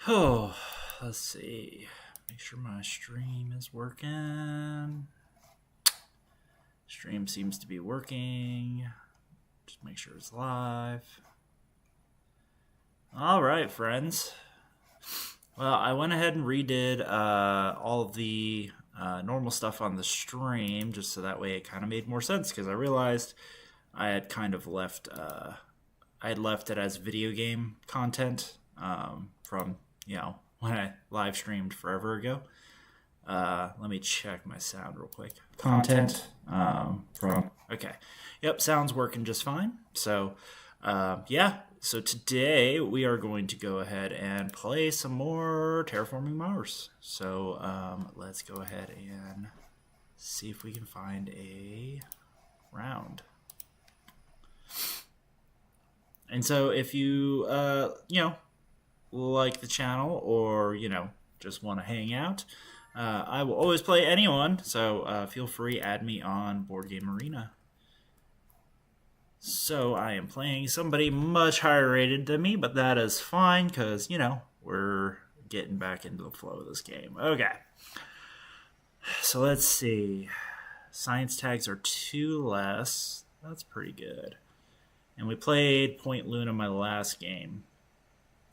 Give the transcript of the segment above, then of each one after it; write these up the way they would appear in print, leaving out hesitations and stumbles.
Oh, let's see. Make sure my stream is working. Stream seems to be working. Just make sure it's live. All right, friends. Well, I went ahead and redid all of the normal stuff on the stream just so that way it kind of made more sense because I realized I had kind of left it as video game content from when I live streamed forever ago. Let me check my sound real quick. Content from okay, yep, sound's working just fine. So so today we are going to go ahead and play some more Terraforming Mars. So let's go ahead and see if we can find a round. And so if you like the channel or just want to hang out, I will always play anyone, so feel free, add me on Board Game Arena. So I am playing somebody much higher rated than me, but that is fine because, we're getting back into the flow of this game. Okay. So let's see. Science tags are 2 less. That's pretty good. And we played Point Luna my last game,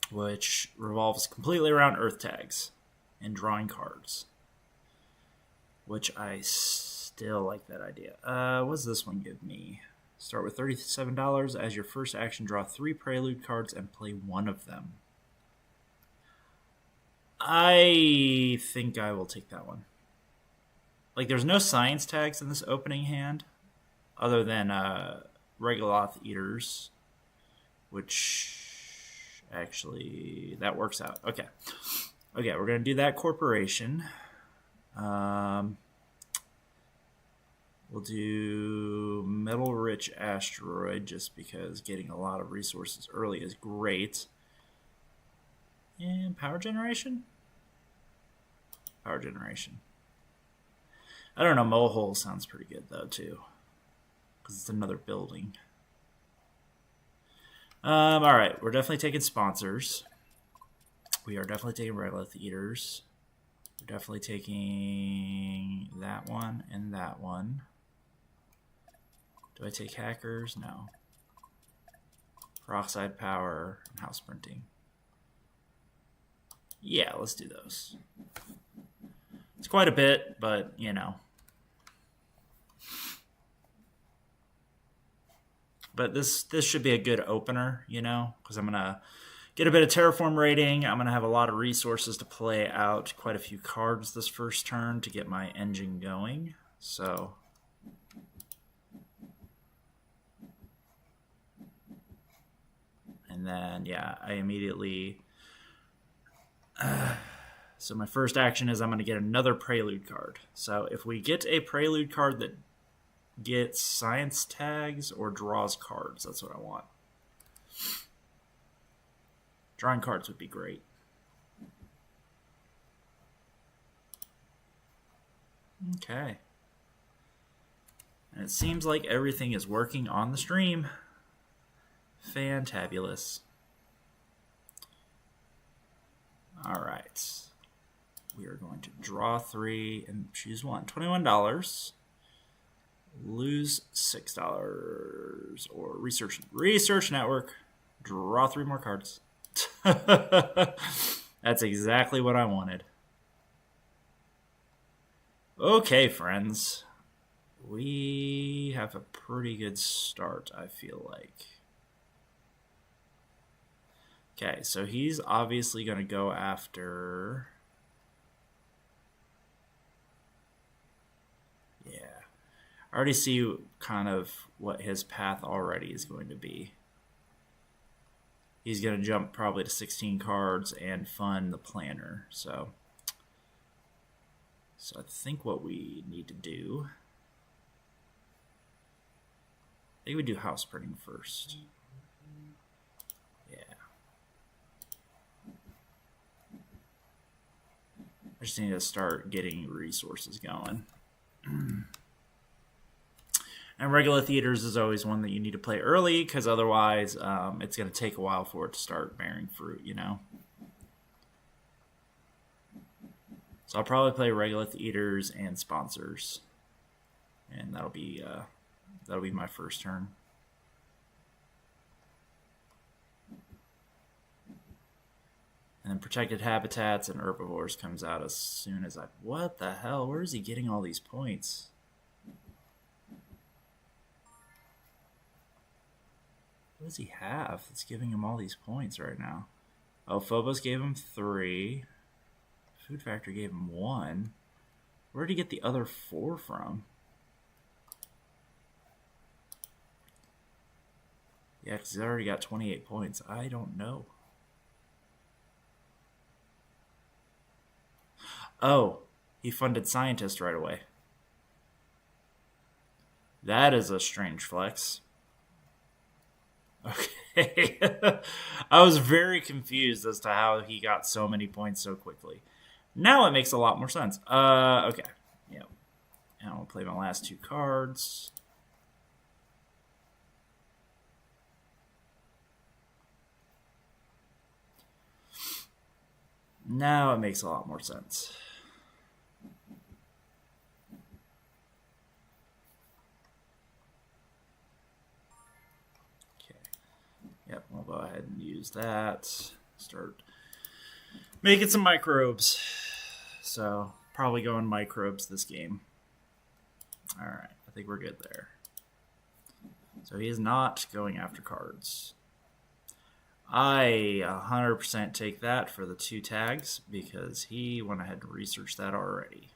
which revolves completely around Earth tags and drawing cards, which I still like that idea. What does this one give me? Start with $37. As your first action, draw 3 prelude cards and play one of them. I think I will take that one. Like, there's no science tags in this opening hand other than Regoloth Eaters, which actually that works out. Okay, we're gonna do that corporation. We'll do Metal Rich Asteroid just because getting a lot of resources early is great. And power generation. I don't know. Mohole sounds pretty good though too, because it's another building. All right, we're definitely taking sponsors. We are definitely taking Regolith Eaters. We're definitely taking that one and that one. Do I take hackers? No. Peroxide power and house printing. Yeah, let's do those. It's quite a bit, but But this should be a good opener, because I'm going to get a bit of terraform rating. I'm going to have a lot of resources to play out quite a few cards this first turn to get my engine going. So and then, I immediately... so my first action is I'm going to get another prelude card. So if we get a prelude card that gets science tags or draws cards, that's what I want. Drawing cards would be great. Okay. And it seems like everything is working on the stream. Fantabulous. All right. We are going to draw 3 and choose one. $21. Lose $6. Or research network. Draw 3 more cards. That's exactly what I wanted. Okay, friends. We have a pretty good start, I feel like. Okay, so he's obviously going to go after... Yeah. I already see kind of what his path already is going to be. He's going to jump probably to 16 cards and fund the planner. So I think what we need to do... I think we do house printing first. I just need to start getting resources going. And Regolith Theaters is always one that you need to play early because otherwise it's going to take a while for it to start bearing fruit, So I'll probably play Regolith Eaters and Sponsors. And that'll be my first turn. And then Protected Habitats and Herbivores comes out as soon as I... What the hell? Where is he getting all these points? What does he have that's giving him all these points right now? Oh, Phobos gave him 3. Food Factory gave him 1. Where did he get the other 4 from? Yeah, because he's already got 28 points. I don't know. Oh, he funded Scientist right away. That is a strange flex. Okay. I was very confused as to how he got so many points so quickly. Now it makes a lot more sense. Okay. Yeah. And I'll play my last 2 cards. Now it makes a lot more sense. Okay. Yep, we'll go ahead and use that. Start making some microbes. So, probably going microbes this game. Alright, I think we're good there. So he is not going after cards. I 100% take that for the 2 tags because he went ahead and researched that already.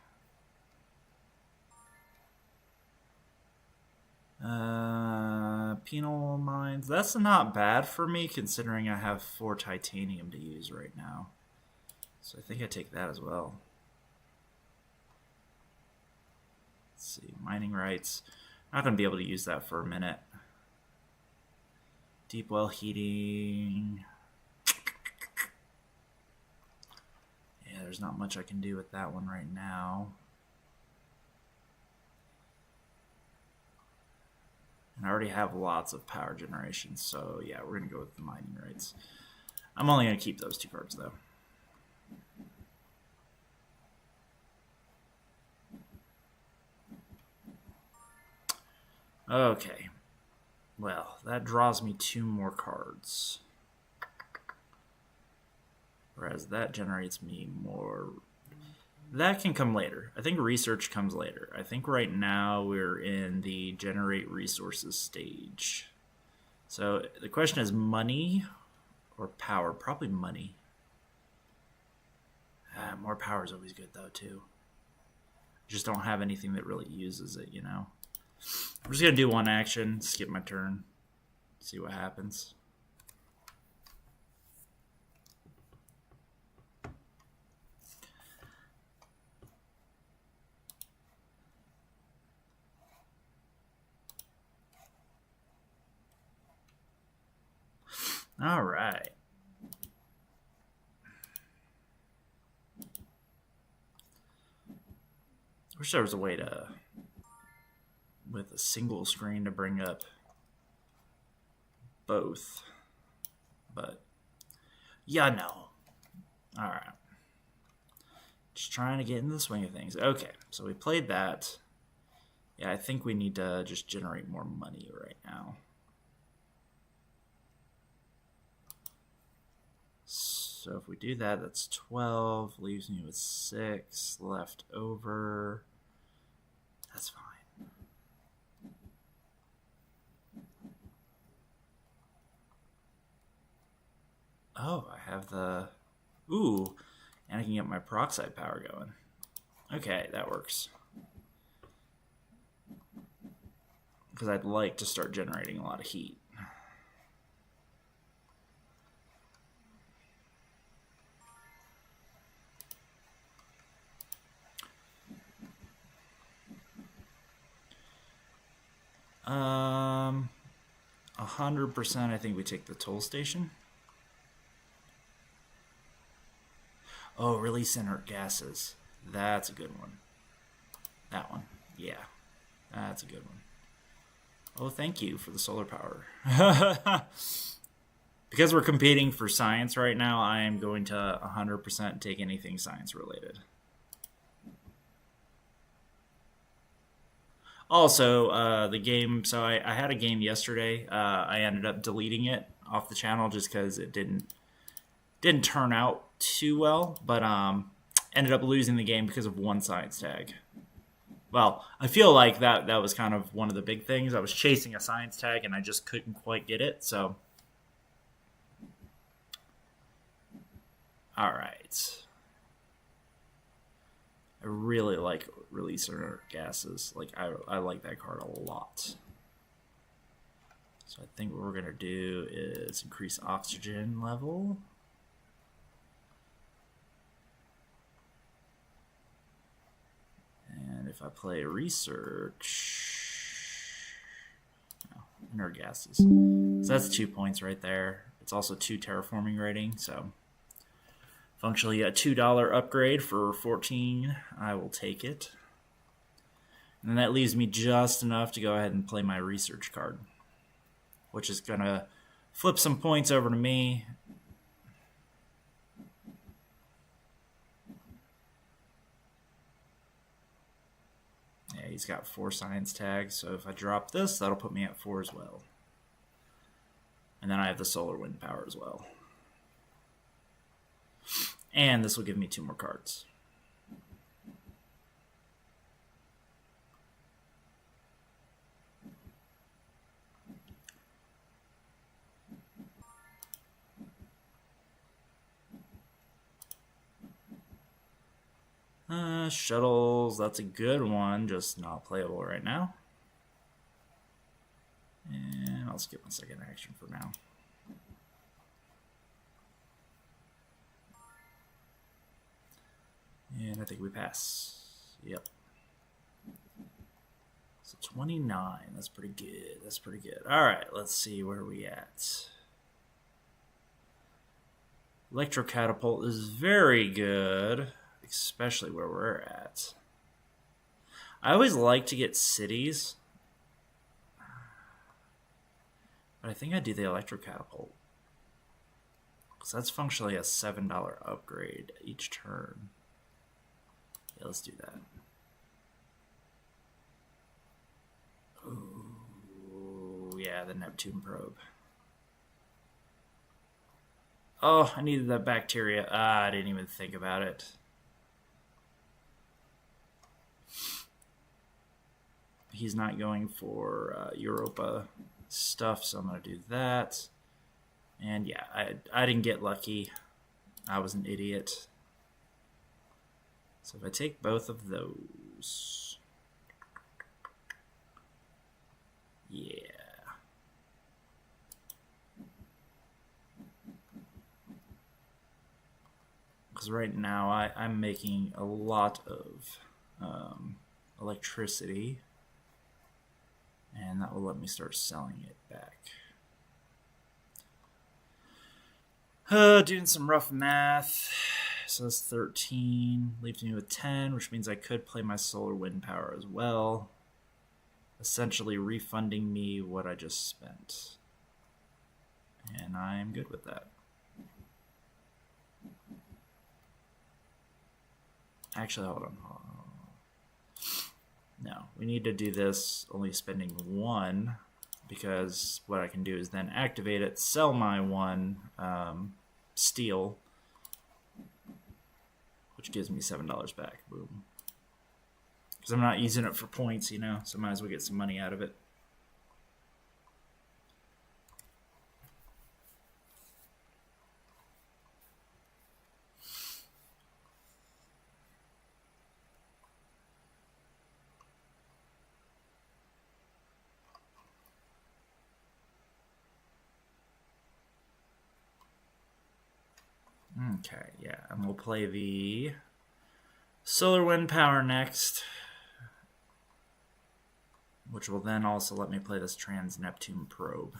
Penal Mines. That's not bad for me considering I have 4 titanium to use right now. So I think I take that as well. Let's see. Mining rights. Not going to be able to use that for a minute. Deep well heating. Yeah, there's not much I can do with that one right now. And I already have lots of power generation, so yeah, we're going to go with the mining rights. I'm only going to keep those 2 cards, though. Okay. Well, that draws me 2 more cards. Whereas that generates me more... That can come later. I think research comes later. I think right now we're in the generate resources stage. So the question is money or power? Probably money. More power is always good though too. Just don't have anything that really uses it, you know. I'm just going to do 1 action, skip my turn, see what happens. All right. Wish there was a way to... with a single screen to bring up both. But, yeah, no. Alright. Just trying to get into the swing of things. Okay, so we played that. Yeah, I think we need to just generate more money right now. So if we do that, that's 12. Leaves me with 6 left over. That's fine. Oh, I have the... Ooh, and I can get my peroxide power going. Okay, that works. Because I'd like to start generating a lot of heat. Um, 100% I think we take the toll station. Oh, release inert gases. That's a good one. That one. Yeah. That's a good one. Oh, thank you for the solar power. Because we're competing for science right now, I am going to 100% take anything science related. Also, the game. So I had a game yesterday. I ended up deleting it off the channel just because it didn't turn out too well. But ended up losing the game because of one science tag. Well, I feel like that was kind of one of the big things. I was chasing a science tag and I just couldn't quite get it. So, all right. I really like releaser gases. Like I like that card a lot. So I think what we're gonna do is increase oxygen level. And if I play research, no, inert gases. So that's 2 points right there. It's also 2 terraforming rating, so functionally a $2 upgrade for 14. I will take it. And that leaves me just enough to go ahead and play my research card, which is going to flip some points over to me. Yeah, he's got 4 science tags, so if I drop this, that'll put me at 4 as well. And then I have the solar wind power as well. And this will give me 2 more cards. Shuttles, that's a good one, just not playable right now. And I'll skip my second action for now. And I think we pass. Yep. So 29, that's pretty good. That's pretty good. All right, let's see where we at. Electrocatapult is very good, especially where we're at. I always like to get cities, but I think I do the electrocatapult because that's functionally a $7 upgrade each turn. Yeah, let's do that. Ooh, yeah, the Neptune probe. Oh, I needed that bacteria. I didn't even think about it. He's not going for Europa stuff, so I'm going to do that. And yeah, I didn't get lucky. I was an idiot. So if I take both of those... Yeah. Because right now I'm making a lot of electricity. And that will let me start selling it back. Doing some rough math. So that's 13. Leaves me with 10, which means I could play my solar wind power as well. Essentially refunding me what I just spent. And I'm good with that. Actually, hold on. No, we need to do this only spending 1, because what I can do is then activate it, sell my 1 steel, which gives me $7 back. Boom. Because I'm not using it for points, you know, so might as well get some money out of it. Okay, yeah, and we'll play the solar wind power next, which will then also let me play this trans-Neptune probe.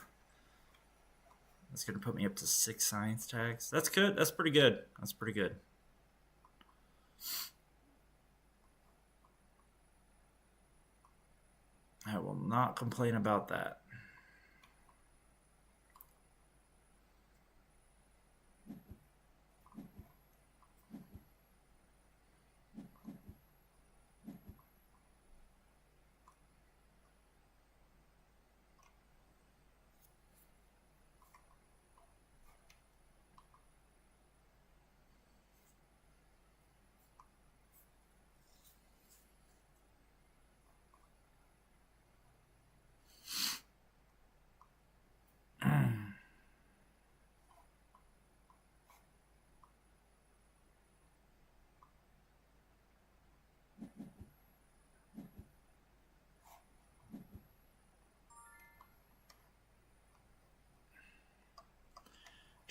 That's going to put me up to 6 science tags. That's good. That's pretty good. That's pretty good. I will not complain about that.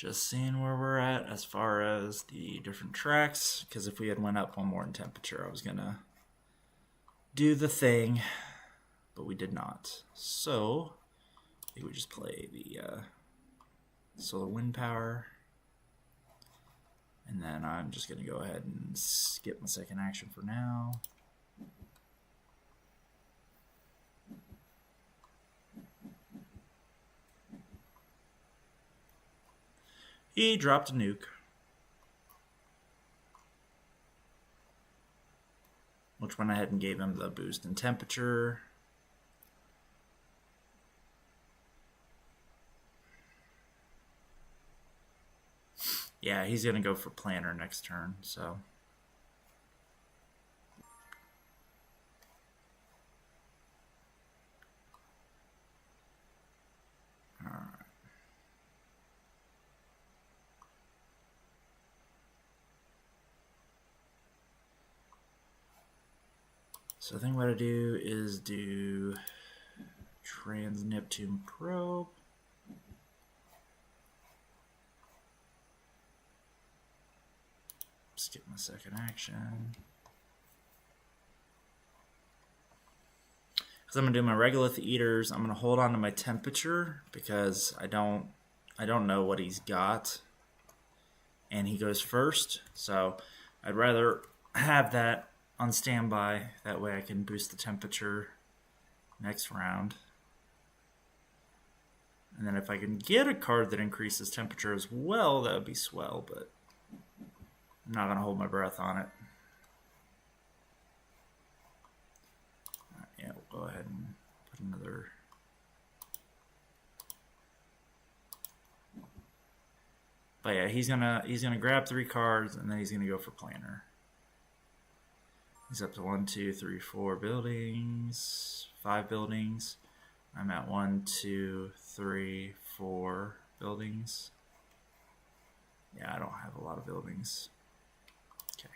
Just seeing where we're at as far as the different tracks, because if we had went up one more in temperature, I was gonna do the thing, but we did not. So I think we just play the solar wind power, and then I'm just gonna go ahead and skip my second action for now. He dropped a nuke, which went ahead and gave him the boost in temperature. Yeah, he's going to go for planner next turn, so. All right. So the thing I'm going to do is do Trans-Neptune Probe. Skip my second action. Because I'm going to do my regolith eaters, I'm going to hold on to my temperature because I don't know what he's got. And he goes first, so I'd rather have that on standby. That way I can boost the temperature next round. And then if I can get a card that increases temperature as well, that would be swell, but I'm not going to hold my breath on it. Yeah, we'll go ahead and put another. But yeah, he's gonna grab 3 cards and then he's gonna go for planner. He's up to 1, 2, 3, 4 buildings, 5 buildings. I'm at 1, 2, 3, 4 buildings. Yeah, I don't have a lot of buildings. Okay.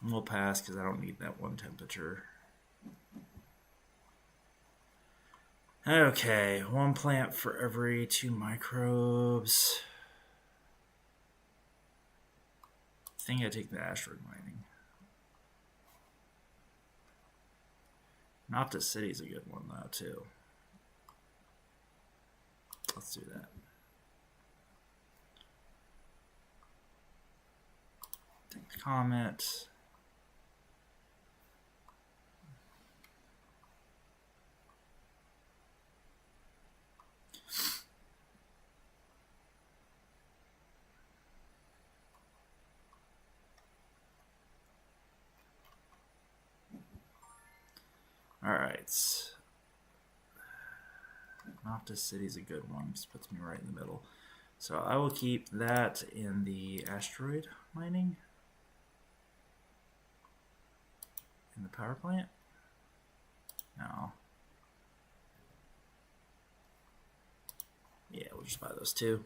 And we'll pass because I don't need that 1 temperature. Okay, 1 plant for every 2 microbes. I think I take the asteroid mining. Noctis City's a good one though too. Let's do that. Take the comet. Alright. Noctis City's a good one. Just puts me right in the middle. So I will keep that in the asteroid mining. In the power plant? No. Yeah, we'll just buy those 2.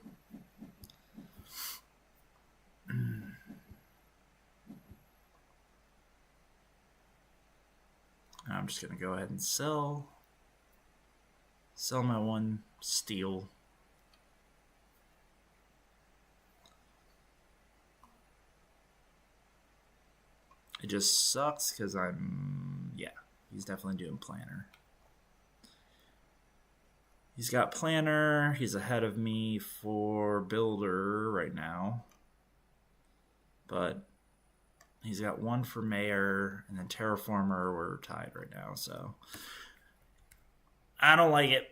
I'm just gonna go ahead and sell my 1 steel. It just sucks because yeah, he's definitely doing planner. He's got planner. He's ahead of me for builder right now, but he's got 1 for mayor, and then terraformer. We're tied right now, so I don't like it.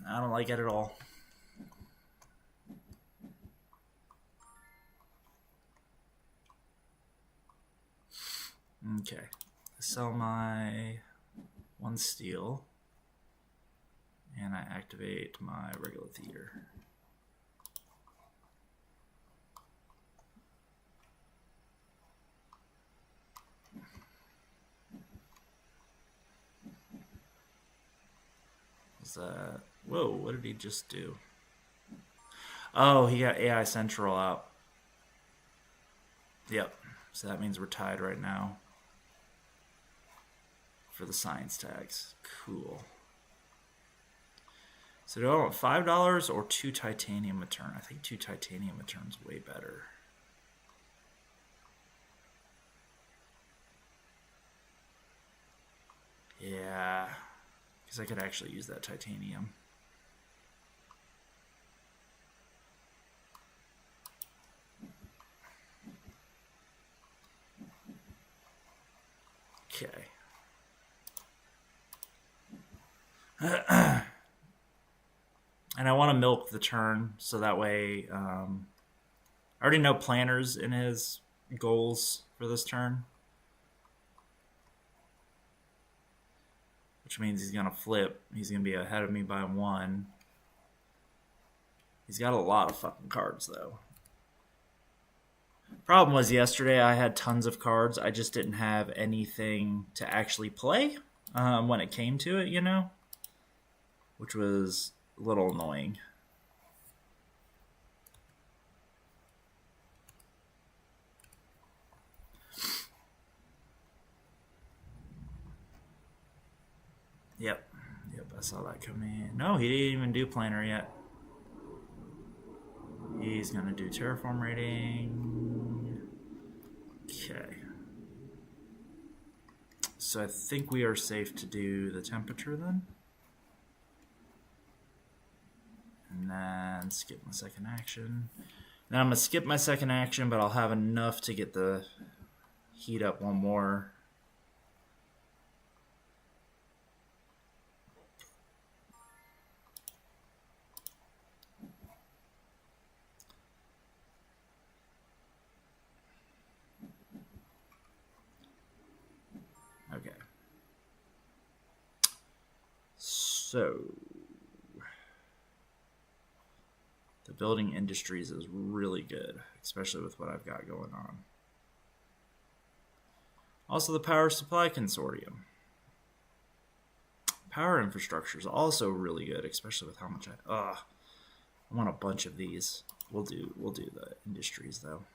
I don't like it at all. Okay, sell my 1 steel, and I activate my regular theater. Whoa, what did he just do? Oh, he got AI Central out. Yep, so that means we're tied right now for the science tags. Cool. So do I want $5 or 2 titanium a turn? I think 2 titanium a turn is way better. Yeah, because I could actually use that titanium. Okay. And I want to milk the turn so that way I already know planners in his goals for this turn, which means he's going to flip. He's going to be ahead of me by 1. He's got a lot of fucking cards, though. Problem was yesterday I had tons of cards. I just didn't have anything to actually play when it came to it, you know? Which was a little annoying. Yep, I saw that come in. No, he didn't even do planner yet. He's gonna do terraform rating. Okay. So I think we are safe to do the temperature then. And then skip my second action. Now I'm gonna skip my second action, but I'll have enough to get the heat up one more. Okay. So the building industries is really good, especially with what I've got going on. Also the power supply consortium. Power infrastructure is also really good, especially with how much I want a bunch of these. We'll do the industries though.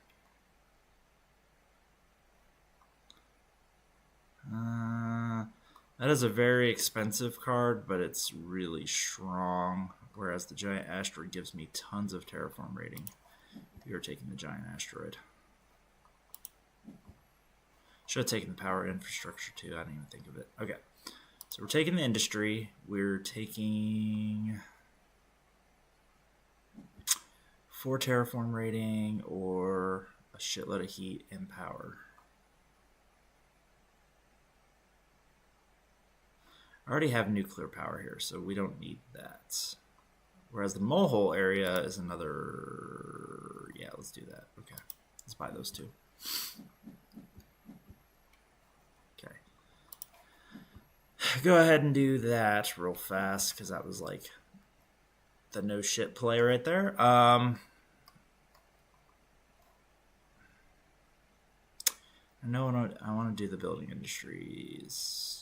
That is a very expensive card, but it's really strong. Whereas the giant asteroid gives me tons of terraform rating. We are taking the giant asteroid. Should have taken the power infrastructure too. I didn't even think of it. Okay. So we're taking the industry. We're taking 4 terraform rating or a shitload of heat and power. I already have nuclear power here, so we don't need that. Whereas the mole area is another... Yeah, let's do that. Okay. Let's buy those 2. Okay. Go ahead and do that real fast, because that was like the no shit play right there. I know I want to do the building industries.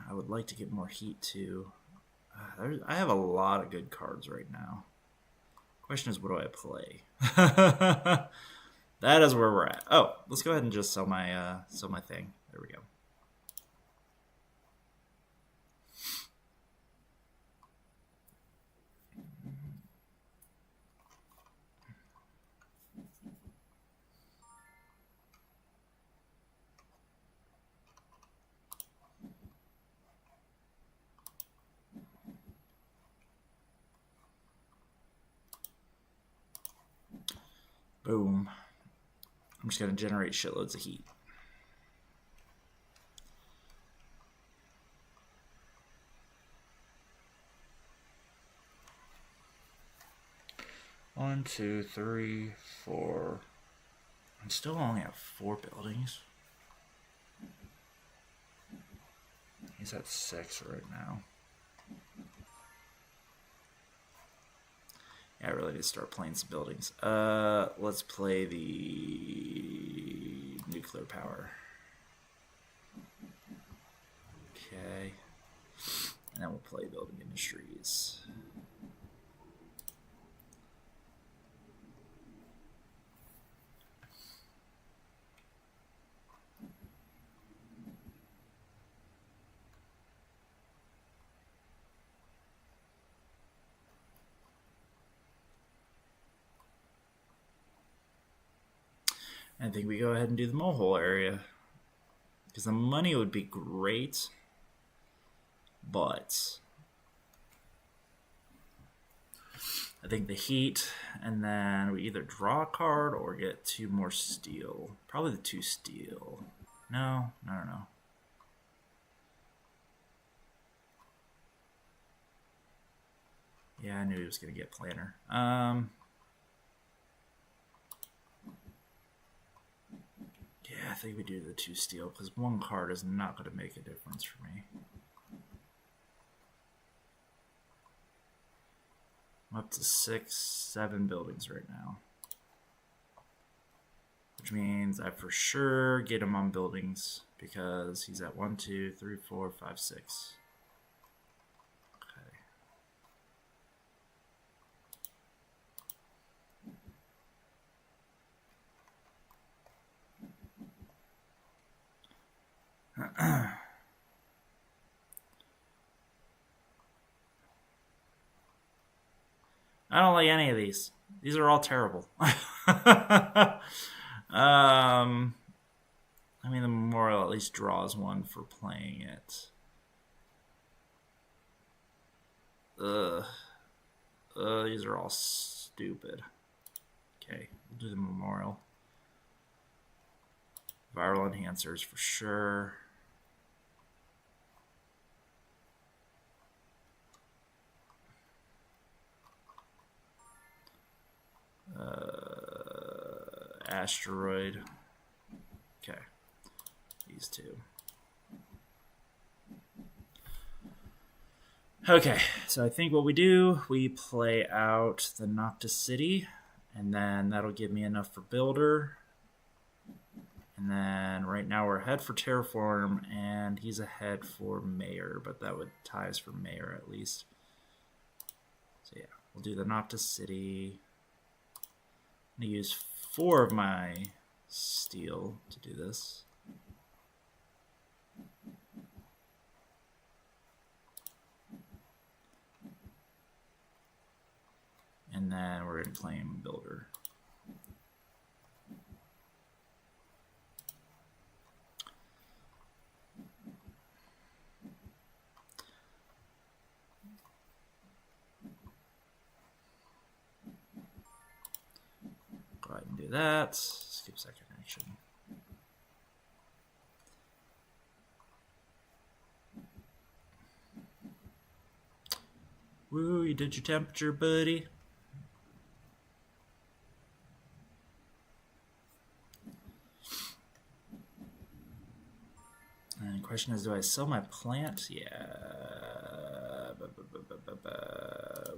I would like to get more heat too. I have a lot of good cards right now. Question is, what do I play? That is where we're at. Oh, let's go ahead and just sell my thing. There we go. Boom. I'm just going to generate shitloads of heat. One, 2, 3, 4. I still only have 4 buildings. He's at 6 right now. Yeah, I really need to start playing some buildings. Let's play the nuclear power. Okay. And then we'll play building industries. I think we go ahead and do the mole area. Because the money would be great. But I think the heat, and then we either draw a card or get 2 more steel. Probably the 2 steel. No, I don't know. Yeah, I knew he was going to get planner. Yeah, I think we do the 2 steel because 1 card is not going to make a difference for me. I'm up to 6, 7 buildings right now. Which means I for sure get him on buildings because he's at 1, 2, 3, 4, 5, 6. I don't like any of these. These are all terrible. I mean, the memorial at least draws 1 for playing it. These are all stupid. Okay, we'll do the memorial. Viral enhancers for sure. Asteroid. Okay, these 2. Okay, so I think what we do, we play out the Noctis City, and then that'll give me enough for Builder. And then right now we're ahead for Terraform, and he's ahead for Mayor, but that would tie us for Mayor at least. So yeah, we'll do the Noctis City. I'm going to use 4 of my steel to do this. And then we're going to claim Builder. Go ahead and do that. Skip second action. Woo, you did your temperature, buddy. And the question is, do I sell my plant? Yeah.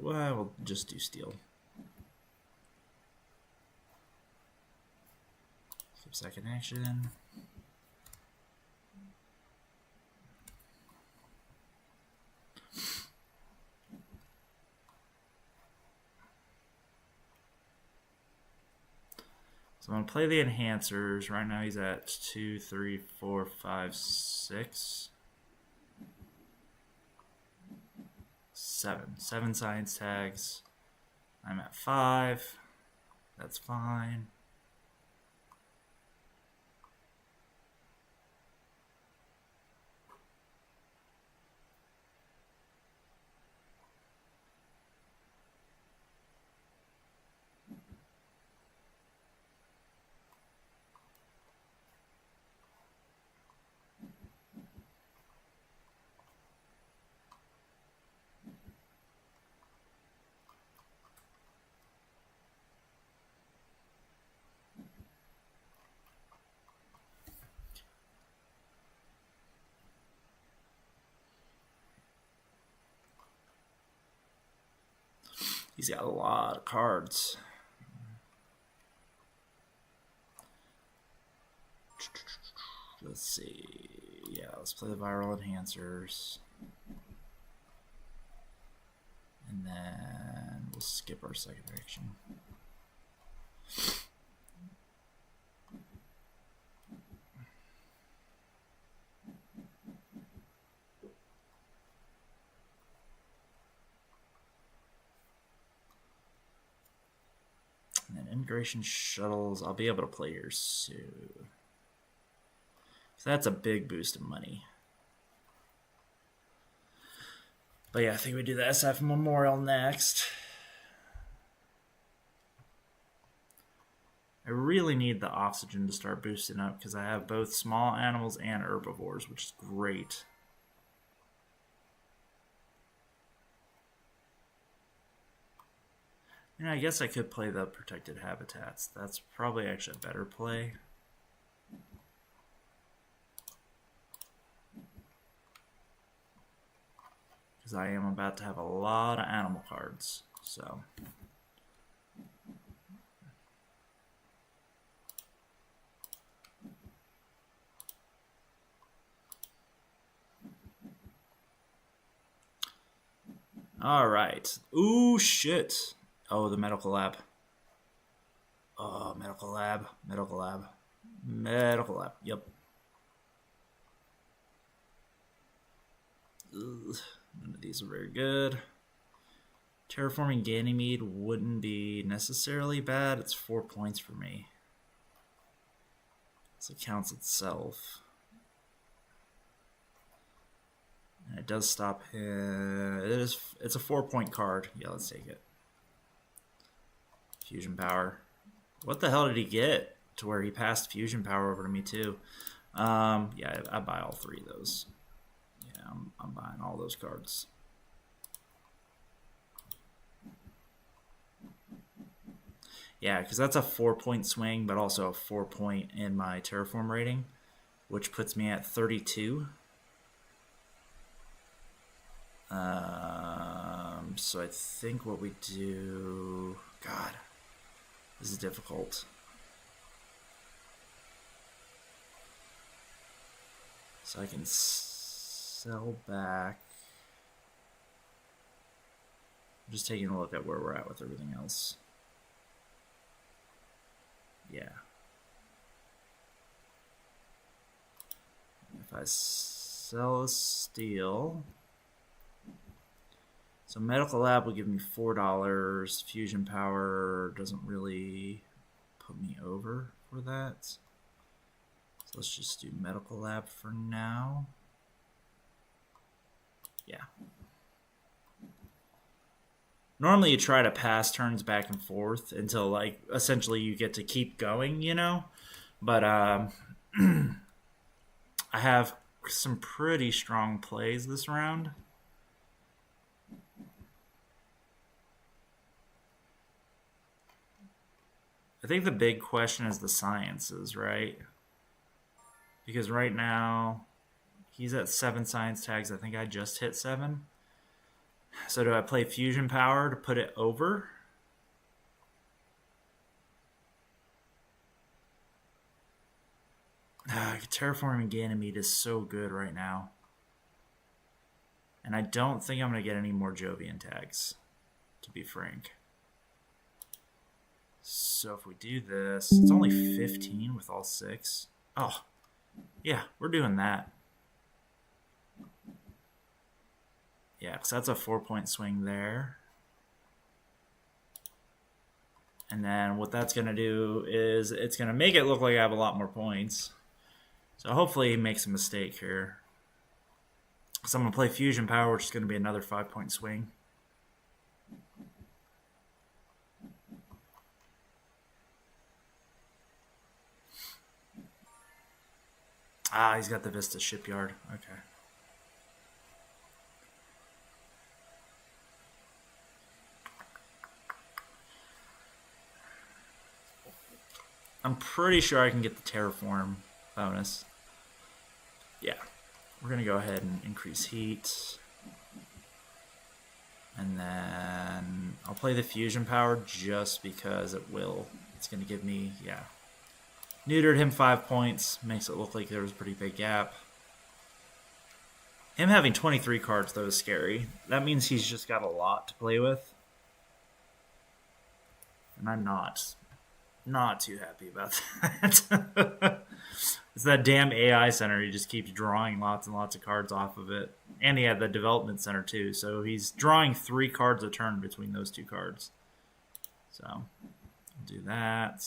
Well, we'll just do steel. Skip second action. So I'm going to play the enhancers. Right now he's at 2, 3, 4, 5, 6. 7. 7 science tags. I'm at 5. That's fine. He's got a lot of cards. Let's see. Yeah, let's play the viral enhancers. And then we'll skip our second action. And then Immigration shuttles. I'll be able to play here soon. So that's a big boost of money. But yeah, I think we do the SF Memorial next. I really need the oxygen to start boosting up because I have both small animals and herbivores, which is great. And I guess I could play the protected habitats. That's probably actually a better play. Because I am about to have a lot of animal cards, so... All right. Ooh, shit. Oh, the medical lab. Oh, medical lab. Medical lab. Medical lab. Yep. Ugh, none of these are very good. Terraforming Ganymede wouldn't be necessarily bad. It's 4 points for me. So it counts itself. And it does stop him. It's a 4-point card. Yeah, let's take it. Fusion power. What the hell did he get to where he passed fusion power over to me too? Yeah, I buy all 3 of those. Yeah, I'm buying all those cards. Yeah, because that's a 4-point swing, but also a 4-point in my Terraform rating, which puts me at 32. So I think what we do... God, this is difficult. So I can sell back. I'm just taking a look at where we're at with everything else. Yeah. If I sell a steel... So medical lab will give me $4. Fusion power doesn't really put me over for that. So let's just do medical lab for now. Yeah. Normally you try to pass turns back and forth until like essentially you get to keep going, you know? But I have some pretty strong plays this round. I think the big question is the sciences, right? Because right now, he's at 7 science tags. I think I just hit 7. So do I play fusion power to put it over? Terraforming Ganymede is so good right now. And I don't think I'm going to get any more Jovian tags, to be frank. So if we do this, it's only 15 with all 6. Oh, yeah, we're doing that. Yeah, because that's a 4-point swing there. And then what that's going to do is it's going to make it look like I have a lot more points. So hopefully he makes a mistake here. So I'm going to play Fusion Power, which is going to be another 5-point swing. Ah, he's got the Vista Shipyard. Okay. I'm pretty sure I can get the Terraform bonus. Yeah. We're going to go ahead and increase heat. And then I'll play the Fusion Power just because it will. It's going to give me, yeah. Neutered him 5 points. Makes it look like there was a pretty big gap. Him having 23 cards, though, is scary. That means he's just got a lot to play with. And I'm not too happy about that. It's that damn AI center. He just keeps drawing lots and lots of cards off of it. And he had the development center, too. So he's drawing 3 cards a turn between those 2 cards. So, I'll do that.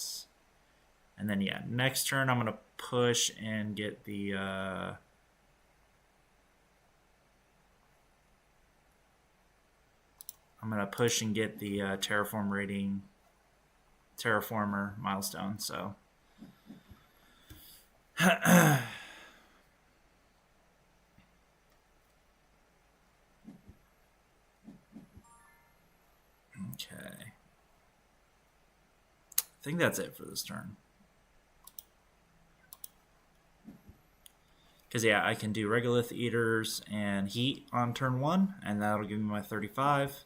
And then, yeah, next turn I'm going to push and get the... I'm going to push and get the terraformer milestone, so... Okay. I think that's it for this turn. Because, yeah, I can do Regolith Eaters and Heat on turn 1, and that'll give me my 35.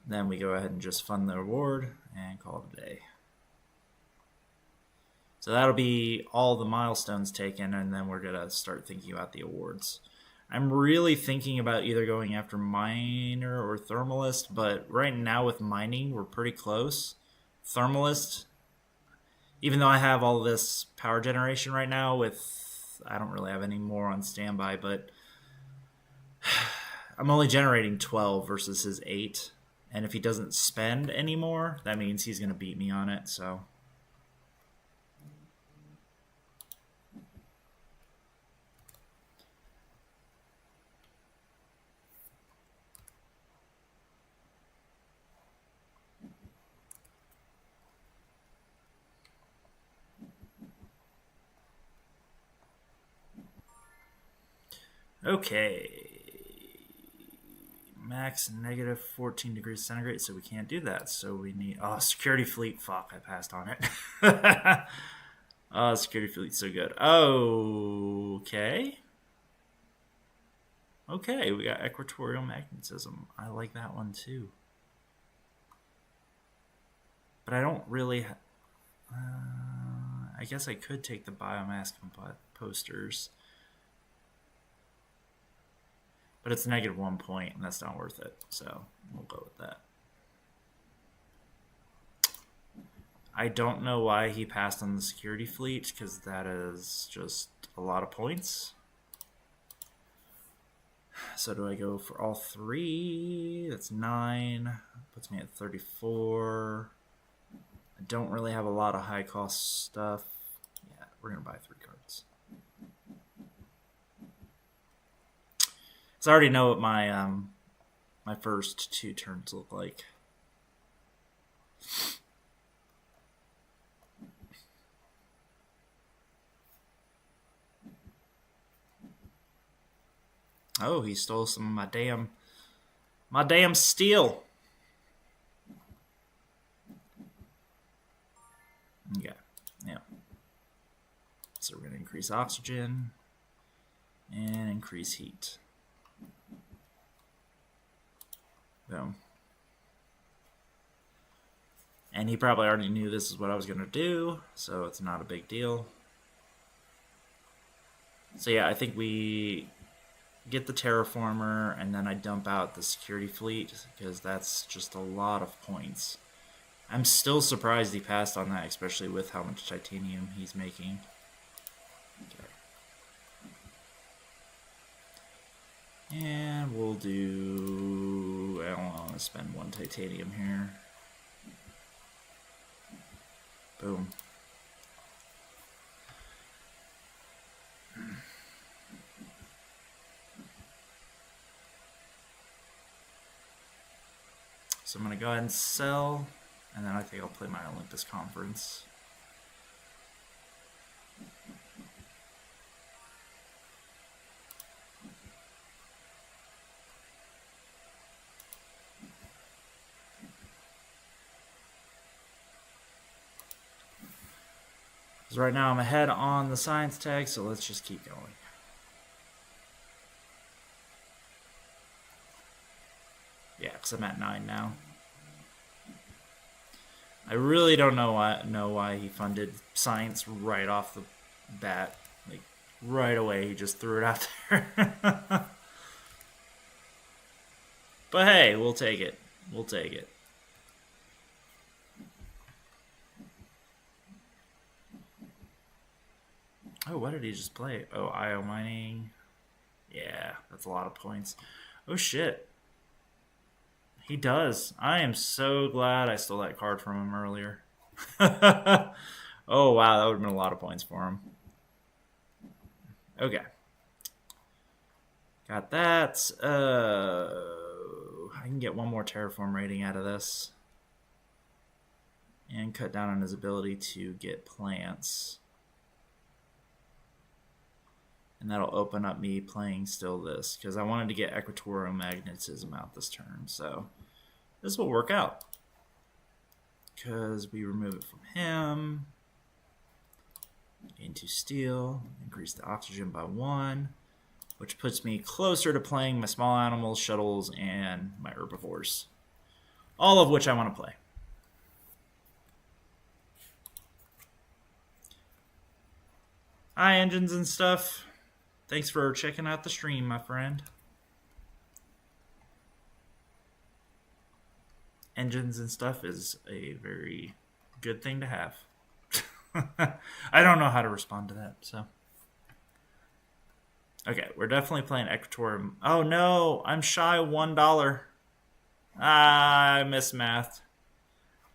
Then we go ahead and just fund the reward and call it a day. So that'll be all the milestones taken, and then we're going to start thinking about the awards. I'm really thinking about either going after Miner or Thermalist, but right now with mining, we're pretty close. Thermalist, even though I have all this power generation right now I don't really have any more on standby, but I'm only generating 12 versus his 8. And if he doesn't spend anymore, that means he's going to beat me on it, so... Okay. Max negative 14 degrees centigrade, so we can't do that. So we need... Oh, security fleet. Fuck, I passed on it. Oh, security fleet's so good. Okay. Okay, we got equatorial magnetism. I like that one too. But I don't really... I guess I could take the biomass posters. But it's negative 1 point, and that's not worth it. So we'll go with that. I don't know why he passed on the security fleet, because that is just a lot of points. So do I go for all 3? That's 9. Puts me at 34. I don't really have a lot of high cost stuff. Yeah, we're going to buy 3 cards. So I already know what my my first 2 turns look like. Oh, he stole some of my damn steel. Okay, yeah. So we're gonna increase oxygen and increase heat. Boom. And he probably already knew this is what I was going to do, so it's not a big deal. So yeah, I think we get the terraformer, and then I dump out the security fleet, because that's just a lot of points. I'm still surprised he passed on that, especially with how much titanium he's making. Okay. And we'll do... I don't want to spend 1 titanium here. Boom. So I'm going to go ahead and sell, and then I think I'll play my Olympus Conference. Because right now I'm ahead on the science tag, so let's just keep going. Yeah, because I'm at 9 now. I really don't know why he funded science right off the bat. Like, right away, he just threw it out there. But hey, we'll take it. We'll take it. Oh, what did he just play? Oh, IO mining. Yeah, that's a lot of points. Oh, shit. He does. I am so glad I stole that card from him earlier. Oh, wow. That would have been a lot of points for him. Okay. Got that. I can get one more Terraform rating out of this. And cut down on his ability to get plants. And that'll open up me playing still this, because I wanted to get Equatorial Magnetism out this turn. So this will work out. Because we remove it from him. Gain 2 steel. Increase the oxygen by 1. Which puts me closer to playing my small animals, shuttles, and my herbivores. All of which I want to play. Hi, engines and stuff. Thanks for checking out the stream, my friend. Engines and stuff is a very good thing to have. I don't know how to respond to that, so. Okay, we're definitely playing Equatorial. Oh no, I'm shy $1. I mismathed.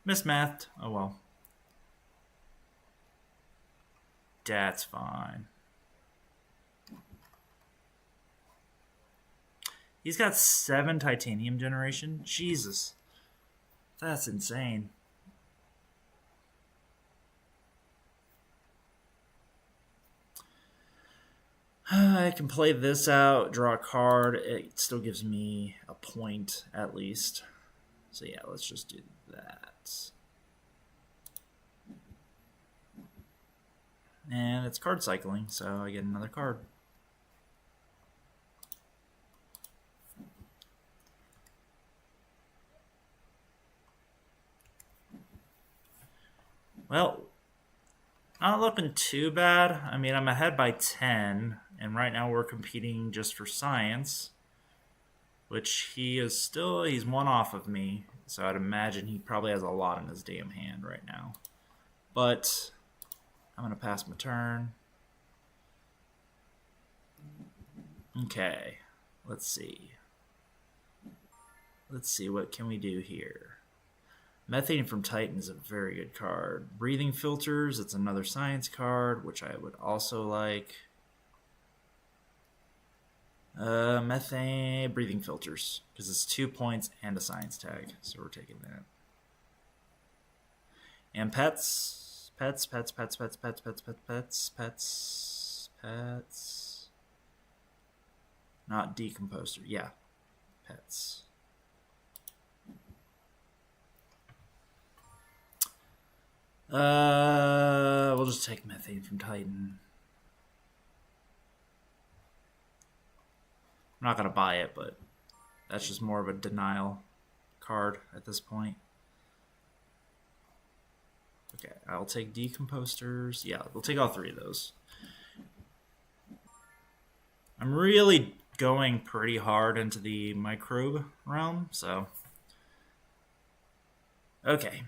Mismathed. Oh well. That's fine. He's got 7 titanium generation. Jesus. That's insane. I can play this out, draw a card. It still gives me a point at least. So yeah, let's just do that. And it's card cycling, so I get another card. Well, not looking too bad. I mean, I'm ahead by 10, and right now we're competing just for science, which he's 1 off of me, so I'd imagine he probably has a lot in his damn hand right now. But I'm going to pass my turn. Okay, let's see. Let's see, what can we do here? Methane from Titan is a very good card. Breathing Filters, it's another science card, which I would also like. Methane, Breathing Filters, because it's 2 points and a science tag, so we're taking that. And pets. Pets. Not decomposer, yeah. Pets. We'll just take Methane from Titan. I'm not going to buy it, but that's just more of a denial card at this point. Okay, I'll take Decomposters. Yeah, we'll take all 3 of those. I'm really going pretty hard into the microbe realm, so. Okay.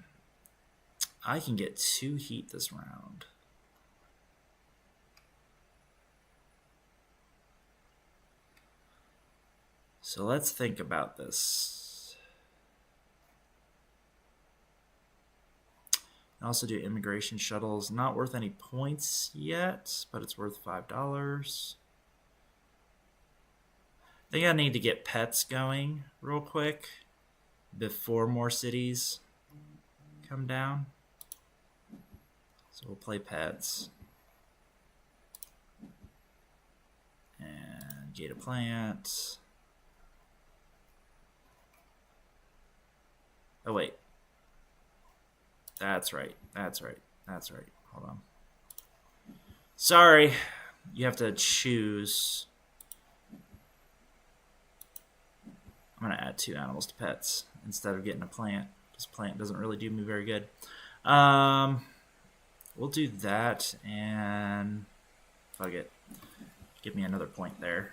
I can get 2 heat this round. So let's think about this. I also do immigration shuttles. Not worth any points yet, but it's worth $5. I think I need to get pets going real quick before more cities come down. So we'll play pets. And gate a plant. Oh, wait. That's right. Hold on. Sorry. You have to choose. I'm going to add 2 animals to pets instead of getting a plant. This plant doesn't really do me very good. We'll do that, and fuck it. Give me another point there.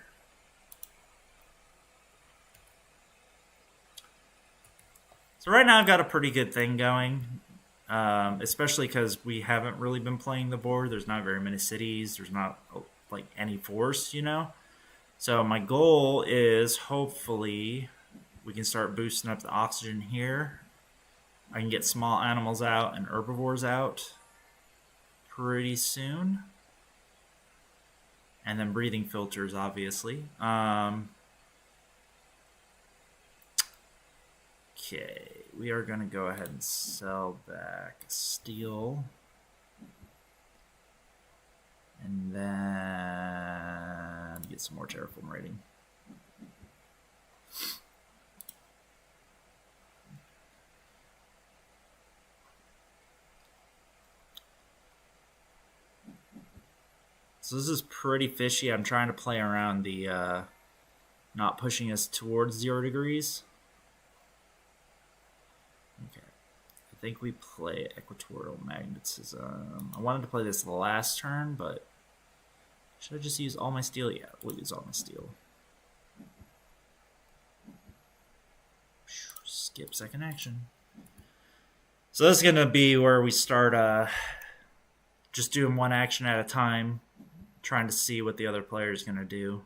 So right now I've got a pretty good thing going, especially because we haven't really been playing the board. There's not very many cities. There's not any force, you know? So my goal is hopefully we can start boosting up the oxygen here. I can get small animals out and herbivores out pretty soon. And then breathing filters, obviously. Okay, we are going to go ahead and sell back steel. And then get some more terraform rating. So this is pretty fishy. I'm trying to play around the not pushing us towards 0 degrees. Okay. I think we play equatorial magnetism. I wanted to play this the last turn, but should I just use all my steel? Yeah, we'll use all my steel. Skip second action. So this is going to be where we start just doing one action at a time, trying to see what the other player is going to do.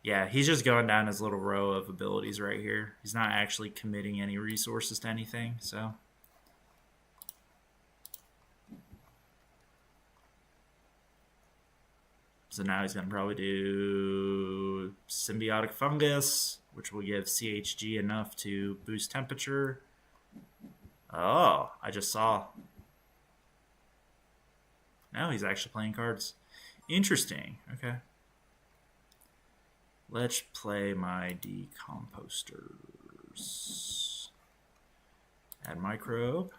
Yeah, he's just going down his little row of abilities right here. He's not actually committing any resources to anything, so. So now he's going to probably do symbiotic fungus, which will give CHG enough to boost temperature. Oh, I just saw. No, he's actually playing cards. Interesting. Okay. Let's play my decomposters. Add microbe.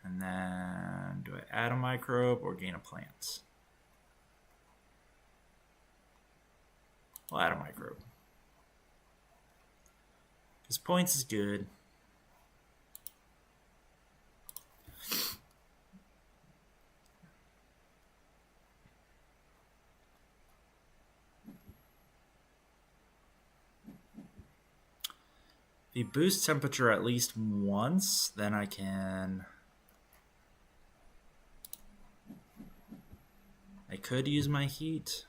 And then do I add a microbe or gain a plant? We'll add a microbe. His points is good. If you boost temperature at least once, then I could use my heat.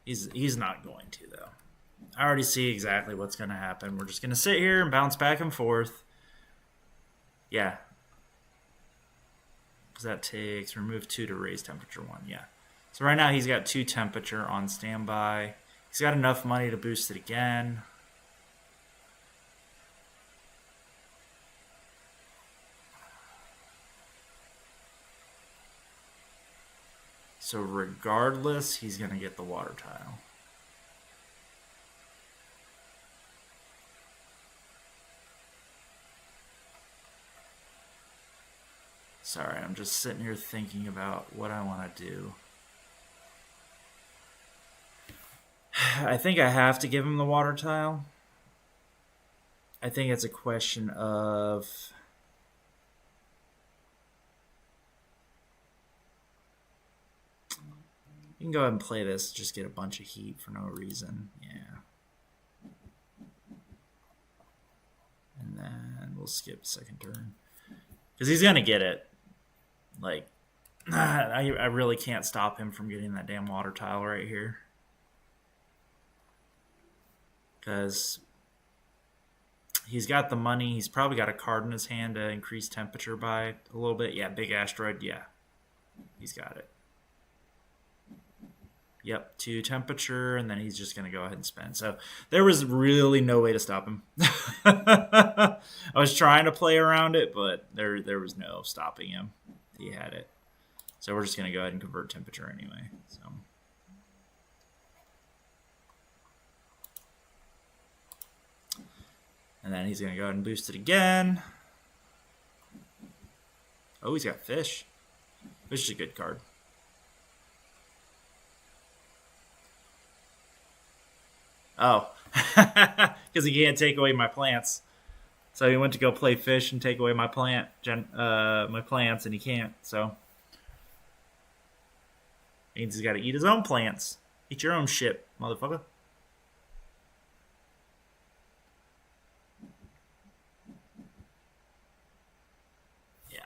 He's not going to, though. I already see exactly what's going to happen. We're just going to sit here and bounce back and forth. Yeah. Because that takes remove 2 to raise temperature 1. Yeah. So right now he's got 2 temperature on standby. He's got enough money to boost it again. So regardless, he's going to get the water tile. Sorry, I'm just sitting here thinking about what I want to do. I think I have to give him the water tile. I think it's a question of... You can go ahead and play this, just get a bunch of heat for no reason. Yeah. And then we'll skip second turn. Because he's going to get it. Like, I really can't stop him from getting that damn water tile right here. Because he's got the money. He's probably got a card in his hand to increase temperature by a little bit. Yeah, big asteroid. Yeah, he's got it. Yep, 2 temperature, and then he's just going to go ahead and spend. So there was really no way to stop him. I was trying to play around it, but there was no stopping him. He had it. So we're just going to go ahead and convert temperature anyway. So. And then he's going to go ahead and boost it again. Oh, he's got fish. Fish is a good card. Oh, because he can't take away my plants. So he went to go play fish and take away my plants, and he can't. So means he's got to eat his own plants. Eat your own shit, motherfucker. Yeah.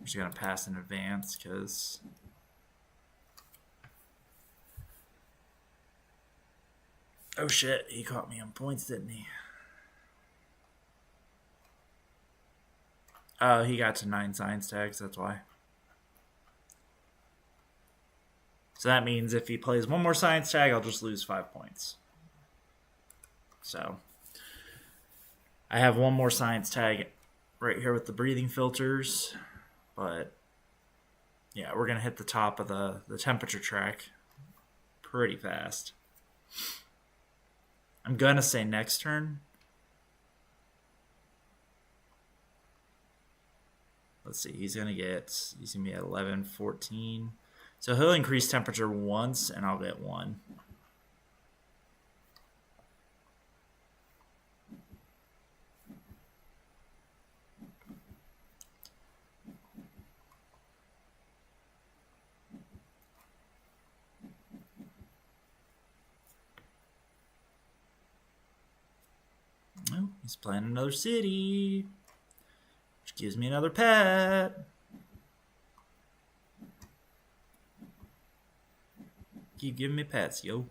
just gonna pass in advance because oh shit, he caught me on points, didn't he? Oh, he got to 9 science tags, that's why. So that means if he plays one more science tag, I'll just lose 5 points. So I have one more science tag right here with the breathing filters, but yeah, we're gonna hit the top of the temperature track pretty fast. I'm gonna say next turn. Let's see, he's gonna be at 11, 14. So he'll increase temperature once and I'll get 1. Oh, he's planning another city, which gives me another pet. Keep giving me pets, yo.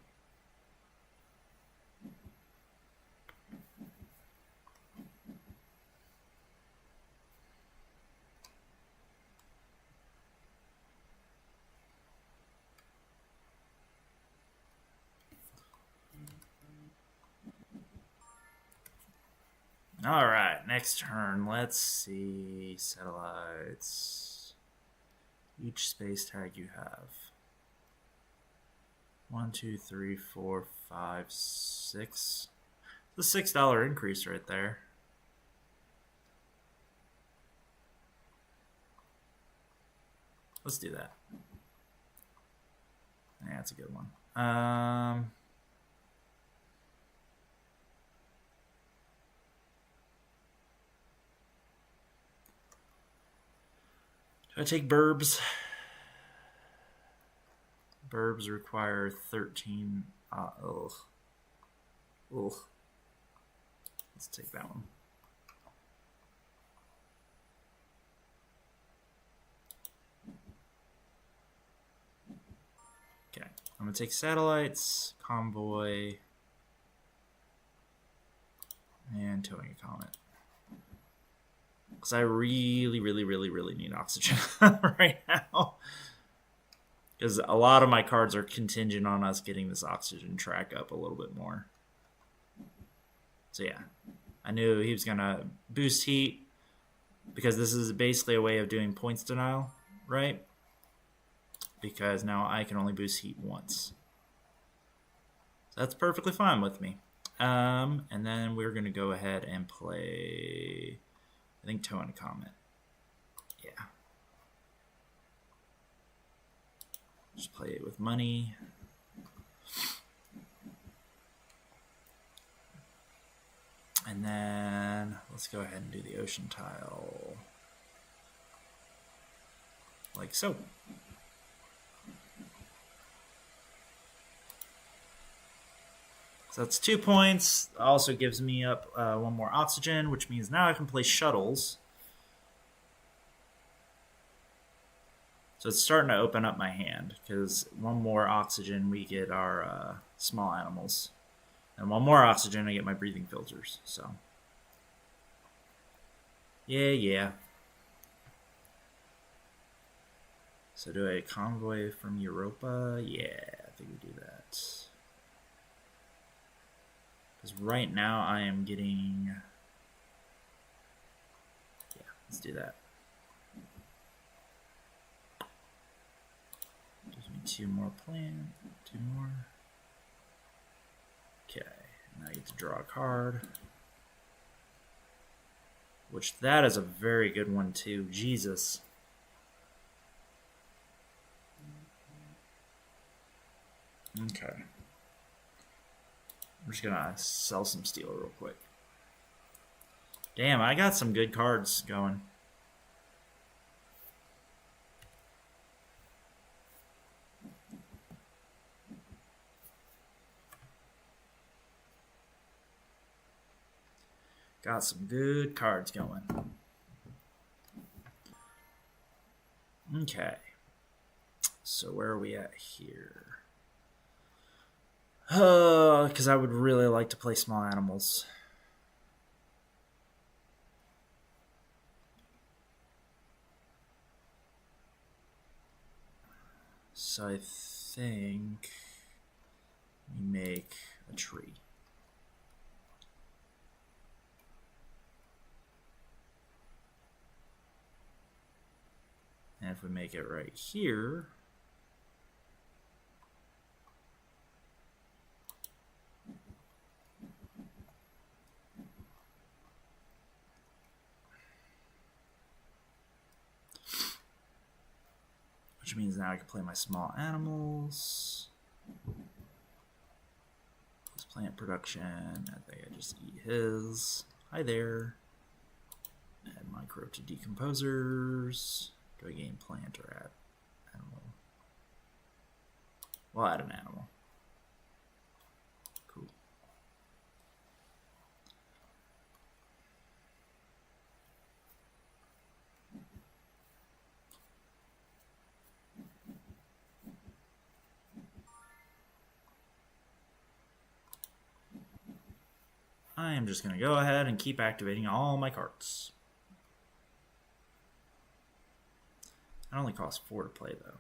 All right, next turn. Let's see. Satellites. Each space tag you have. 1, 2, 3, 4, 5, 6. The $6 increase right there. Let's do that. Yeah, that's a good one. Do I take burbs? Burbs require 13. Ugh. Let's take that one. Okay, I'm gonna take satellites, convoy, and towing a comet. Because I really need oxygen right now. Because a lot of my cards are contingent on us getting this oxygen track up a little bit more. So yeah, I knew he was going to boost heat. Because this is basically a way of doing points denial, right? Because now I can only boost heat once. So that's perfectly fine with me. And then we're going to go ahead and play, I think, Tow and Comet. Yeah. Just play it with money. And then let's go ahead and do the ocean tile. Like so. So that's 2 points. Also gives me up 1 more oxygen, which means now I can play shuttles. So it's starting to open up my hand, because 1 more oxygen, we get our small animals. And 1 more oxygen, I get my breathing filters. So, yeah. So do I convoy from Europa? Yeah, I think we do that. Because right now I am getting... Yeah, let's do that. Gives me 2 more plan. 2 more. Okay, now I get to draw a card. Which, that is a very good one too. Jesus. Okay. I'm just gonna sell some steel real quick. Damn, I got some good cards going. Got some good cards going. Okay. So where are we at here? Because I would really like to play small animals. So I think we make a tree. And if we make it right here, which means now I can play my small animals. This plant production, I think I just eat his. Hi there. Add micro to decomposers. Do I gain plant or add animal? We'll add an animal. Cool. I am just going to go ahead and keep activating all my carts. It only costs 4 to play, though.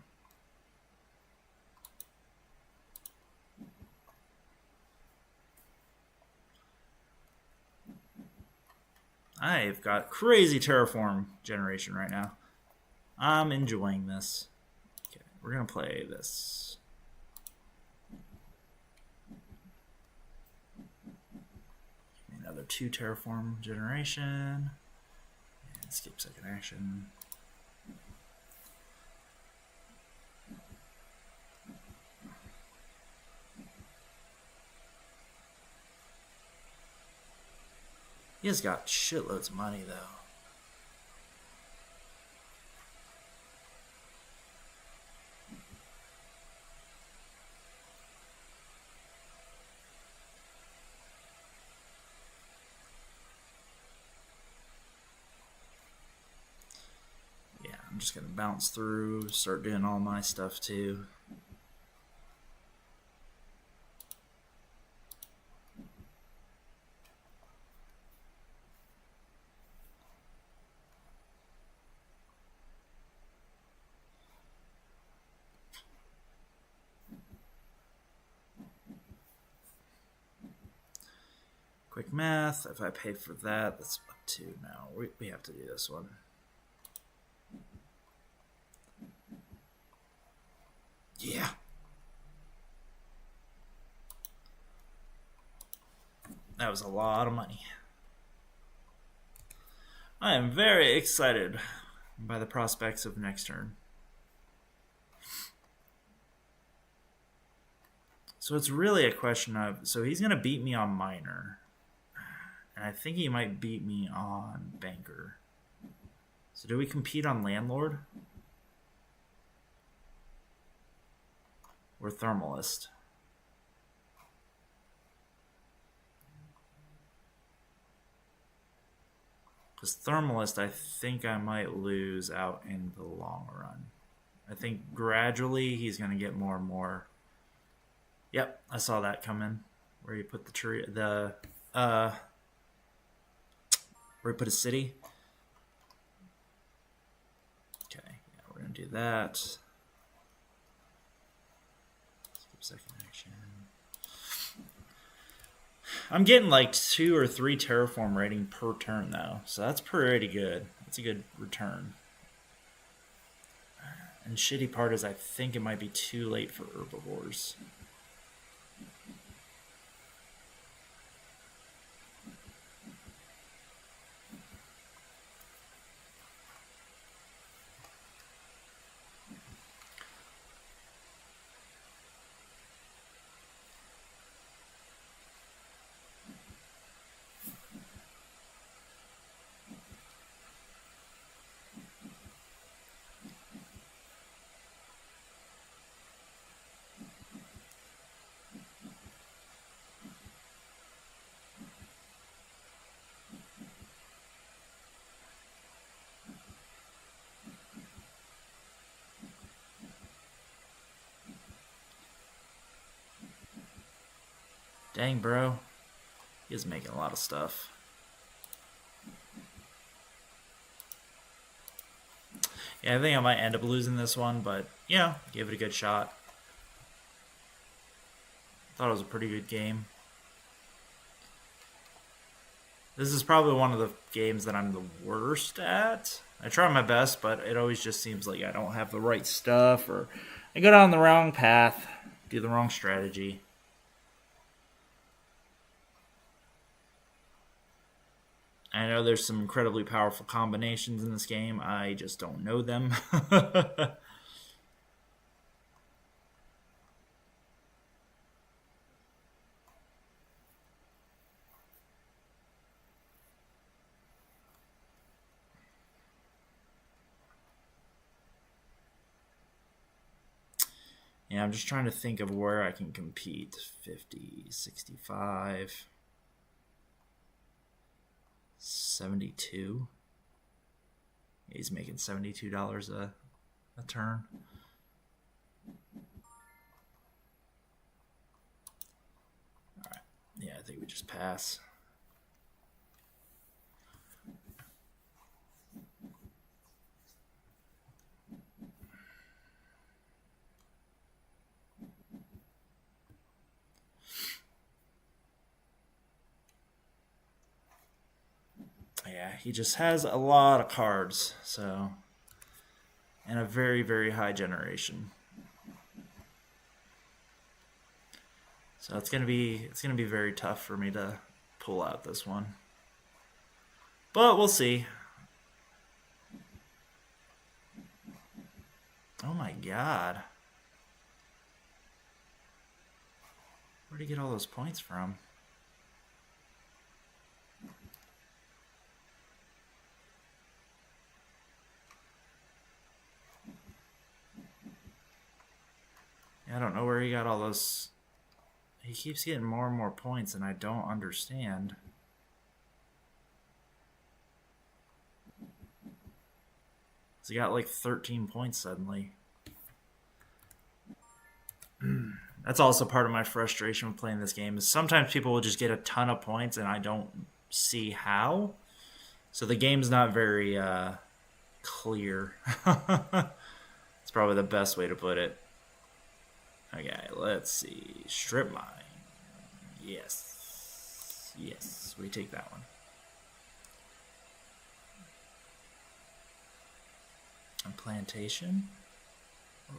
I've got crazy terraform generation right now. I'm enjoying this. Okay, we're going to play this. Another 2 terraform generation. And skip second action. He has got shitloads of money, though. Yeah, I'm just going to bounce through, start doing all my stuff, too. Quick math, if I pay for that, that's up to now. We have to do this one. Yeah. That was a lot of money. I am very excited by the prospects of next turn. So it's really a question of, so he's going to beat me on minor. And I think he might beat me on banker. So do we compete on landlord? Or thermalist? Because thermalist, I think I might lose out in the long run. I think gradually he's going to get more and more. Yep, I saw that come in. Where you put the tree, where you put a city. Okay, yeah, we're going to do that. Skip second action. I'm getting like 2 or 3 terraform rating per turn, though. So that's pretty good. That's a good return. And shitty part is I think it might be too late for herbivores. Dang, bro. He's making a lot of stuff. Yeah, I think I might end up losing this one, but, yeah, give it a good shot. Thought it was a pretty good game. This is probably one of the games that I'm the worst at. I try my best, but it always just seems like I don't have the right stuff, or I go down the wrong path, do the wrong strategy. I know there's some incredibly powerful combinations in this game. I just don't know them. Yeah, I'm just trying to think of where I can compete. 50, 65, 72. He's making $72 a turn. Alright. Yeah, I think we just pass. Yeah, he just has a lot of cards, so, and a very, very high generation. So it's gonna be very tough for me to pull out this one, but we'll see. Oh my god, where'd he get all those points from? I don't know where he got all those. He keeps getting more and more points, and I don't understand. He got like 13 points suddenly. That's also part of my frustration with playing this game, is sometimes people will just get a ton of points and I don't see how. So the game's not very clear. It's probably the best way to put it. Okay, let's see. Strip mine. Yes. Yes, we take that one. A plantation?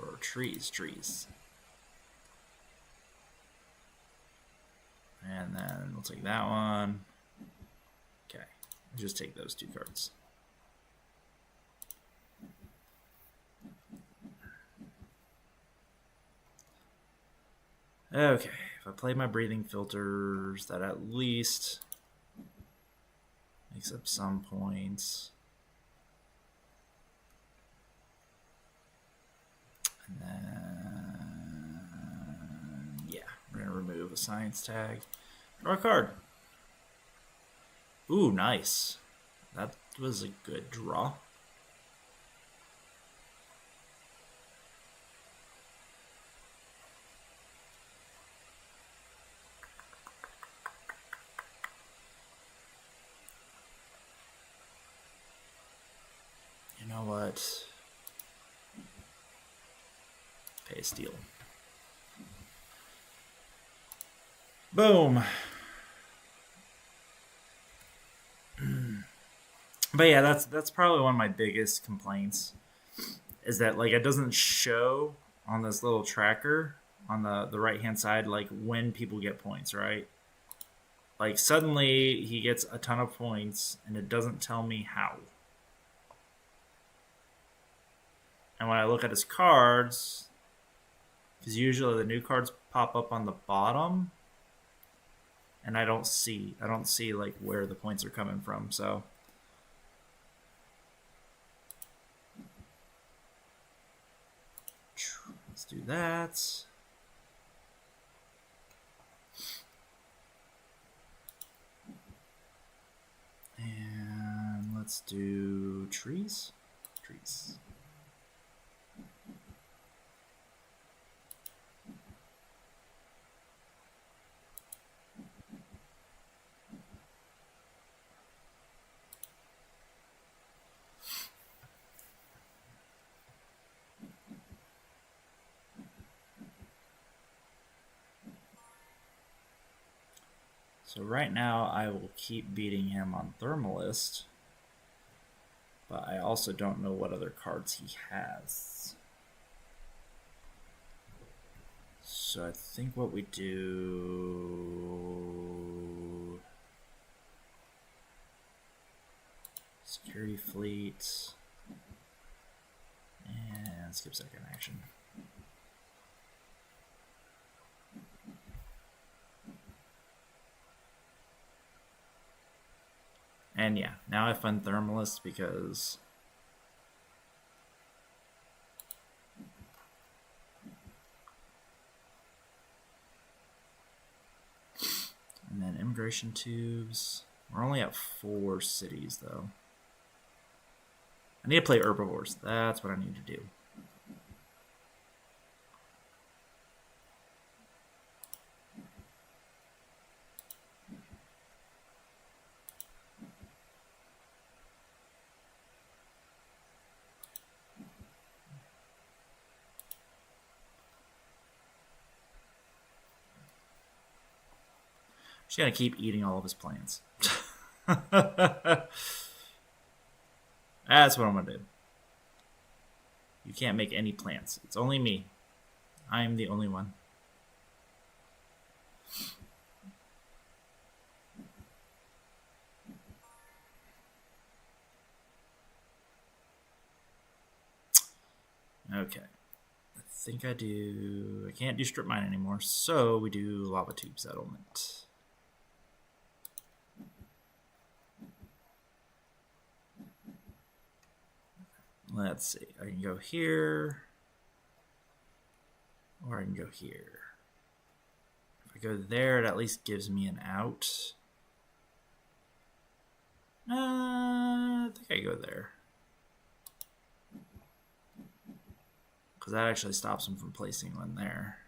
Or trees? Trees. And then we'll take that one. Okay, just take those two cards. Okay, if I play my breathing filters, that at least makes up some points. And then, yeah, we're going to remove a science tag. Draw a card. Ooh, nice. That was a good draw. You know what? Pay a steal. Boom. But yeah, that's probably one of my biggest complaints, is that like it doesn't show on this little tracker on the right hand side like when people get points, right? Like suddenly he gets a ton of points and it doesn't tell me how. And when I look at his cards, because usually the new cards pop up on the bottom, and I don't see like where the points are coming from. So let's do that. And let's do trees. Trees. So right now I will keep beating him on Thermalist, but I also don't know what other cards he has. So I think what we do... Security Fleet. And skip second action. And yeah, now I fund Thermalist because... And then immigration tubes. We're only at 4 cities, though. I need to play herbivores. That's what I need to do. Just gotta keep eating all of his plants. That's what I'm gonna do. You can't make any plants. It's only me. I'm the only one. Okay. I think I do... I can't do strip mine anymore, so we do lava tube settlement. Let's see. I can go here, or I can go here. If I go there, it at least gives me an out. I think I go there. Because that actually stops him from placing one there.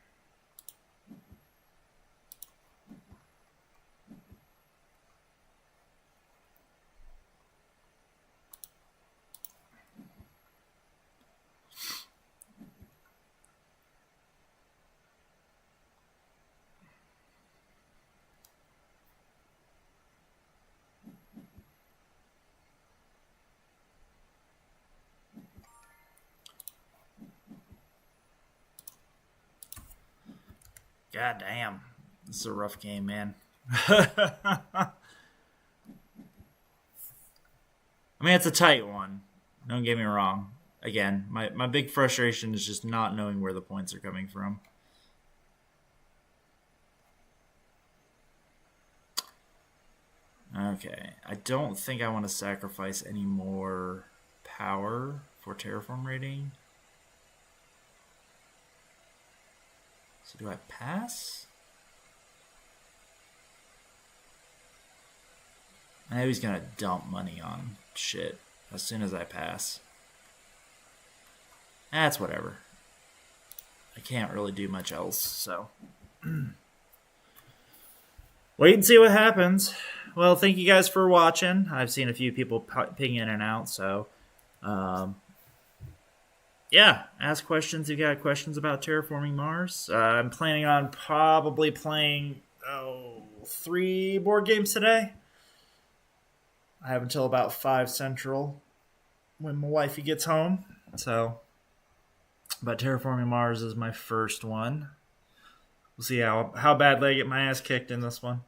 God damn. This is a rough game, man. I mean, it's a tight one. Don't get me wrong. Again, my big frustration is just not knowing where the points are coming from. Okay. I don't think I want to sacrifice any more power for terraform rating. So do I pass? I know he's gonna dump money on shit as soon as I pass. That's whatever. I can't really do much else, so. Wait and see what happens. Well, thank you guys for watching. I've seen a few people ping in and out, so. Yeah, ask questions if you got questions about Terraforming Mars. I'm planning on probably playing 3 board games today. I have until about 5 Central when my wifey gets home. So, but Terraforming Mars is my first one. We'll see how badly I get my ass kicked in this one.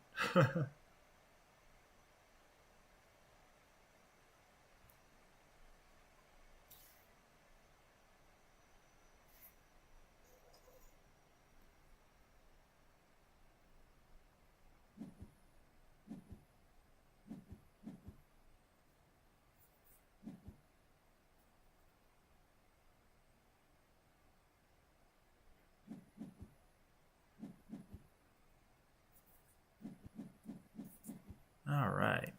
All right.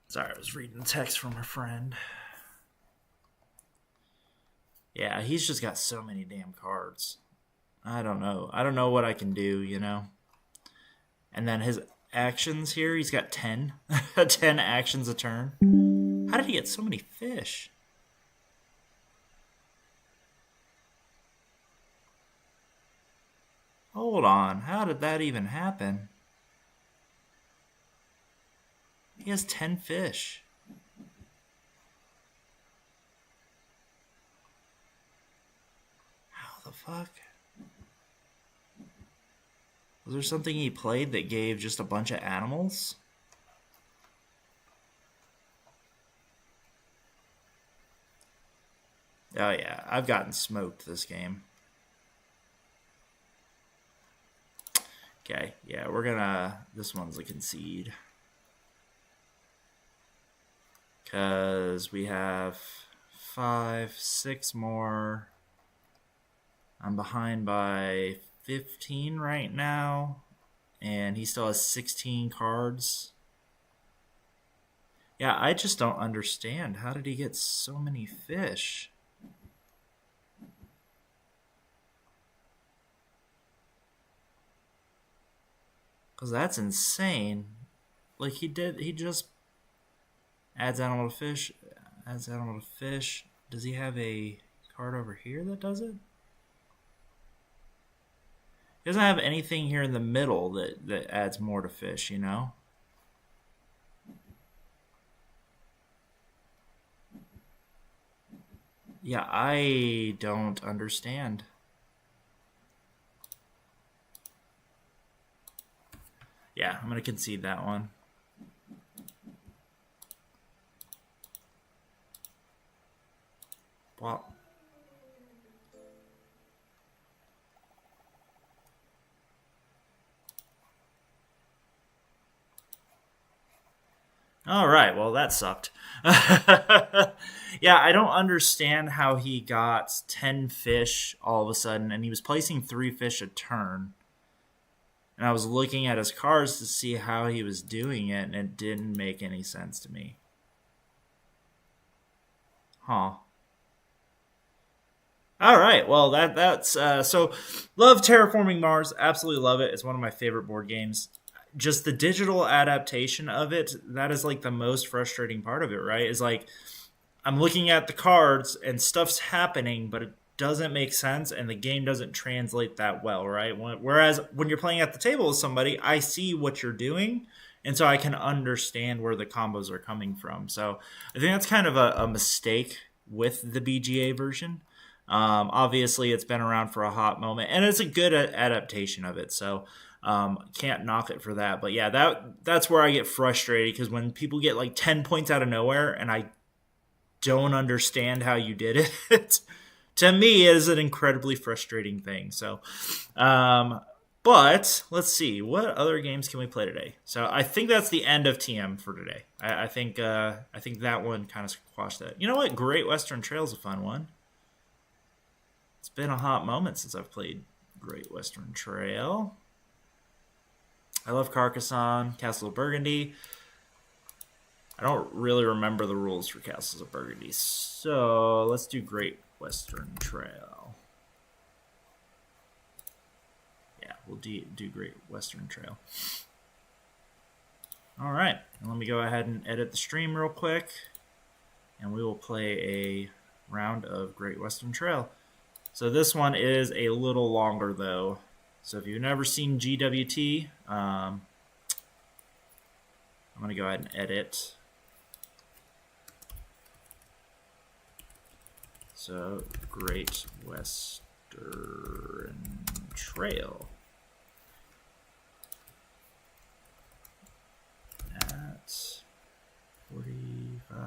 Sorry, I was reading text from a friend. Yeah, he's just got so many damn cards. I don't know. I don't know what I can do, you know? And then his actions here, he's got 10. 10 actions a turn. How did he get so many fish? Hold on. How did that even happen? He has 10 fish. How the fuck? Was there something he played that gave just a bunch of animals? Oh yeah, I've gotten smoked this game. Okay, yeah, we're gonna... This one's a concede. Because we have 5, 6 more. I'm behind by 15 right now. And he still has 16 cards. Yeah, I just don't understand. How did he get so many fish? Because that's insane. Like, he just adds animal to fish, adds animal to fish. Does he have a card over here that does it? He doesn't have anything here in the middle that adds more to fish, you know? Yeah, I don't understand. Yeah, I'm going to concede that one. Wow. All right, well, that sucked. Yeah, I don't understand how he got 10 fish all of a sudden, and he was placing 3 fish a turn. And I was looking at his cards to see how he was doing it, and it didn't make any sense to me. Huh. All right, well, that's so love Terraforming Mars. Absolutely love it. It's one of my favorite board games. Just the digital adaptation of it, that is like the most frustrating part of it, right? Is like I'm looking at the cards and stuff's happening, but it doesn't make sense and the game doesn't translate that well, right? Whereas when you're playing at the table with somebody, I see what you're doing, and so I can understand where the combos are coming from. So I think that's kind of a mistake with the BGA version. Obviously, it's been around for a hot moment, and it's a good adaptation of it. So can't knock it for that. But yeah, that's where I get frustrated, because when people get like 10 points out of nowhere and I don't understand how you did it, to me it is an incredibly frustrating thing. So but let's see, what other games can we play today? So I think that's the end of TM for today. I think that one kind of squashed that. You know what? Great Western Trail is a fun one. It's been a hot moment since I've played Great Western Trail. I love Carcassonne, Castle of Burgundy. I don't really remember the rules for Castles of Burgundy, so let's do Great Western Trail. Yeah, we'll do Great Western Trail. All right, and let me go ahead and edit the stream real quick, and we will play a round of Great Western Trail. So this one is a little longer, though. So if you've never seen GWT, I'm going to go ahead and edit. So Great Western Trail. At 45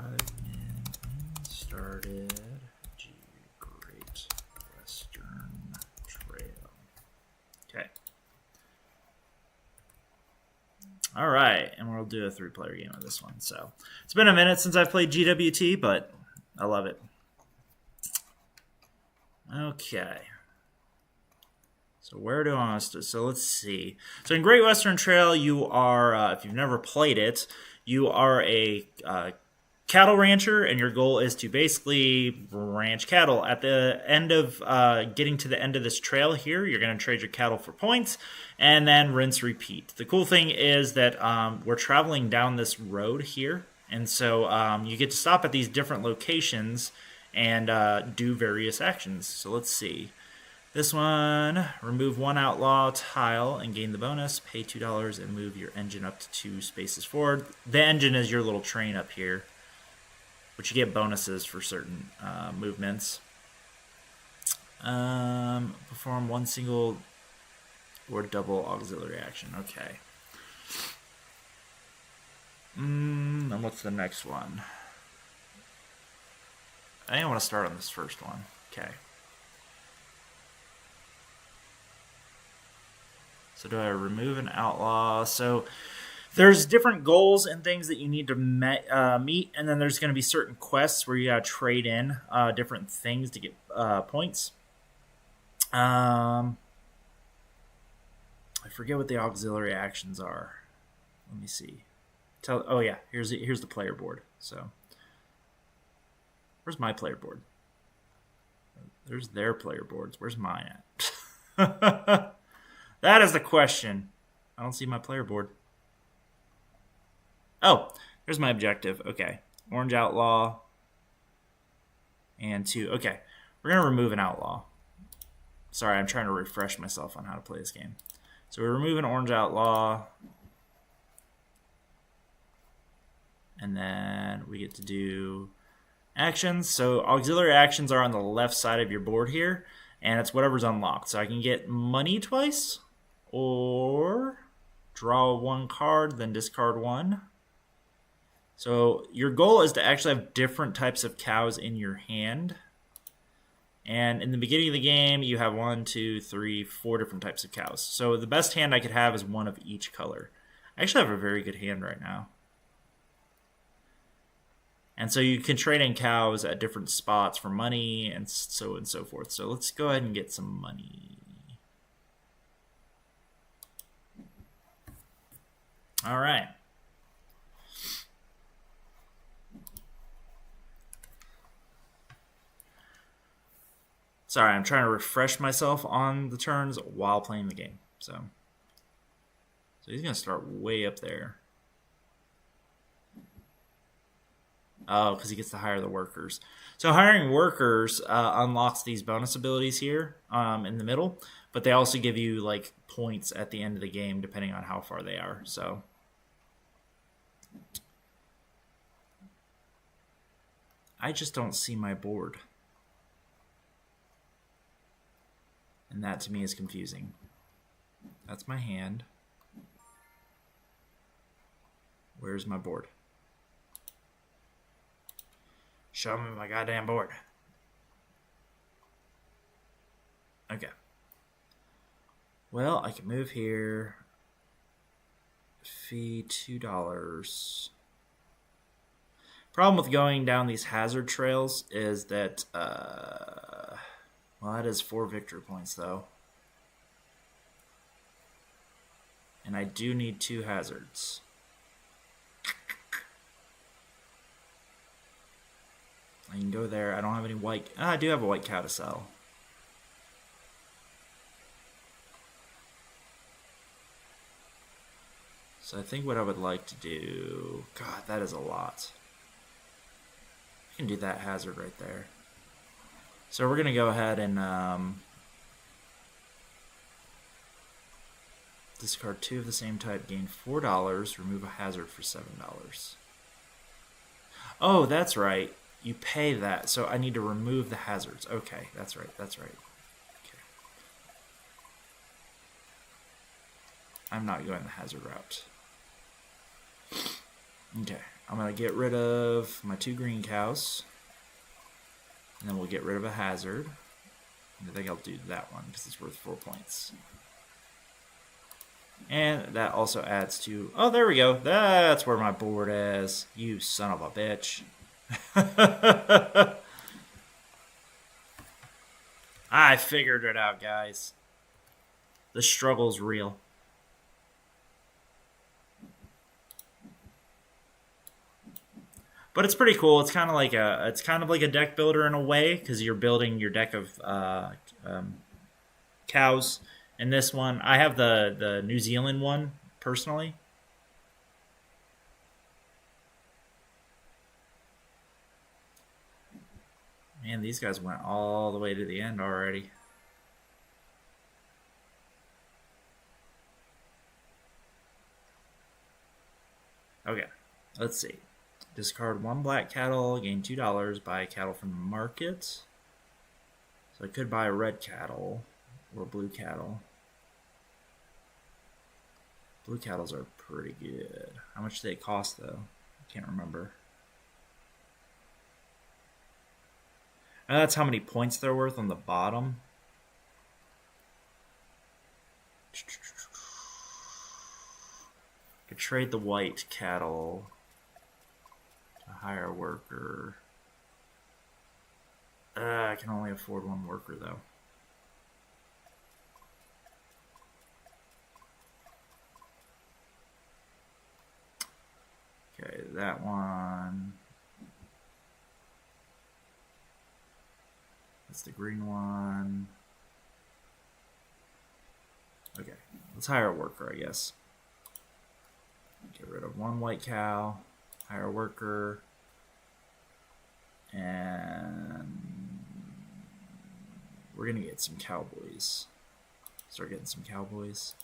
minutes started. Great Western Trail. Okay. All right, and we'll do a 3-player game of this one. So it's been a minute since I've played GWT, but I love it. Okay. So where do I want to... So let's see. So in Great Western Trail, you are, if you've never played it, you are a cattle rancher, and your goal is to basically ranch cattle. At the end of getting to the end of this trail here, you're going to trade your cattle for points, and then rinse, repeat. The cool thing is that we're traveling down this road here, and so you get to stop at these different locations and do various actions. So let's see. This one, remove one outlaw tile and gain the bonus. Pay $2 and move your engine up to 2 spaces forward. The engine is your little train up here, which you get bonuses for certain movements. Perform one single or double auxiliary action. Okay. And what's the next one? I think I want to start on this first one. Okay. So do I remove an outlaw? So there's different goals and things that you need to meet, and then there's going to be certain quests where you got to trade in different things to get points. I forget what the auxiliary actions are. Let me see. Oh yeah, here's the player board. So where's my player board? There's their player boards. Where's mine at? That is the question. I don't see my player board. Oh, there's my objective. Okay. Orange outlaw. And 2. Okay. We're going to remove an outlaw. Sorry, I'm trying to refresh myself on how to play this game. So we remove an orange outlaw. And then we get to do actions. So auxiliary actions are on the left side of your board here. And it's whatever's unlocked. So I can get money twice. Or draw 1 card, then discard 1. So your goal is to actually have different types of cows in your hand. And in the beginning of the game, you have 1, 2, 3, 4 different types of cows. So the best hand I could have is 1 of each color. I actually have a very good hand right now. And so you can trade in cows at different spots for money and so on and so forth. So let's go ahead and get some money. All right. Sorry, I'm trying to refresh myself on the turns while playing the game. So he's going to start way up there. Oh, because he gets to hire the workers. So hiring workers unlocks these bonus abilities here in the middle, but they also give you like points at the end of the game depending on how far they are. So I just don't see my board. And that to me is confusing. That's my hand. Where's my board? Show me my goddamn board. Okay. Well, I can move here. Fee $2. Problem with going down these hazard trails is that, well, that is 4 victory points, though. And I do need 2 hazards. I can go there. I don't have any white... I do have a white cow to sell. So I think what I would like to do... God, that is a lot. I can do that hazard right there. So we're going to go ahead and discard 2 of the same type, gain $4, remove a hazard for $7. Oh, that's right. You pay that, so I need to remove the hazards. Okay, that's right, that's right. Okay. I'm not going the hazard route. Okay, I'm going to get rid of my 2 green cows. And then we'll get rid of a hazard. I think I'll do that one because it's worth 4 points. And that also adds to... Oh, there we go. That's where my board is. You son of a bitch. I figured it out, guys. The struggle's real. But it's pretty cool. It's kind of like a deck builder in a way because you're building your deck of cows. In this one, I have the New Zealand one personally. Man, these guys went all the way to the end already. Let's see. Discard 1 black cattle, gain $2, buy cattle from the market. So I could buy a red cattle or blue cattle. Blue cattles are pretty good. How much do they cost though? I can't remember. And that's how many points they're worth on the bottom. Could trade the white cattle to hire a worker. I can only afford 1 worker though. Okay, that one. That's the green one. Okay, let's hire a worker, I guess. Get rid of 1 white cow, hire a worker, and we're gonna get some cowboys. Start getting some cowboys.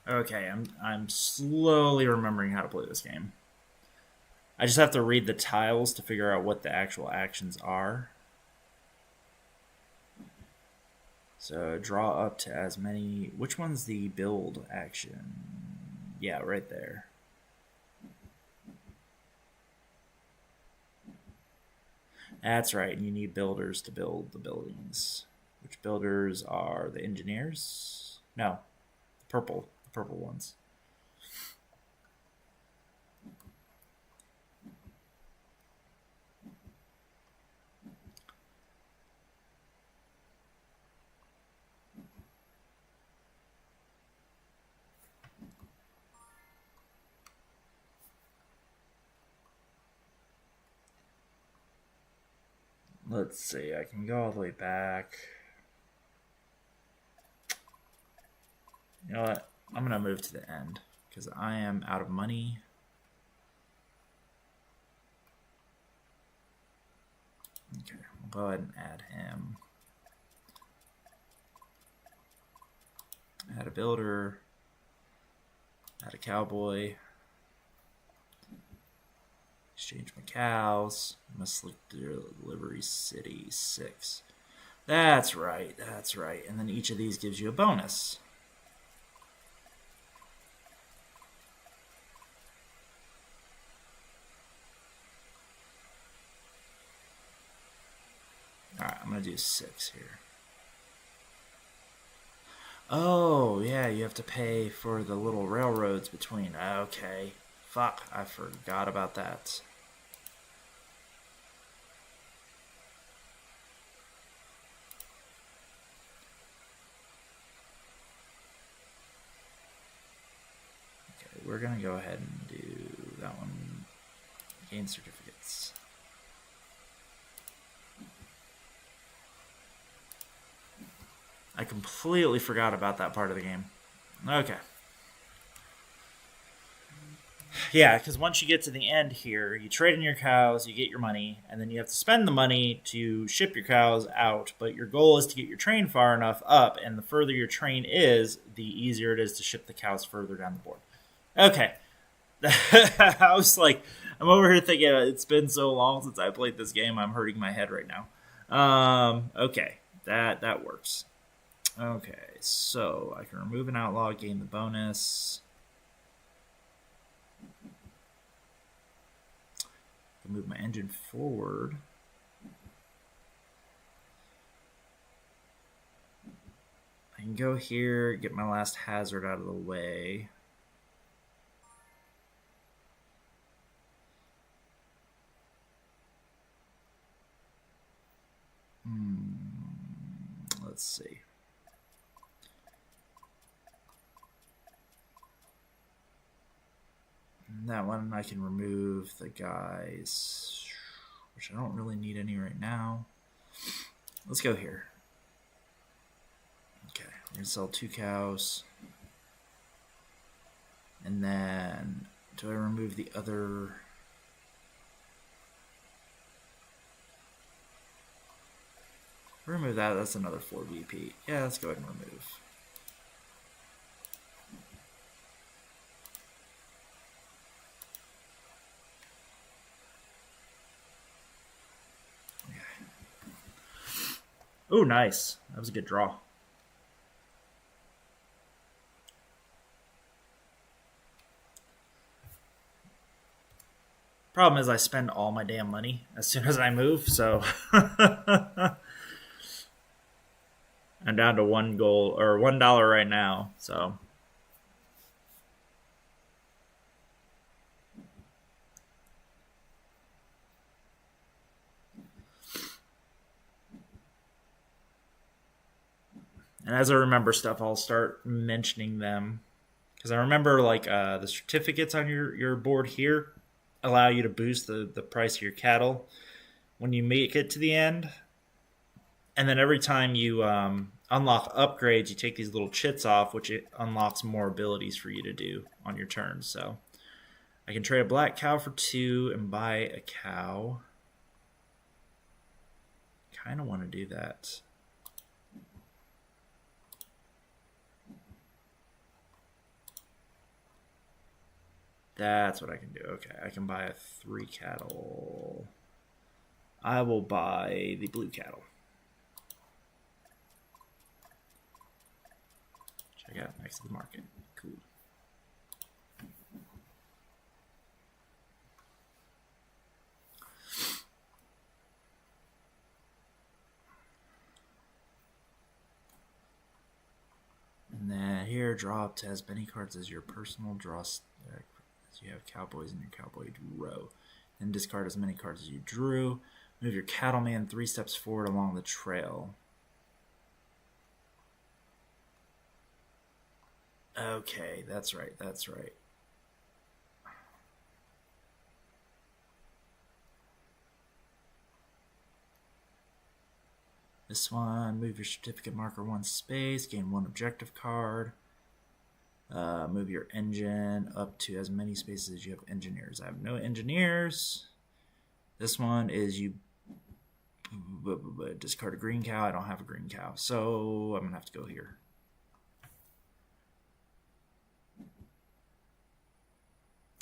Okay, I'm slowly remembering how to play this game. I just have to read the tiles to figure out what the actual actions are. So draw up to as many. Which one's the build action? Yeah, right there. That's right. You need builders to build the buildings. Which builders are the engineers? No, the purple ones. Let's see, I can go all the way back. You know what? I'm going to move to the end because I am out of money. Okay, we'll go ahead and add him. Add a builder. Add a cowboy. Exchange my cows. Must select delivery city 6. That's right, that's right. And then each of these gives you a bonus. Alright, I'm going to do 6 here. Oh, yeah, you have to pay for the little railroads between. Okay. Fuck, I forgot about that. Okay, we're going to go ahead and do that one. Gain certificates. I completely forgot about that part of the game. Okay. Yeah, because once you get to the end here, you trade in your cows, you get your money, and then you have to spend the money to ship your cows out. But your goal is to get your train far enough up, and the further your train is, the easier it is to ship the cows further down the board. Okay. I was like, I'm over here thinking it's been so long since I played this game, I'm hurting my head right now. Okay, that works. Okay, so I can remove an outlaw, gain the bonus. I can move my engine forward. I can go here, get my last hazard out of the way. Let's see. That one I can remove the guys, which I don't really need any right now. Let's go here. Okay, we're gonna sell 2 cows. And then, do I remove the other? Remove that. That's another 4 VP. Yeah, let's go ahead and remove. Oh, nice. That was a good draw. Problem is I spend all my damn money as soon as I move, so I'm down to $1 right now, so and as I remember stuff, I'll start mentioning them because I remember like the certificates on your board here allow you to boost the price of your cattle when you make it to the end, and then every time you unlock upgrades, you take these little chits off, which it unlocks more abilities for you to do on your turn. So I can trade a black cow for 2 and buy a cow. Kind of want to do that. That's what I can do. Okay, I can buy a 3 cattle. I will buy the blue cattle. Check out next to the market. Cool. And then here, draw up to as many cards as your personal draw stack. You have cowboys in your cowboy row. And discard as many cards as you drew. Move your cattleman 3 steps forward along the trail. Okay, that's right, that's right. This one, move your certificate marker 1 space, gain 1 objective card. Move your engine up to as many spaces as you have engineers. I have no engineers. This one is you discard a green cow. I don't have a green cow, so I'm going to have to go here.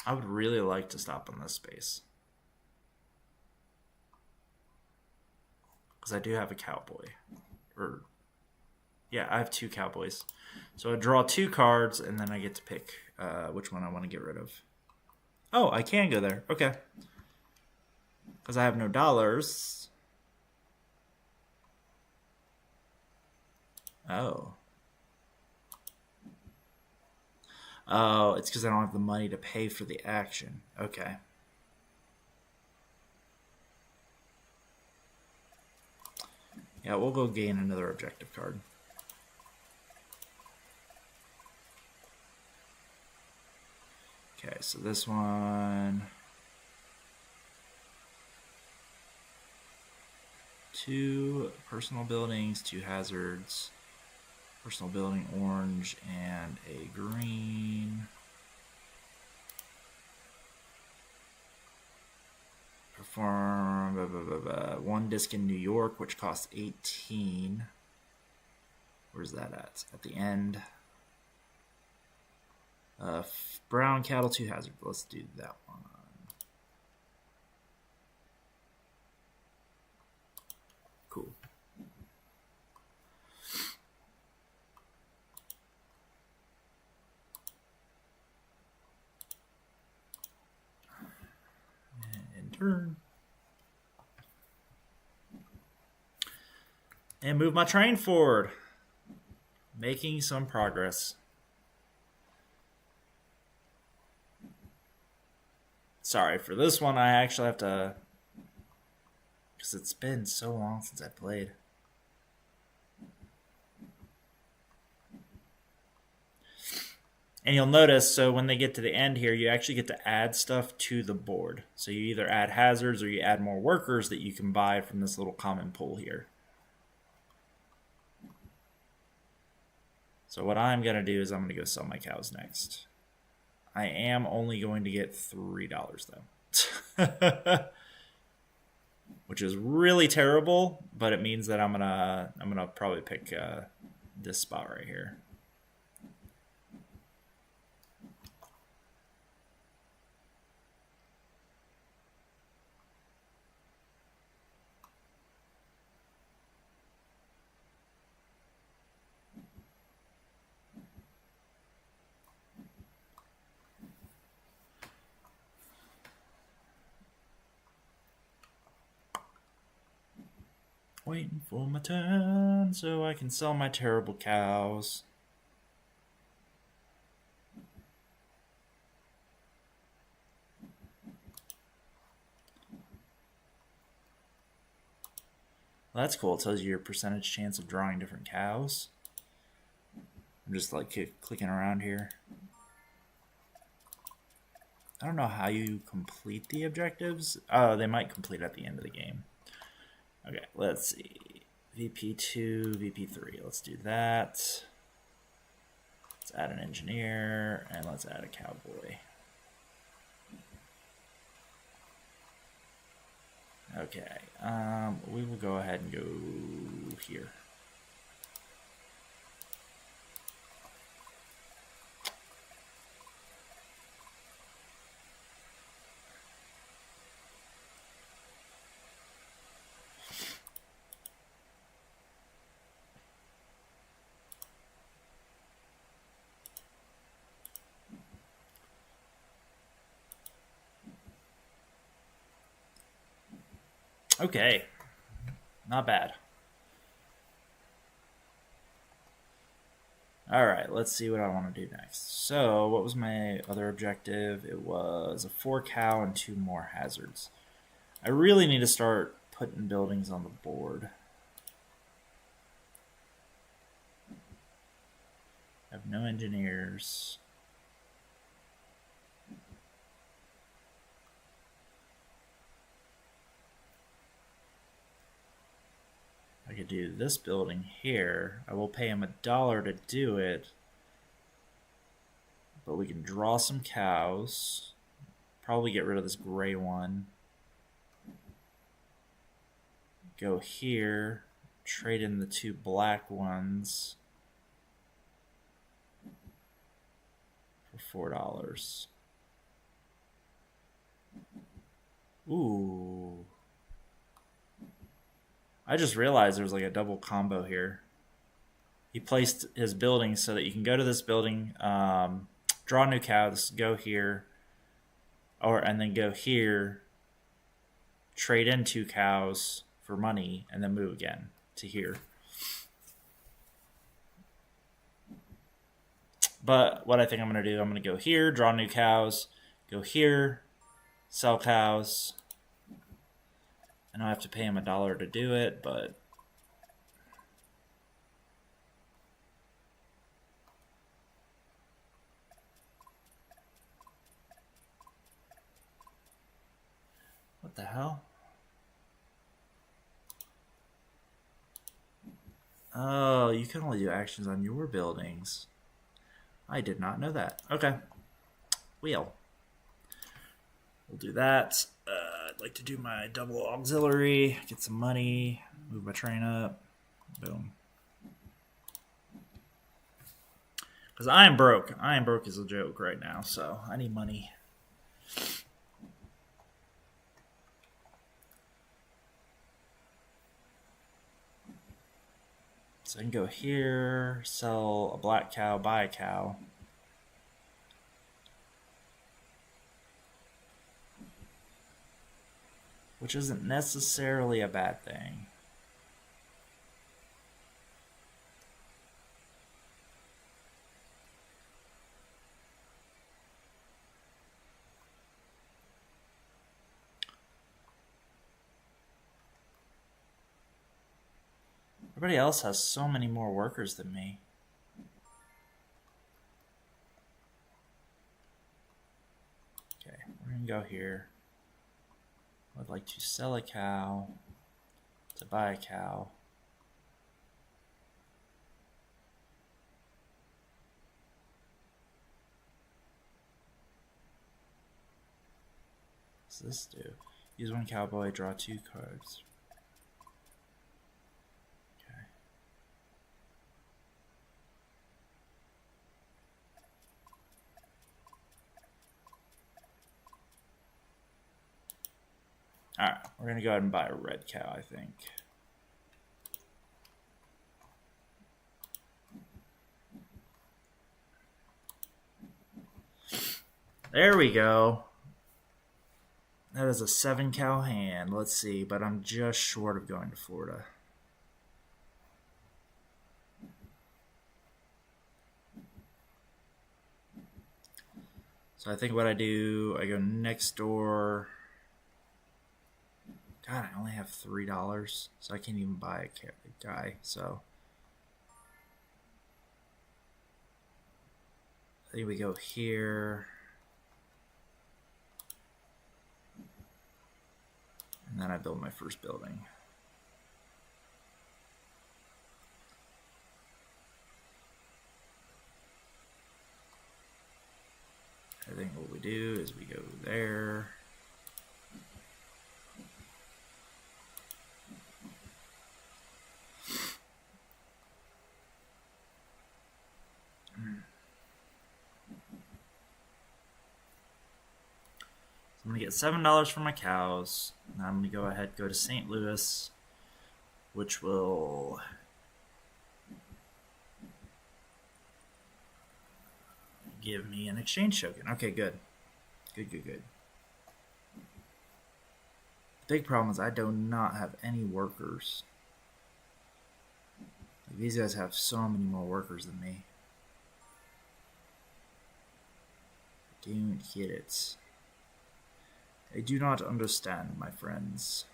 I would really like to stop on this space. Because I do have a cowboy. Yeah, I have 2 cowboys. So I draw 2 cards, and then I get to pick which one I want to get rid of. Oh, I can go there. Okay. Because I have no dollars. Oh. Oh, it's because I don't have the money to pay for the action. Okay. Yeah, we'll go gain another objective card. Okay, so this one... 2 personal buildings, 2 hazards, personal building orange, and a green. Perform 1 disc in New York, which costs 18. Where's that at? At the end. Brown cattle, 2 hazard. Let's do that one. Cool. And turn. And move my train forward. Making some progress. Sorry, for this one I actually have to... Because it's been so long since I played. And you'll notice, so when they get to the end here, you actually get to add stuff to the board. So you either add hazards or you add more workers that you can buy from this little common pool here. So what I'm going to do is I'm going to go sell my cows next. I am only going to get $3 though. which is really terrible, but it means that I'm gonna probably pick this spot right here. Waiting for my turn so I can sell my terrible cows. Well, that's cool. It tells you your percentage chance of drawing different cows. I'm just like clicking around here. I don't know how you complete the objectives. Oh, they might complete at the end of the game. Okay, let's see. VP2, VP3. Let's do that. Let's add an engineer, and let's add a cowboy. Okay, we will go ahead and go here. Okay, not bad. All right, let's see what I want to do next. So, what was my other objective? It was a 4 cow and 2 more hazards. I really need to start putting buildings on the board. I have no engineers. I could do this building here. I will pay him $1 to do it. But we can draw some cows. Probably get rid of this gray one. Go here. Trade in the 2 black ones for $4. Ooh. I just realized there was like a double combo here. He placed his building so that you can go to this building, draw new cows, go here, and then go here, trade in 2 cows for money, and then move again to here. But what I think I'm going to do, I'm going to go here, draw new cows, go here, sell cows. I know I have to pay him $1 to do it, but what the hell? Oh, you can only do actions on your buildings. I did not know that. Okay. We'll do that. I'd like to do my double auxiliary, get some money, move my train up. Boom. Because I am broke. I am broke as a joke right now, so I need money. So I can go here, sell a black cow, buy a cow. Which isn't necessarily a bad thing. Everybody else has so many more workers than me. Okay, we're going to go here. I'd like to sell a cow, to buy a cow. What's this do? Use one cowboy, draw 2 cards. Okay. Alright, we're going to go ahead and buy a red cow, I think. There we go. That is a 7 cow hand. Let's see, but I'm just short of going to Florida. So I think what I do, I go next door. God, I only have $3, so I can't even buy a guy. So I think we go here. And then I build my first building. I think what we do is we go there. I'm going to get $7 for my cows. Now I'm going to go ahead and go to St. Louis, which will give me an exchange token. Okay, good. Good. The big problem is I do not have any workers. Like, these guys have so many more workers than me. I don't get it. I do not understand, my friends.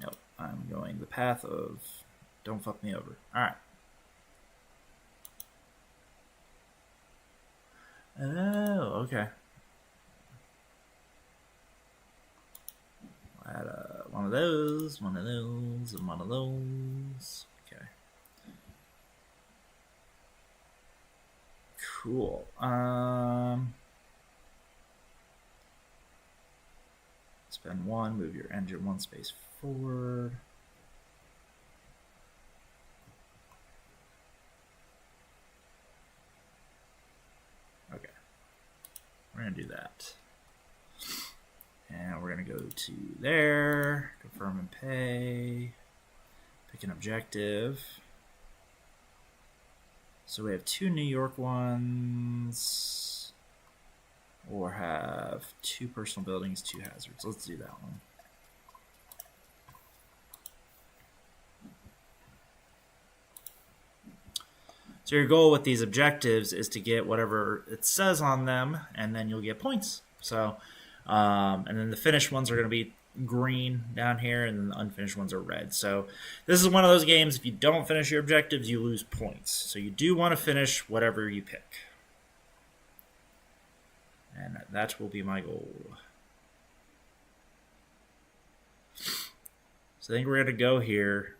Nope, I'm going the path of don't fuck me over. Alright. Oh, okay. Add one of those, and one of those. Okay. Cool. Spend 1, move your engine 1 space forward. Okay. We're going to do that. And we're going to go to there, confirm and pay, pick an objective. So we have 2 New York ones, or have 2 personal buildings, 2 hazards. Let's do that one. So your goal with these objectives is to get whatever it says on them, and then you'll get points. So, and then the finished ones are going to be green down here, and then the unfinished ones are red. So this is one of those games, if you don't finish your objectives, you lose points. So you do want to finish whatever you pick. And that will be my goal. So I think we're going to go here.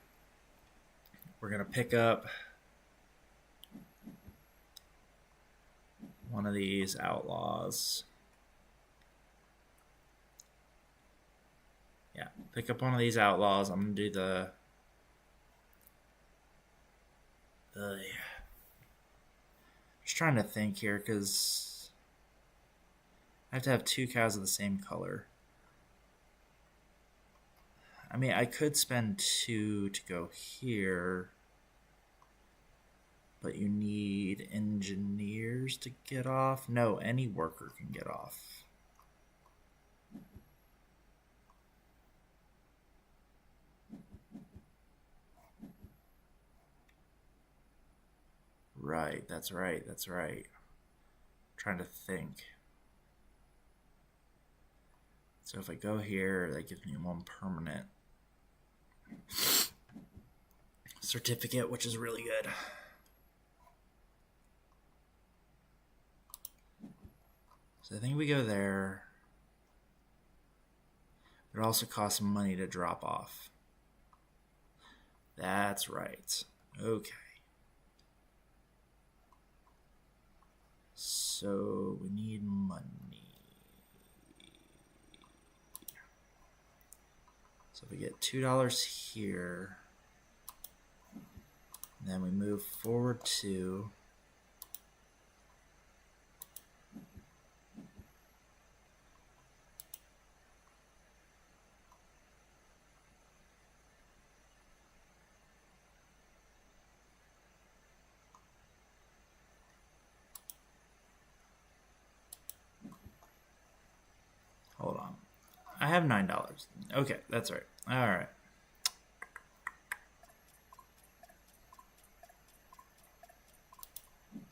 We're going to pick up one of these outlaws. Yeah, pick up one of these outlaws. I'm going to do the... Just trying to think here, because I have to have 2 cows of the same color. I mean, I could spend 2 to go here, but you need engineers to get off. No, any worker can get off. Right, that's right. I'm trying to think. So if I go here, that gives me 1 permanent certificate, which is really good. So I think we go there. But it also costs money to drop off. That's right. Okay. So we need money. So we get $2 here. And then we move forward 2. Hold on. I have $9. Okay, that's right. All right.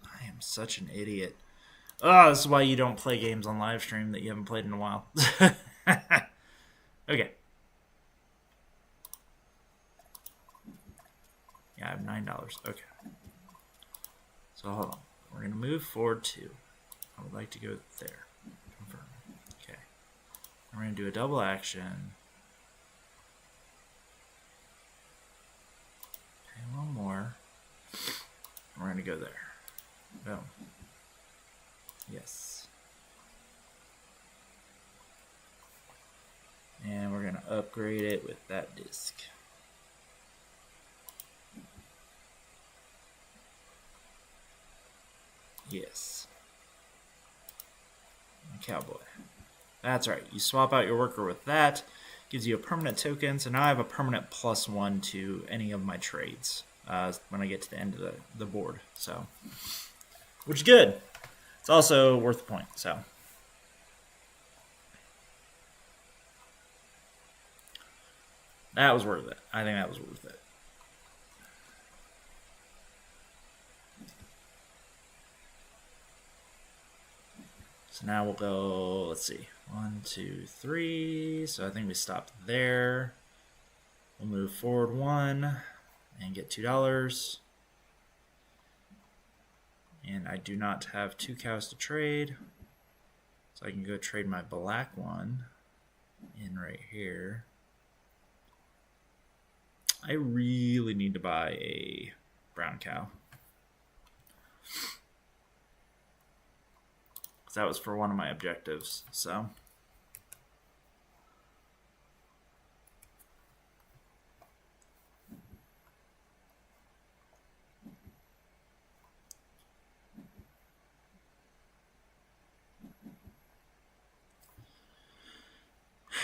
I am such an idiot. Oh, this is why you don't play games on live stream that you haven't played in a while. Okay. Yeah, I have $9. Okay. So hold on. We're going to move forward 2. I would like to go there. Confirm. Okay. We're going to do a double action. Okay, one more. We're going to go there. Boom. Yes. And we're going to upgrade it with that disk. Yes. Cowboy. That's right. You swap out your worker with that. Gives you a permanent token. So now I have a permanent +1 to any of my trades when I get to the end of the board. So, which is good. It's also worth a point. So. That was worth it. I think that was worth it. So now we'll go, let's see, 1, 2, 3. So I think we stopped there. We'll move forward 1 and get $2. And I do not have 2 cows to trade. So I can go trade my black one in right here. I really need to buy a brown cow. Because that was for one of my objectives. So.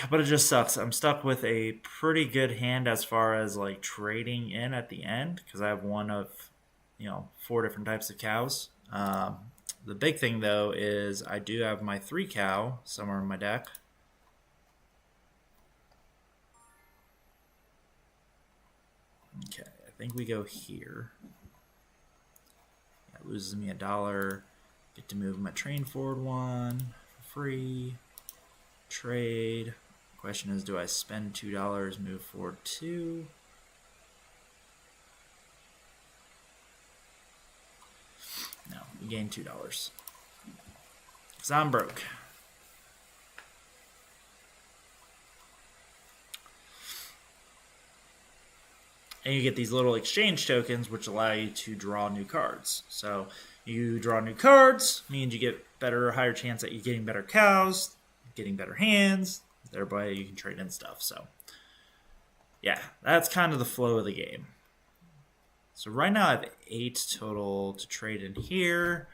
But it just sucks. I'm stuck with a pretty good hand as far as like trading in at the end because I have one of, 4 different types of cows. The big thing though is I do have my 3 cow somewhere in my deck. Okay, I think we go here. That loses me $1. Get to move my train forward 1 for free. Trade. Question is, do I spend $2, move forward 2? No, we gain $2. Because I'm broke. And you get these little exchange tokens which allow you to draw new cards. So you draw new cards, means you get higher chance at you getting better cows, getting better hands, thereby you can trade in stuff. So yeah, that's kind of the flow of the game. So right now I have 8 total to trade in here.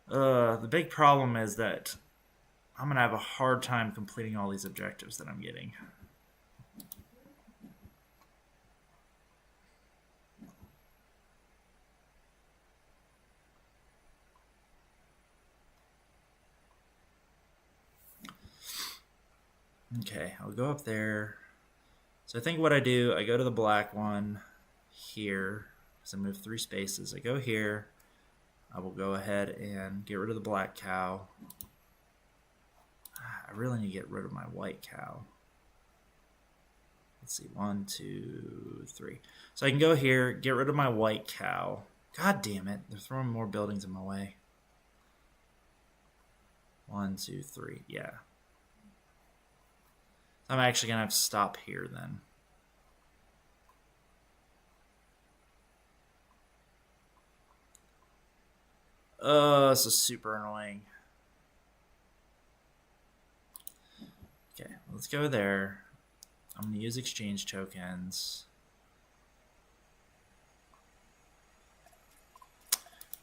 The big problem is that I'm going to have a hard time completing all these objectives that I'm getting. Okay, I'll go up there. So I think what I do, I go to the black one here, because I move 3 spaces. I go here. I will go ahead and get rid of the black cow. I really need to get rid of my white cow. Let's see, 1, 2, 3. So I can go here, get rid of my white cow. God damn it, they're throwing more buildings in my way. 1, 2, 3, yeah. I'm actually going to have to stop here then. This is super annoying. Okay, let's go there. I'm going to use exchange tokens.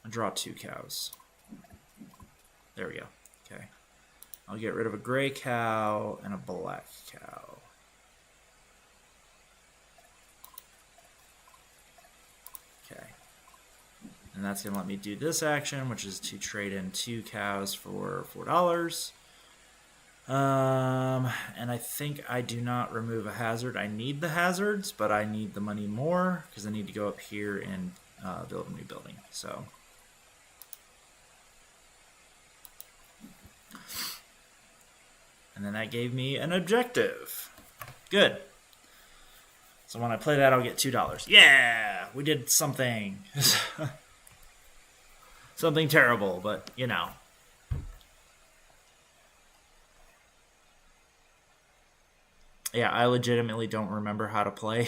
I'll draw 2 cows. There we go. Okay. I'll get rid of a gray cow and a black cow. Okay. And that's going to let me do this action, which is to trade in 2 cows for $4. And I think I do not remove a hazard. I need the hazards, but I need the money more because I need to go up here and build a new building. So, and then that gave me an objective. Good. So when I play that, I'll get $2. Yeah, we did something. Something terrible, but you know. Yeah, I legitimately don't remember how to play,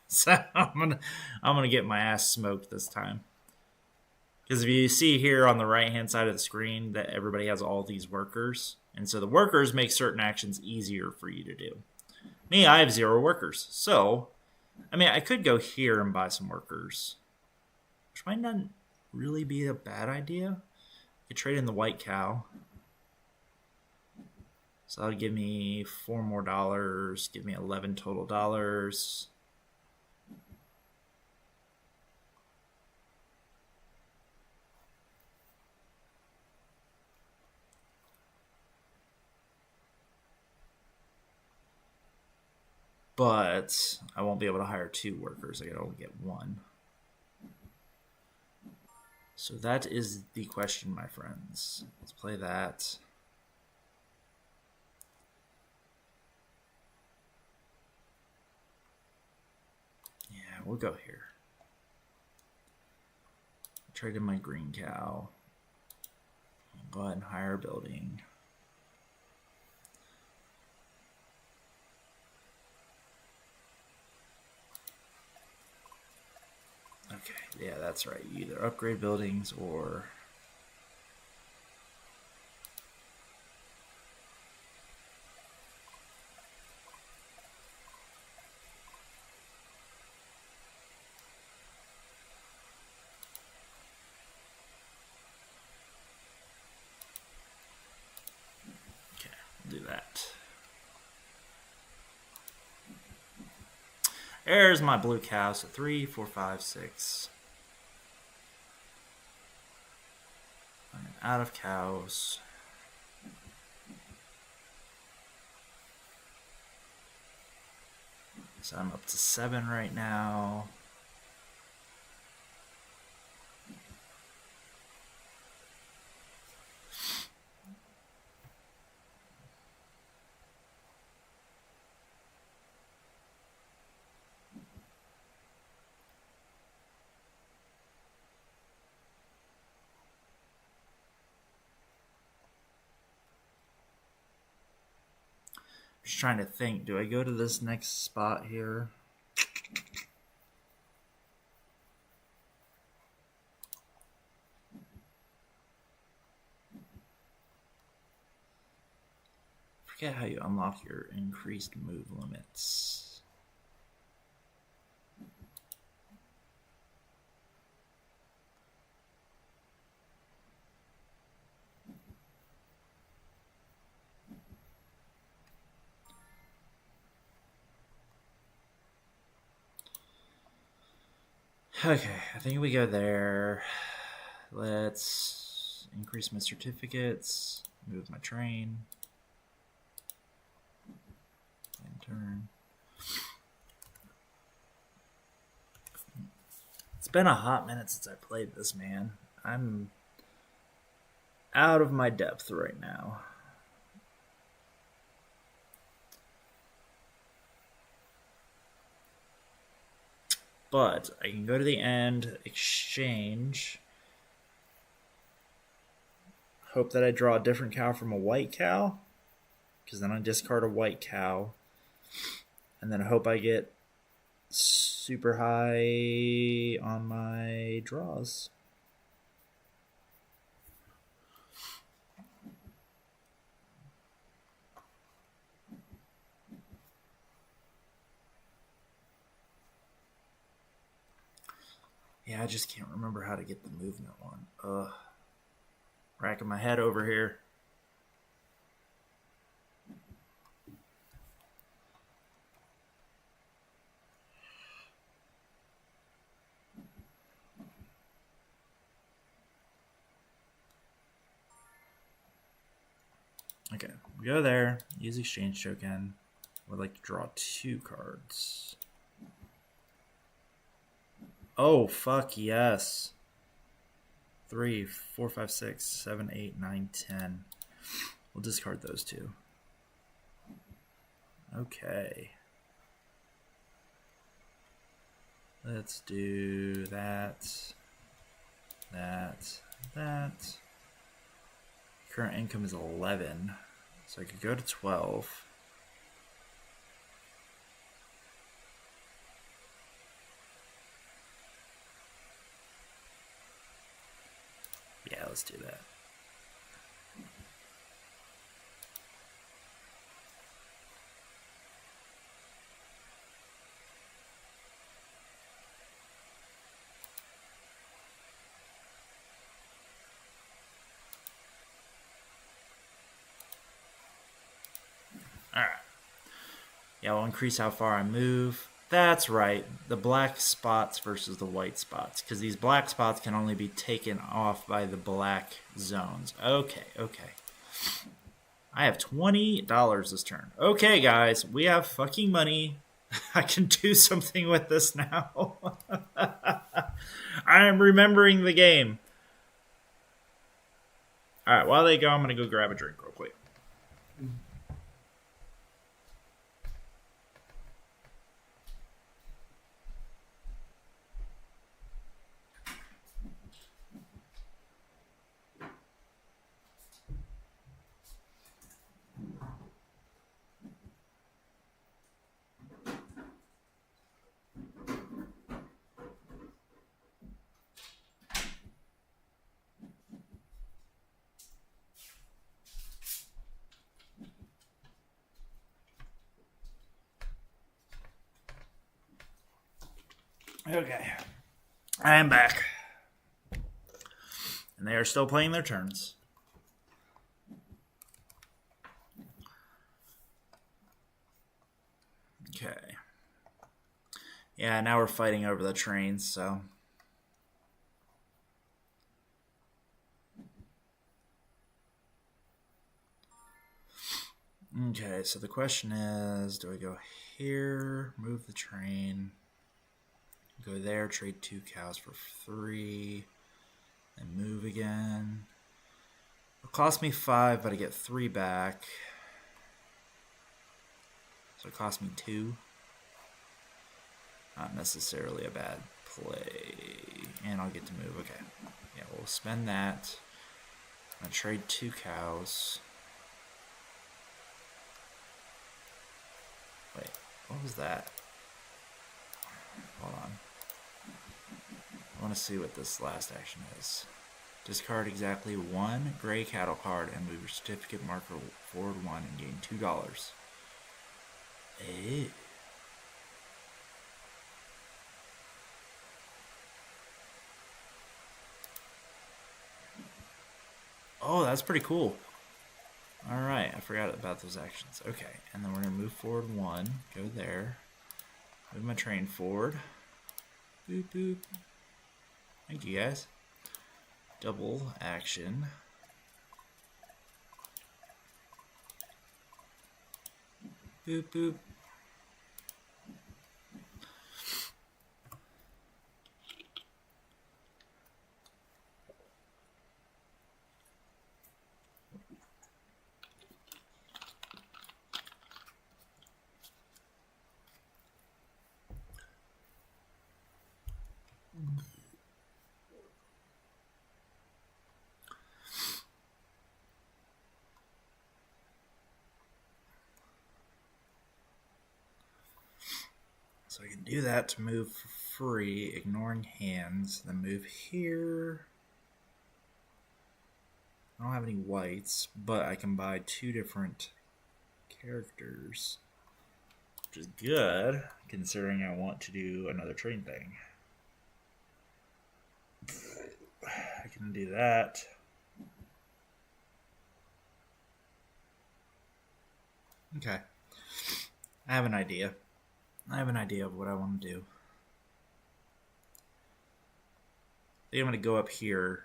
so I'm gonna get my ass smoked this time. Because if you see here on the right-hand side of the screen that everybody has all these workers, and so the workers make certain actions easier for you to do. Me, I have 0 workers, so I mean I could go here and buy some workers, which might not really be a bad idea. I could trade in the white cow. So that'll give me $4 more, give me 11 total dollars. But I won't be able to hire 2 workers. I can only get 1. So that is the question, my friends. Let's play that. Yeah, we'll go here. Trade in my green cow. I'll go ahead and hire a building. Okay, yeah, that's right. You either upgrade buildings or... Okay, we'll do that. There's my blue cow. So 3, 4, 5, 6. I'm out of cows. So I'm up to 7 right now. Just trying to think, do I go to this next spot here? Forget how you unlock your increased move limits. Okay, I think we go there. Let's increase my certificates, move my train, and turn. It's been a hot minute since I played this, man. I'm out of my depth right now. But I can go to the end, exchange, hope that I draw a different cow from a white cow, because then I discard a white cow, and then I hope I get super high on my draws. Yeah, I just can't remember how to get the movement one. Ugh. Racking my head over here. Okay, we go there. Use exchange token. Would like to draw 2 cards. Oh, fuck yes. 3, 4, 5, 6, 7, 8, 9, 10. We'll discard those 2. Okay. Let's do that. That. Current income is 11. So I could go to 12. Yeah, let's do that. Alright. Yeah, we'll increase how far I move. That's right. The black spots versus the white spots. Because these black spots can only be taken off by the black zones. Okay. I have $20 this turn. Okay, guys. We have fucking money. I can do something with this now. I am remembering the game. Alright, while they go, I'm going to go grab a drink real quick. Okay. I am back. And they are still playing their turns. Okay. Yeah, now we're fighting over the trains, so. Okay, so the question is, do I go here, move the train, go there, trade 2 cows for 3, and move again? It'll cost me 5, but I get 3 back. So it cost me 2. Not necessarily a bad play. And I'll get to move. Okay. Yeah, we'll spend that. I'm going to trade 2 cows. Wait, what was that? Hold on. I want to see what this last action is. Discard exactly 1 gray cattle card and move your certificate marker forward 1 and gain $2. Ew. Oh, that's pretty cool. Alright, I forgot about those actions. Okay, and then we're going to move forward 1. Go there. Move my train forward. Boop, boop. Thank you, guys. Double action. Boop, boop. So I can do that to move for free, ignoring hands, then move here. I don't have any whites, but I can buy 2 different characters, which is good, considering I want to do another train thing. I can do that. Okay. I have an idea. I have an idea of what I want to do. I think I'm going to go up here,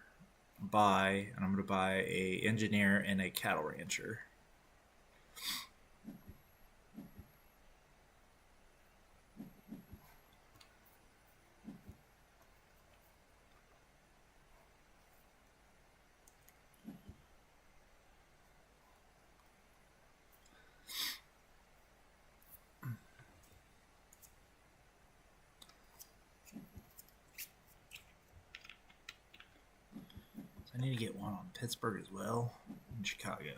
and I'm going to buy a engineer and a cattle rancher. I need to get one on Pittsburgh as well, and Chicago.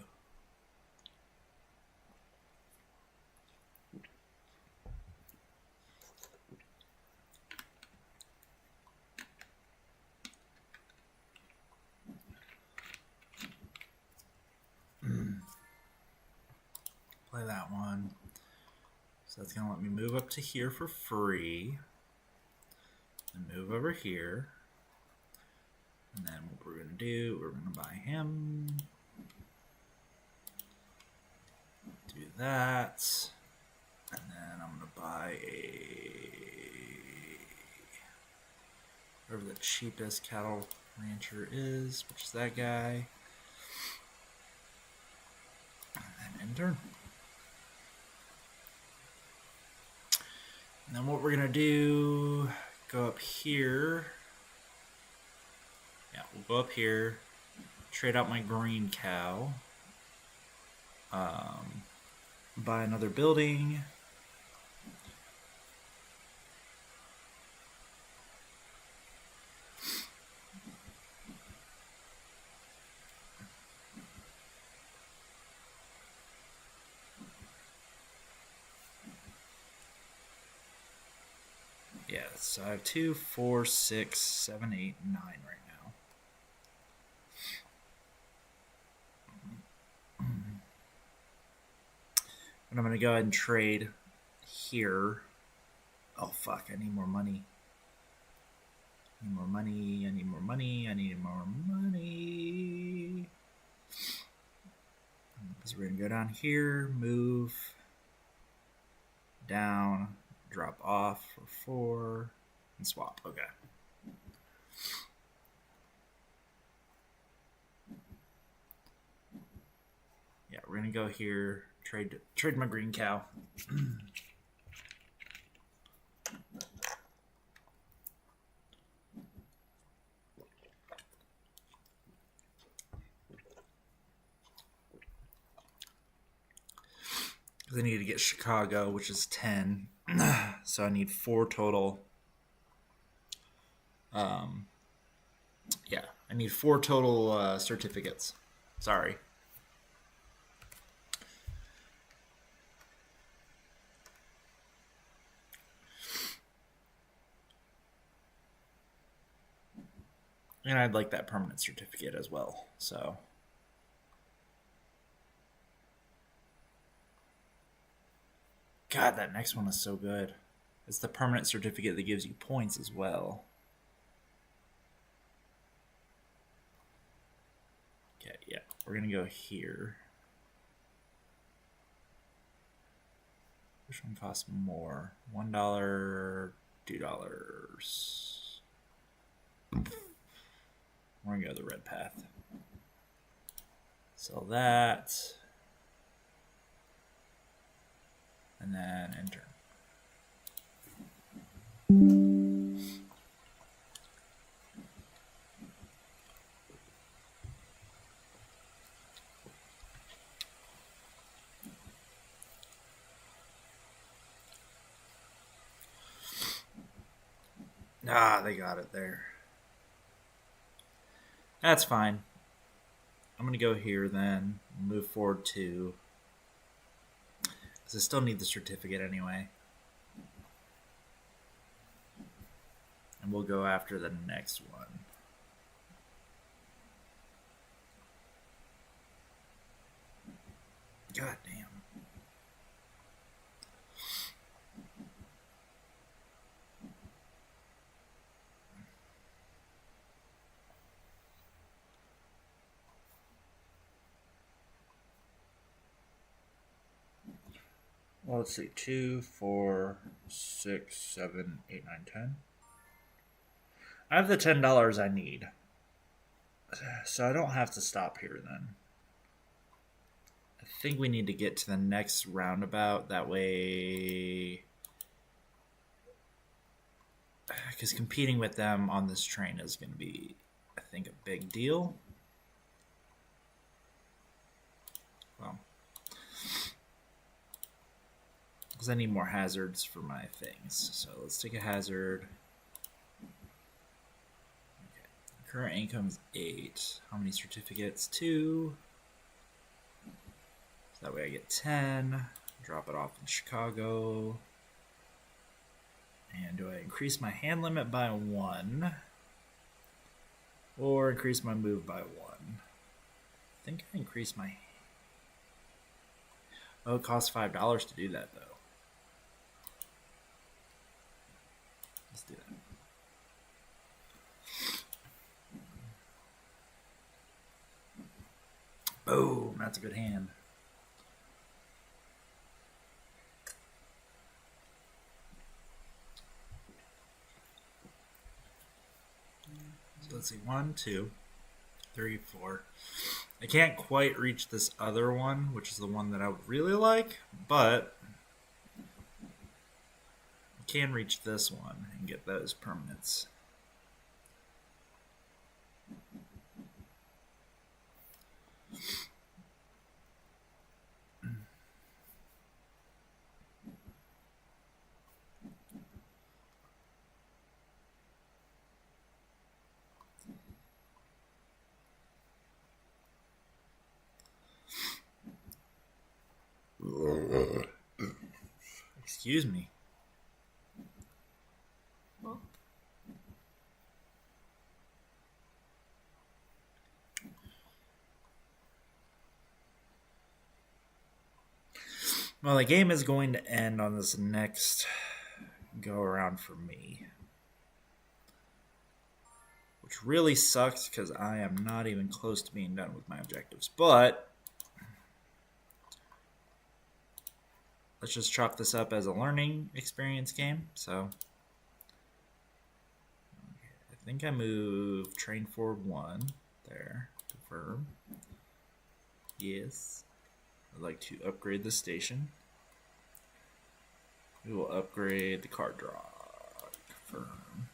Play that one. So that's going to let me move up to here for free. And move over here. And then what we're going to do, we're going to buy him. Do that. And then I'm going to buy whatever the cheapest cattle rancher is, which is that guy. And then enter. And then what we're going to do, go up here. Yeah, we'll go up here, trade out my green cow, buy another building. Yeah, so I have 2, 4, 6, 7, 8, 9 right now. And I'm going to go ahead and trade here. Oh, fuck, I need more money. I need more money, I need more money, I need more money. So we're going to go down here, move, down, drop off for 4, and swap. Okay. Yeah, we're going to go here, trade my green cow. I need to get Chicago, which is 10. So I need 4 total. Yeah, I need 4 total certificates. Sorry. And I'd like that permanent certificate as well. So God, that next one is so good. It's the permanent certificate that gives you points as well. Okay, yeah. We're going to go here. Which one costs more? $1, $2. We're going to go the red path. Sell that. And then enter. Ah, they got it there. That's fine. I'm going to go here then. Move forward to... because I still need the certificate anyway. And we'll go after the next one. God damn. Well, let's see. 2, 4, 6, 7, 8, 9, 10. I have the $10 I need. So I don't have to stop here then. I think we need to get to the next roundabout. That way... Because competing with them on this train is going to be, I think, a big deal. Well, because I need more hazards for my things. So let's take a hazard. Okay. Current income is 8. How many certificates? 2. So that way I get 10. Drop it off in Chicago. And do I increase my hand limit by 1? Or increase my move by 1? I think I increase my... Oh, it costs $5 to do that, though. Let's do that. Boom, that's a good hand. So let's see, 1, 2, 3, 4. I can't quite reach this other one, which is the one that I would really like, but I can reach this one and get those permanents. Excuse me. Well, the game is going to end on this next go around for me. Which really sucks because I am not even close to being done with my objectives. But let's just chalk this up as a learning experience game. So I think I move train forward 1 there. Confirm. Yes. I'd like to upgrade the station. We will upgrade the car draw. Confirm.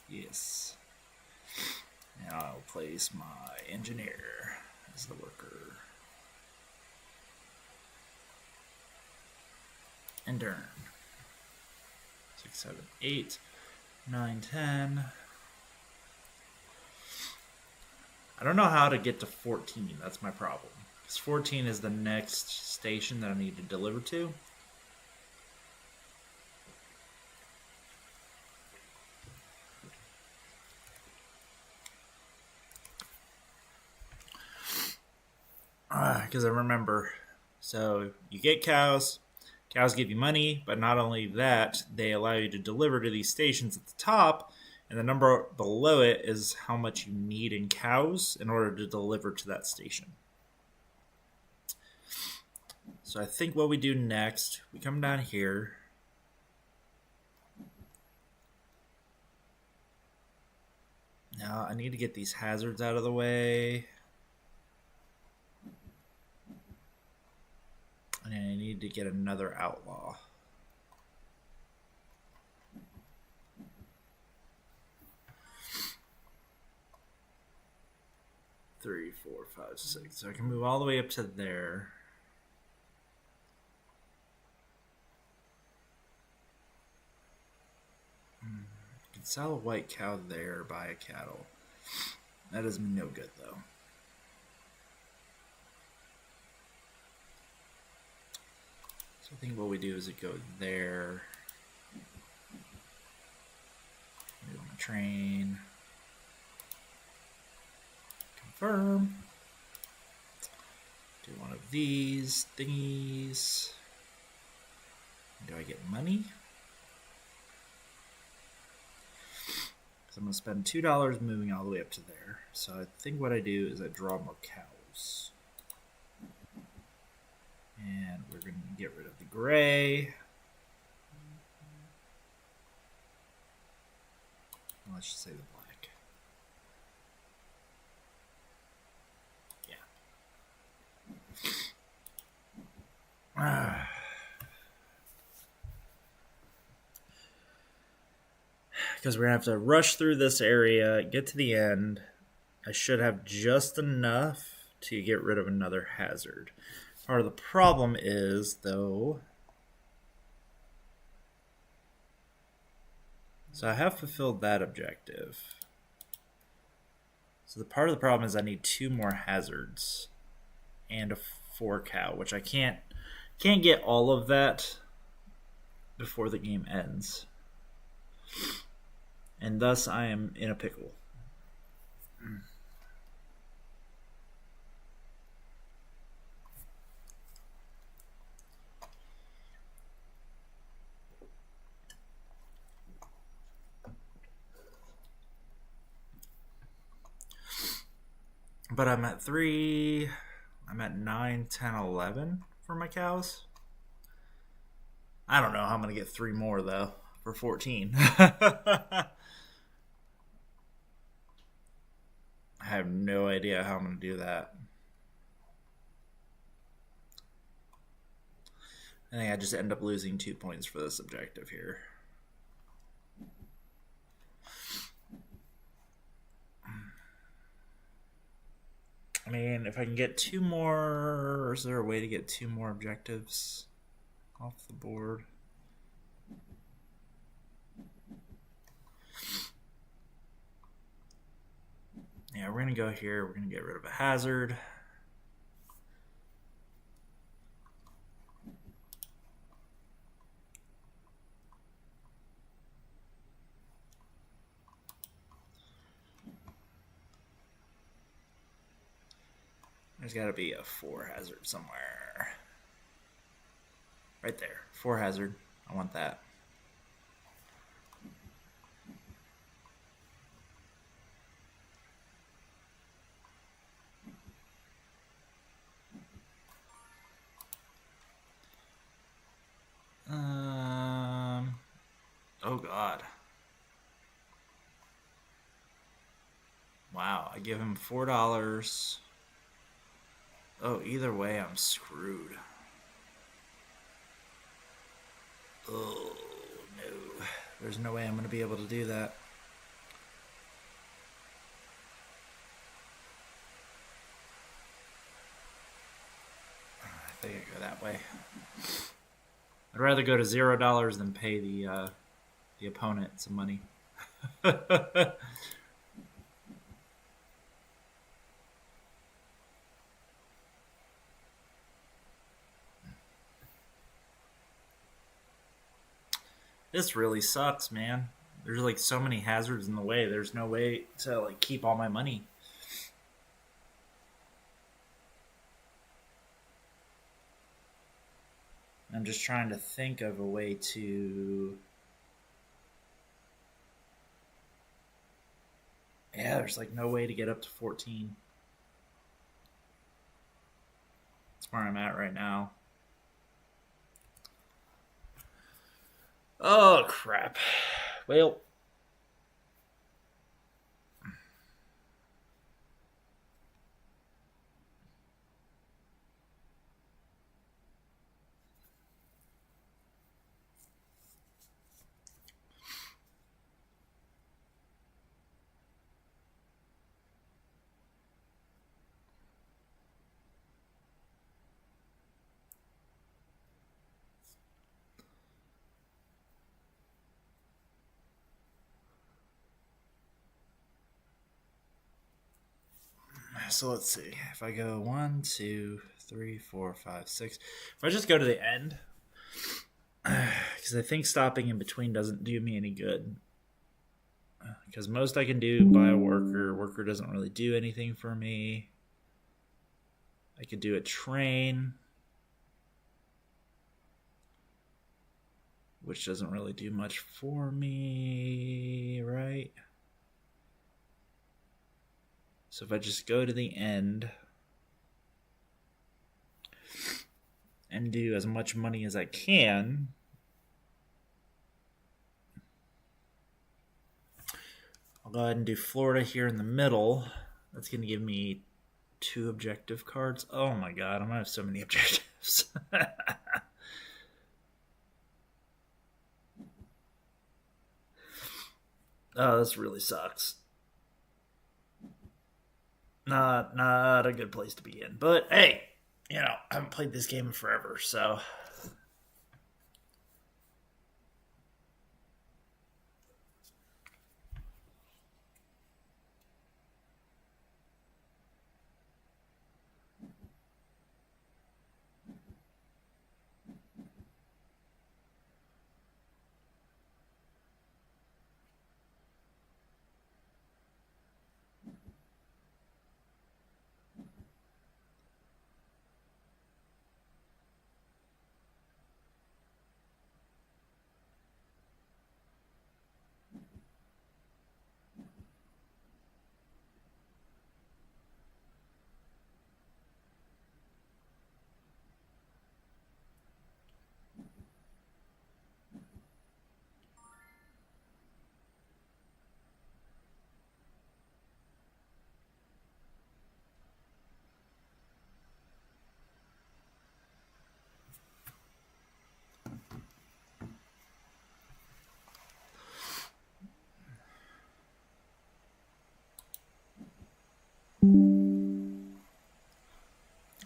Yes. Now I'll place my engineer as the worker. And turn. 6, 7, 8, 9, 10. I don't know how to get to 14. That's my problem. Because 14 is the next station that I need to deliver to. Because I remember, so you get cows. Cows give you money, but not only that, they allow you to deliver to these stations at the top, and the number below it is how much you need in cows in order to deliver to that station. So I think what we do next, we come down here. Now I need to get these hazards out of the way. And I need to get another outlaw. Three, 4, 5, 6. So I can move all the way up to there. I can sell a white cow there, buy a cattle. That does me no good, though. So I think what we do is it goes there. Move on the train. Confirm. Do one of these thingies. Do I get money? So I'm going to spend $2 moving all the way up to there. So I think what I do is I draw more cows. And we're going to get rid of the gray. Let's just say the black. Yeah. Because we're going to have to rush through this area, get to the end. I should have just enough to get rid of another hazard. Part of the problem is, though... So I have fulfilled that objective. So the part of the problem is I need 2 more hazards and a 4 cow, which I can't get all of that before the game ends. And thus I am in a pickle. But I'm at 3, I'm at 9, 10, 11 for my cows. I don't know how I'm going to get 3 more, though, for 14. I have no idea how I'm going to do that. I think I just end up losing 2 points for this objective here. I mean, if I can get 2 more, or is there a way to get 2 more objectives off the board? Yeah, we're going to go here. We're going to get rid of a hazard. There's got to be a 4 hazard somewhere. Right there. 4 hazard. I want that. Oh God. Wow, I give him $4. Oh, either way, I'm screwed. Oh, no. There's no way I'm going to be able to do that. I think I go that way. I'd rather go to $0 than pay the opponent some money. This really sucks, man. There's like so many hazards in the way. There's no way to like keep all my money. I'm just trying to think of a way to... Yeah, there's like no way to get up to 14. That's where I'm at right now. Oh, crap. Well... So let's see. If I go 1, 2, 3, 4, 5, 6. If I just go to the end, because I think stopping in between doesn't do me any good. Because most I can do by a worker. Worker doesn't really do anything for me. I could do a train, which doesn't really do much for me, right? So if I just go to the end and do as much money as I can. I'll go ahead and do Florida here in the middle. That's going to give me 2 objective cards. Oh my god, I'm going to have so many objectives. Oh, this really sucks. Not a good place to be in. But hey, I haven't played this game in forever, so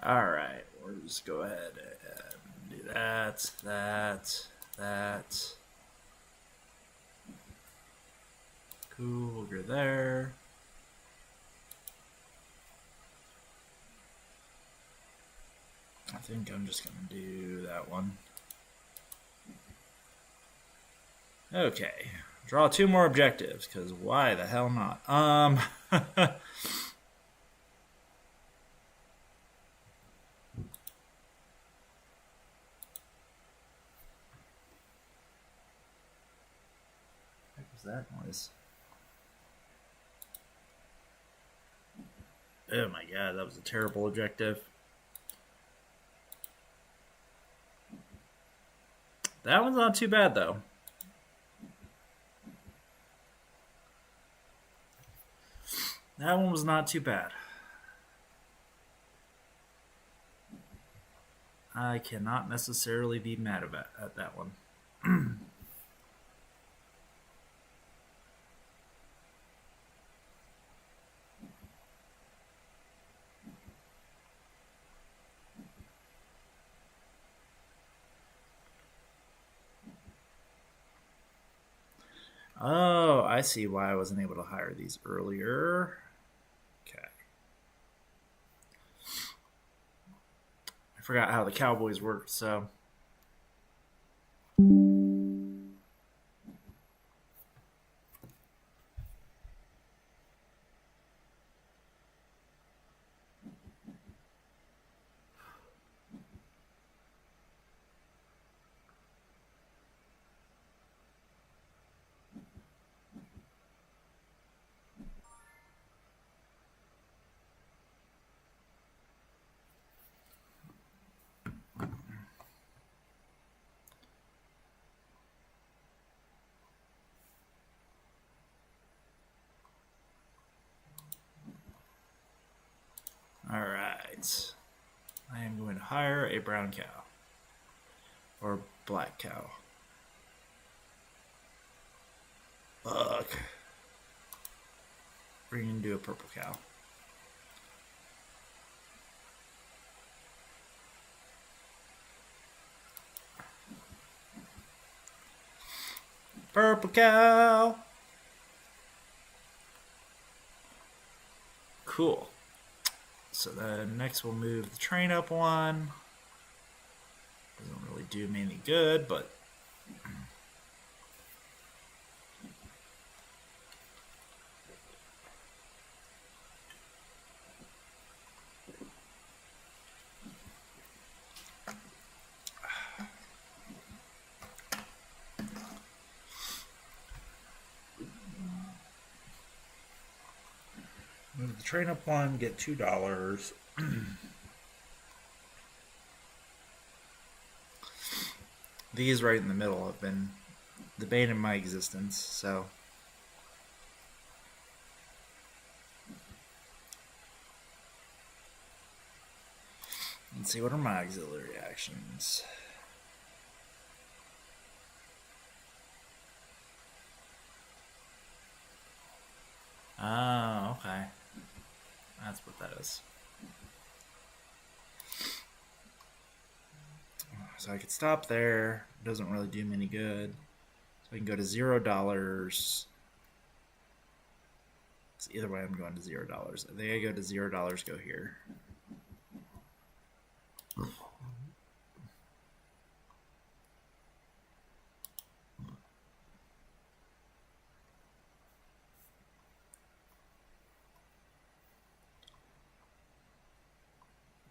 alright, we'll just go ahead and do that. Cool, we'll go there. I think I'm just going to do that one. Okay, draw 2 more objectives, because why the hell not? What was that noise? Oh my god, that was a terrible objective. That one's not too bad, though. That one was not too bad. I cannot necessarily be mad at that one. Oh, I see why I wasn't able to hire these earlier. Okay. I forgot how the Cowboys worked, so. Alright. I am going to hire a brown cow. Or black cow. Fuck. We're going to do a purple cow. Purple cow. Cool. So then next we'll move the train up one. Doesn't really do me any good, but move the train up one, get $2. these right in the middle have been the bane of my existence. So let's see, what are my auxiliary actions? Oh, okay. That's what that is. So I could stop there. It doesn't really do me any good. So I can go to $0. So either way, I'm going to $0. I think I go to $0, go here.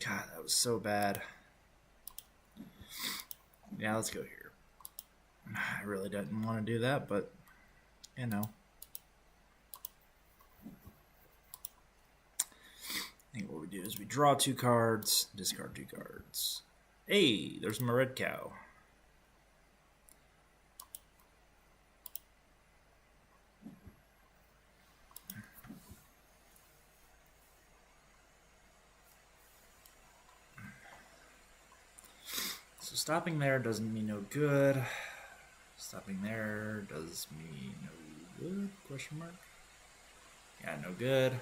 God, that was so bad. Yeah, let's go here. I really didn't want to do that, but, you know. I think what we do is we draw 2 cards, discard 2 cards. Hey, there's my red cow. So stopping there does me no good. Stopping there does me no good? Question mark. Yeah, no good.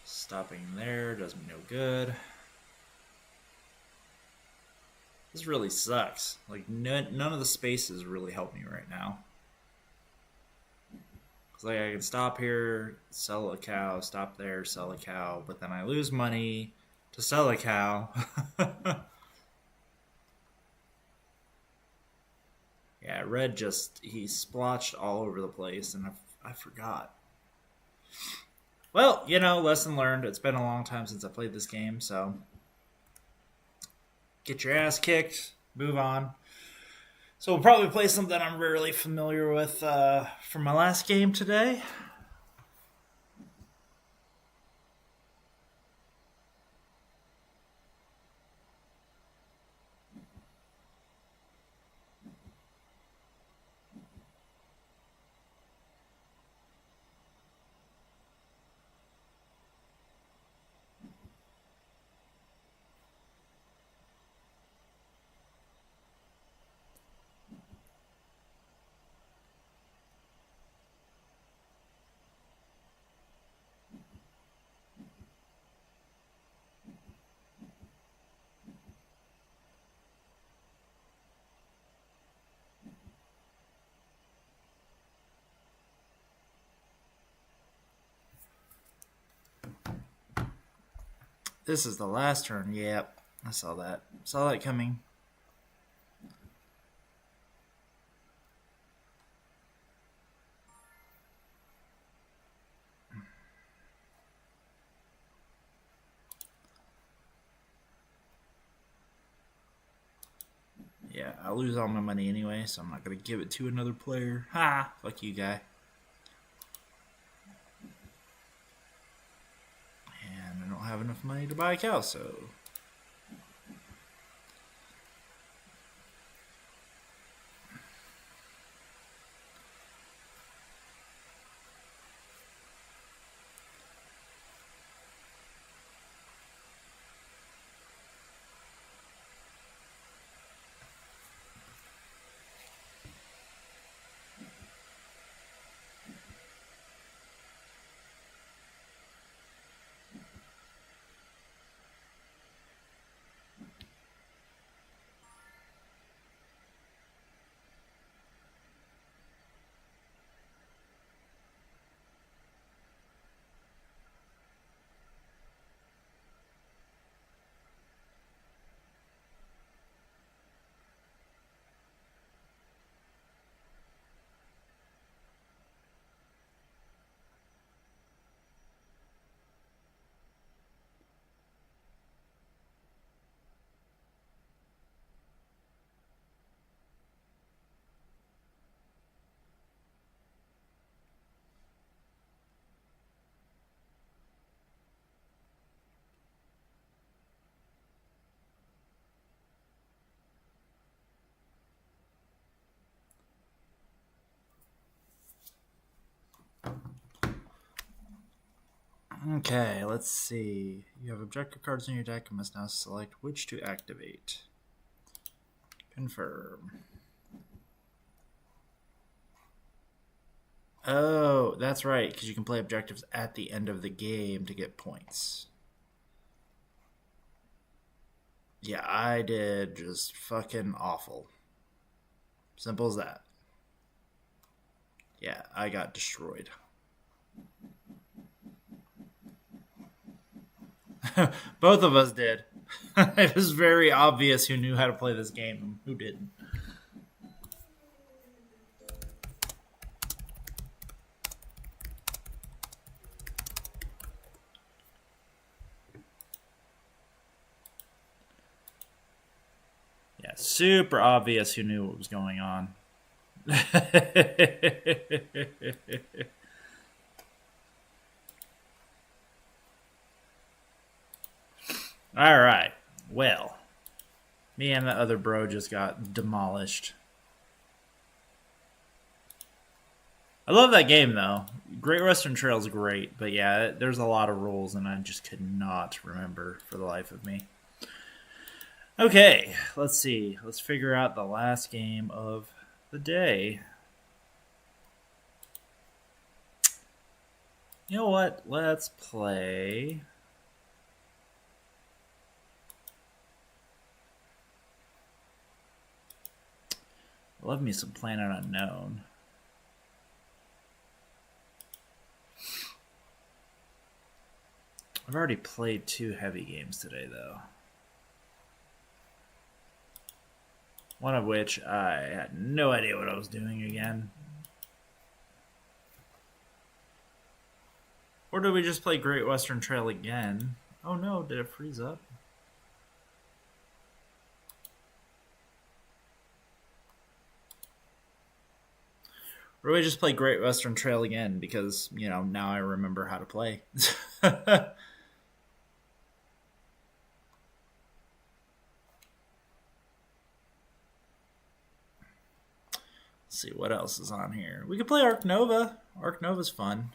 Stopping there does me no good. This really sucks. Like, none of the spaces really help me right now. It's like I can stop here, sell a cow, stop there, sell a cow, but then I lose money to sell a cow. Yeah, red just, he splotched all over the place, and I forgot. Well, you know, lesson learned. It's been a long time since I played this game, so get your ass kicked, move on. So we'll probably play something I'm really familiar with from my last game today. This is the last turn. Yep, I saw that. Saw that coming. Yeah, I'll lose all my money anyway, so I'm not going to give it to another player. Ha! Fuck you, guy. And I don't have enough money to buy a cow, so... Okay, let's see. You have objective cards in your deck and must now select which to activate. Confirm. Oh, that's right, because you can play objectives at the end of the game to get points. Yeah, I did just fucking awful. Simple as that. Yeah, I got destroyed. Both of us did. It was very obvious who knew how to play this game and who didn't. Yeah, super obvious who knew what was going on. All right. Well, me and the other bro just got demolished. I love that game, though. Great Western Trail is great, but yeah, there's a lot of rules, and I just could not remember for the life of me. Okay, let's see. Let's figure out the last game of the day. You know what? Let's play... I love me some Planet Unknown. I've already played 2 heavy games today, though. One of which I had no idea what I was doing again. Or did we just play Great Western Trail again? Oh no, did it freeze up? Or did we just play Great Western Trail again because, you know, now I remember how to play. Let's see what else is on here. We could play Ark Nova. Ark Nova's fun.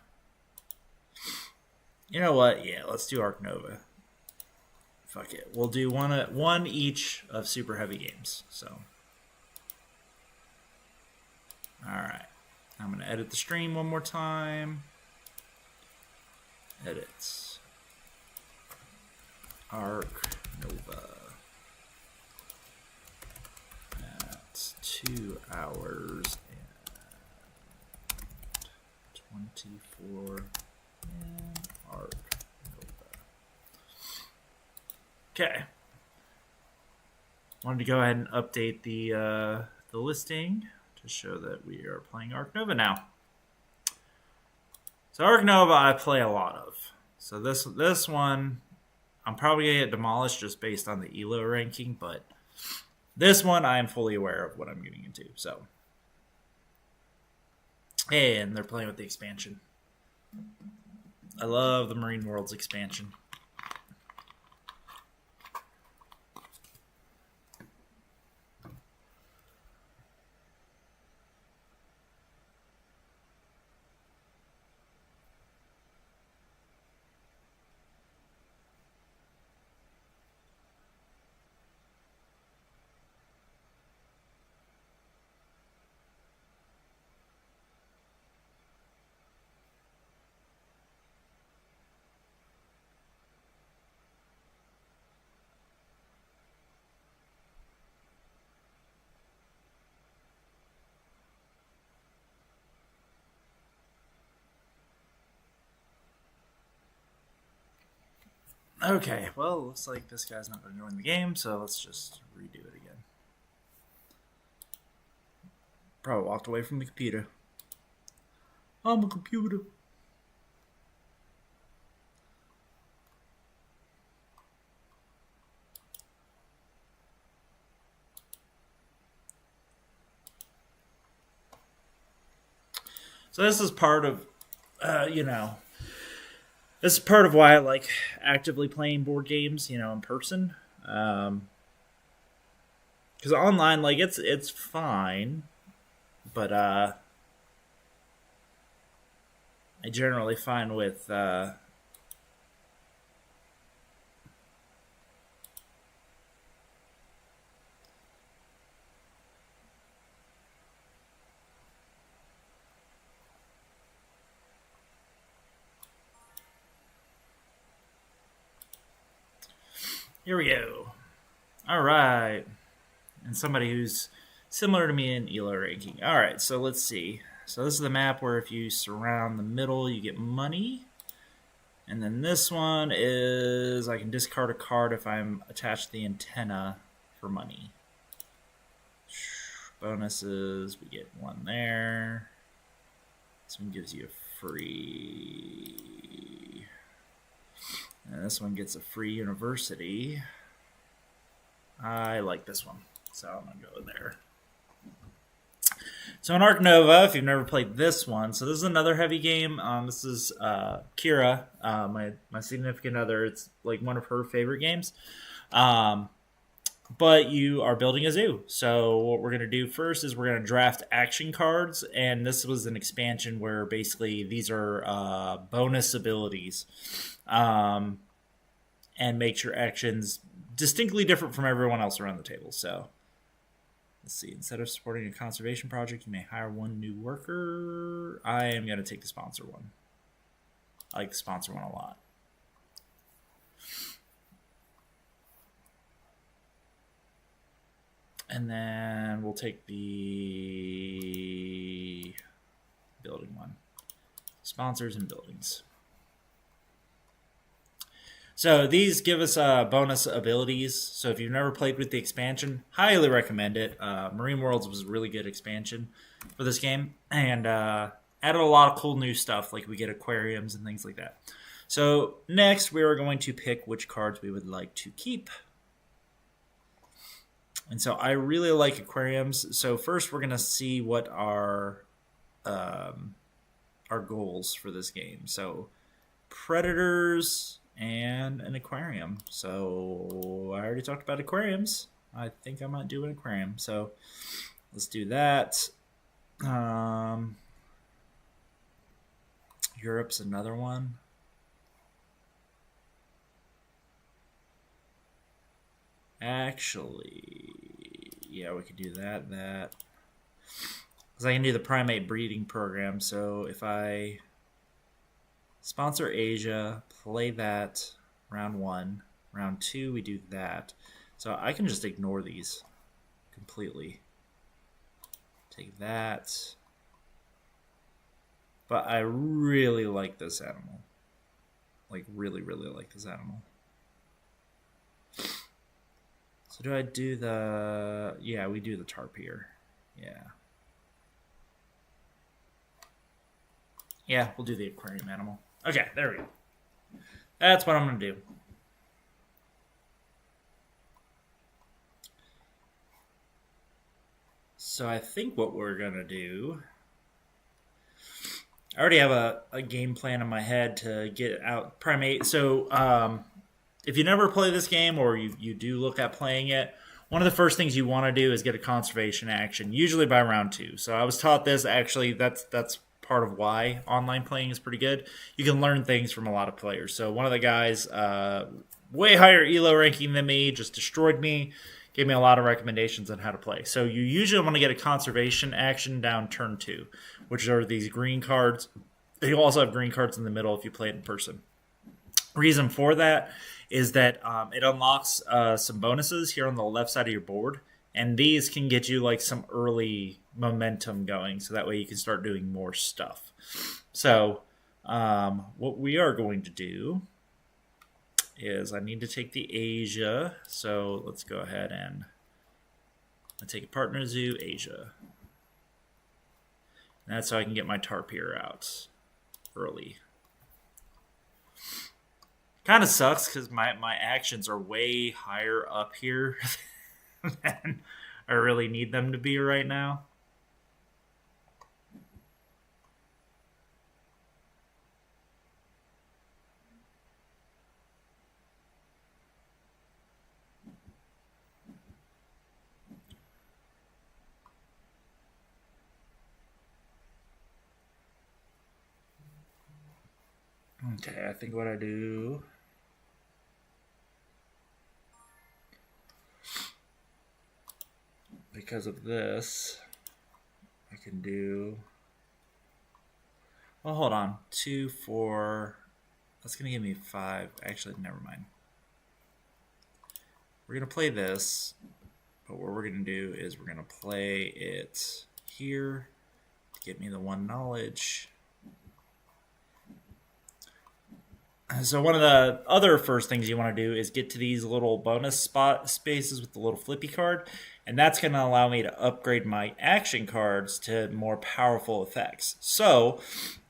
You know what? Yeah, let's do Ark Nova. Fuck it. We'll do one each of super heavy games. So, all right. I'm gonna edit the stream one more time. Edits. Ark Nova. That's 2 hours and 24 in Ark Nova. Okay. Wanted to go ahead and update the listing to show that we are playing Ark Nova now. So Ark Nova I play a lot of. So this one I'm probably gonna get demolished just based on the ELO ranking, but this one I am fully aware of what I'm getting into. So, and they're playing with the expansion. I love the Marine Worlds expansion. Okay, well, it looks like this guy's not going to join the game, so let's just redo it again. Probably walked away from the computer. I'm a computer. So this is part of, this is part of why I like actively playing board games, in person. Because online, like, it's fine, but I generally find with Here we go. All right. And somebody who's similar to me in ELO ranking. All right, so let's see. So this is the map where if you surround the middle, you get money. And then this one is I can discard a card if I'm attached to the antenna for money. Bonuses, we get one there. This one gives you a free. And this one gets a free university. I like this one, so I'm going to go there. So in Ark Nova, if you've never played this one, so this is another heavy game. This is Kira, my significant other. It's like one of her favorite games. But you are building a zoo. So what we're going to do first is we're going to draft action cards. And this was an expansion where basically these are bonus abilities. And makes your actions distinctly different from everyone else around the table. So let's see. Instead of supporting a conservation project, you may hire one new worker. I am going to take the sponsor one. I like the sponsor one a lot. And then we'll take the building one. Sponsors and buildings. So these give us bonus abilities. So if you've never played with the expansion, highly recommend it. Marine Worlds was a really good expansion for this game. And added a lot of cool new stuff, like we get aquariums and things like that. So next we are going to pick which cards we would like to keep. And so I really like aquariums. So first we're going to see what our goals for this game. So predators and an aquarium. So I already talked about aquariums. I think I might do an aquarium. So let's do that. Europe's another one. Actually, yeah, we could do that. Because I can do the primate breeding program. So if I sponsor Asia, play that round 1. Round 2, we do that. So I can just ignore these completely. Take that. But I really like this animal. Like, really, really like this animal. So do I do the... Yeah, we do the tarpir. Yeah. Yeah, we'll do the aquarium animal. Okay, there we go. That's what I'm going to do. So I think what we're going to do... I already have a game plan in my head to get out primate. So if you never play this game or you do look at playing it, one of the first things you want to do is get a conservation action, usually by round 2. So I was taught this. Actually, that's part of why online playing is pretty good. You can learn things from a lot of players. So one of the guys, way higher ELO ranking than me, just destroyed me, gave me a lot of recommendations on how to play. So you usually want to get a conservation action down turn 2, which are these green cards. You also have green cards in the middle if you play it in person. Reason for that is that it unlocks some bonuses here on the left side of your board, and these can get you like some early momentum going, so that way you can start doing more stuff. So what we are going to do is I need to take the Asia, so let's go ahead and take a partner zoo, Asia. And that's so I can get my tarpir out early. Kind of sucks because my actions are way higher up here than I really need them to be right now. Okay, I think what I do... Because of this, I can do... Well, hold on. 2, 4... That's going to give me 5. Actually, never mind. we're going to play this, but what we're going to do is we're going to play it here to get me the 1 knowledge. So one of the other first things you want to do is get to these little bonus spot spaces with the little flippy card, and that's going to allow me to upgrade my action cards to more powerful effects. So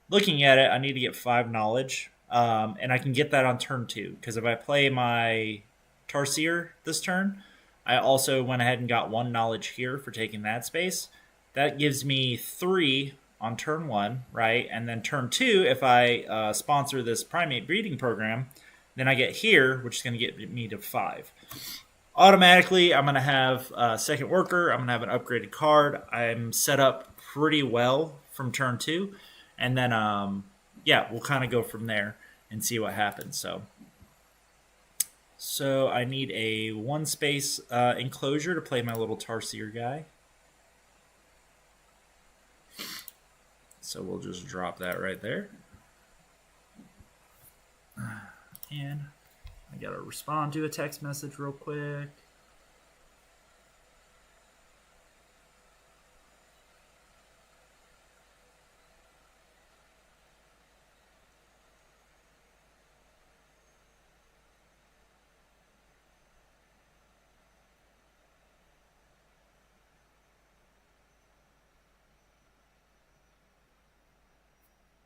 looking at it, I need to get 5 knowledge, and I can get that on turn 2, because if I play my Tarsier this turn, I also went ahead and got 1 knowledge here for taking that space. That gives me 3 on turn 1, right? And then turn 2, if I sponsor this primate breeding program, then I get here, which is going to get me to 5. Automatically, I'm going to have a second worker. I'm going to have an upgraded card. I'm set up pretty well from turn 2. And then, yeah, we'll kind of go from there and see what happens. So I need a 1 space enclosure to play my little Tarsier guy. So we'll just drop that right there. And I gotta respond to a text message real quick.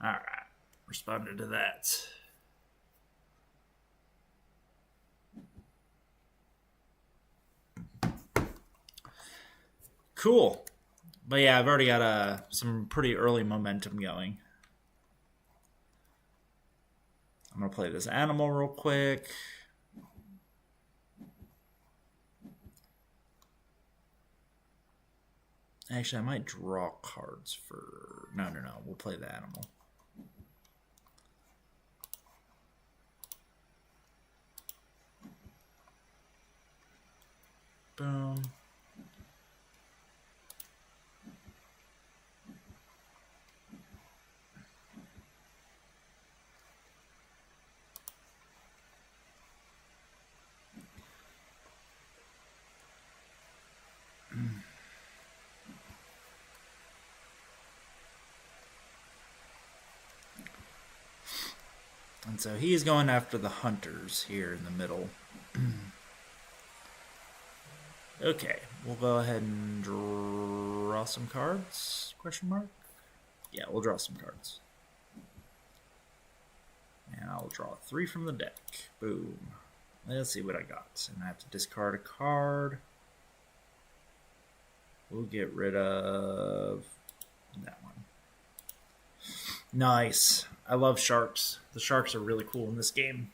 All right, responded to that. Cool. But yeah, I've already got some pretty early momentum going. I'm going to play this animal real quick. Actually, I might draw cards for... No. We'll play the animal. Boom. And so he's going after the hunters here in the middle. Okay, we'll go ahead and draw some cards, question mark? Yeah, we'll draw some cards. And I'll draw 3 from the deck. Boom. Let's see what I got. And I have to discard a card. We'll get rid of that one. Nice. I love sharks. The sharks are really cool in this game.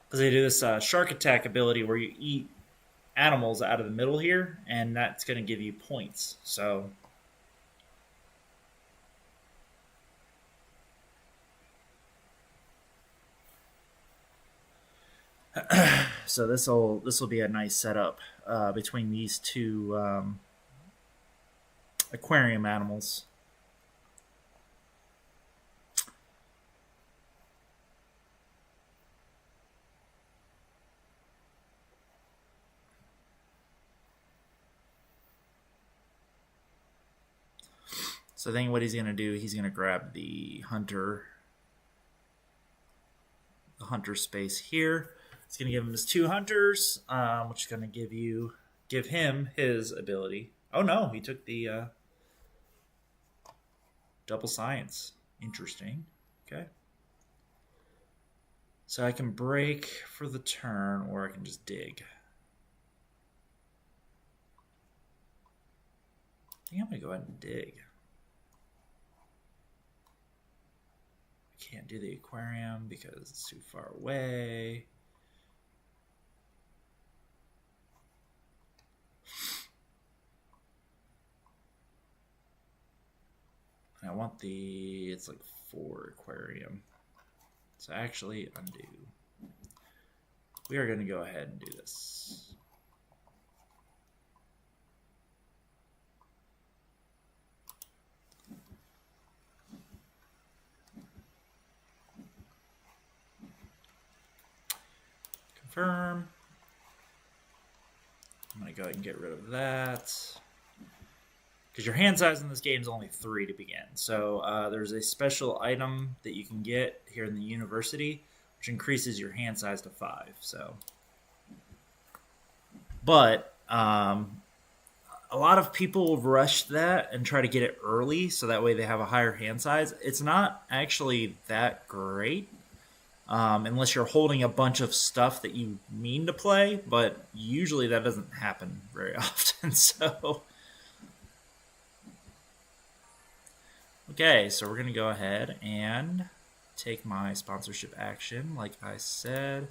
Because they do this shark attack ability where you eat animals out of the middle here, and that's going to give you points. So this will be a nice setup between these two aquarium animals. So I think what he's going to do, he's going to grab the hunter space here. It's going to give him his 2 hunters, which is going to give him his ability. Oh no, he took the double science. Interesting. Okay. So I can break for the turn, or I can just dig. I think I'm going to go ahead and dig. Can't do the aquarium because it's too far away. I want it's like 4 aquarium. So actually undo. We are going to go ahead and do this. Confirm. I'm going to go ahead and get rid of that. Because your hand size in this game is only 3 to begin. So there's a special item that you can get here in the university, which increases your hand size to 5. So, but a lot of people rush that and try to get it early, so that way they have a higher hand size. It's not actually that great. Unless you're holding a bunch of stuff that you mean to play, but usually that doesn't happen very often. So, okay, so we're going to go ahead and take my sponsorship action, like I said.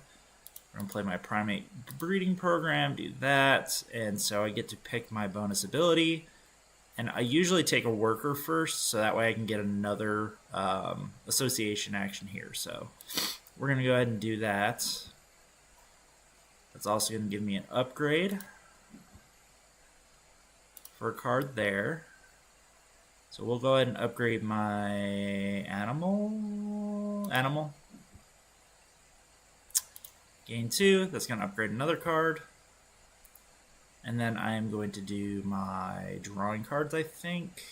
I'm going to play my primate breeding program, do that, and so I get to pick my bonus ability. And I usually take a worker first, so that way I can get another association action here. So we're going to go ahead and do that. That's also going to give me an upgrade for a card there. So we'll go ahead and upgrade my animal. Gain 2. That's going to upgrade another card. And then I am going to do my drawing cards, I think.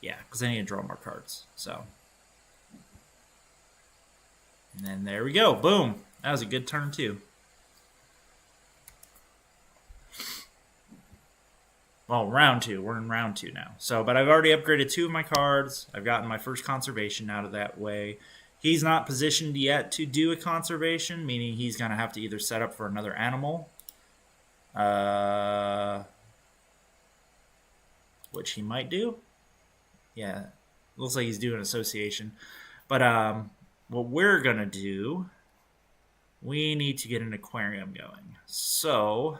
Yeah, because I need to draw more cards. So. And then there we go. Boom. That was a good turn, too. Well, round 2. We're in round 2 now. So, but I've already upgraded 2 of my cards. I've gotten my first conservation out of that way. He's not positioned yet to do a conservation, meaning he's going to have to either set up for another animal, which he might do. Yeah, looks like he's doing association. But what we're going to do, we need to get an aquarium going. So,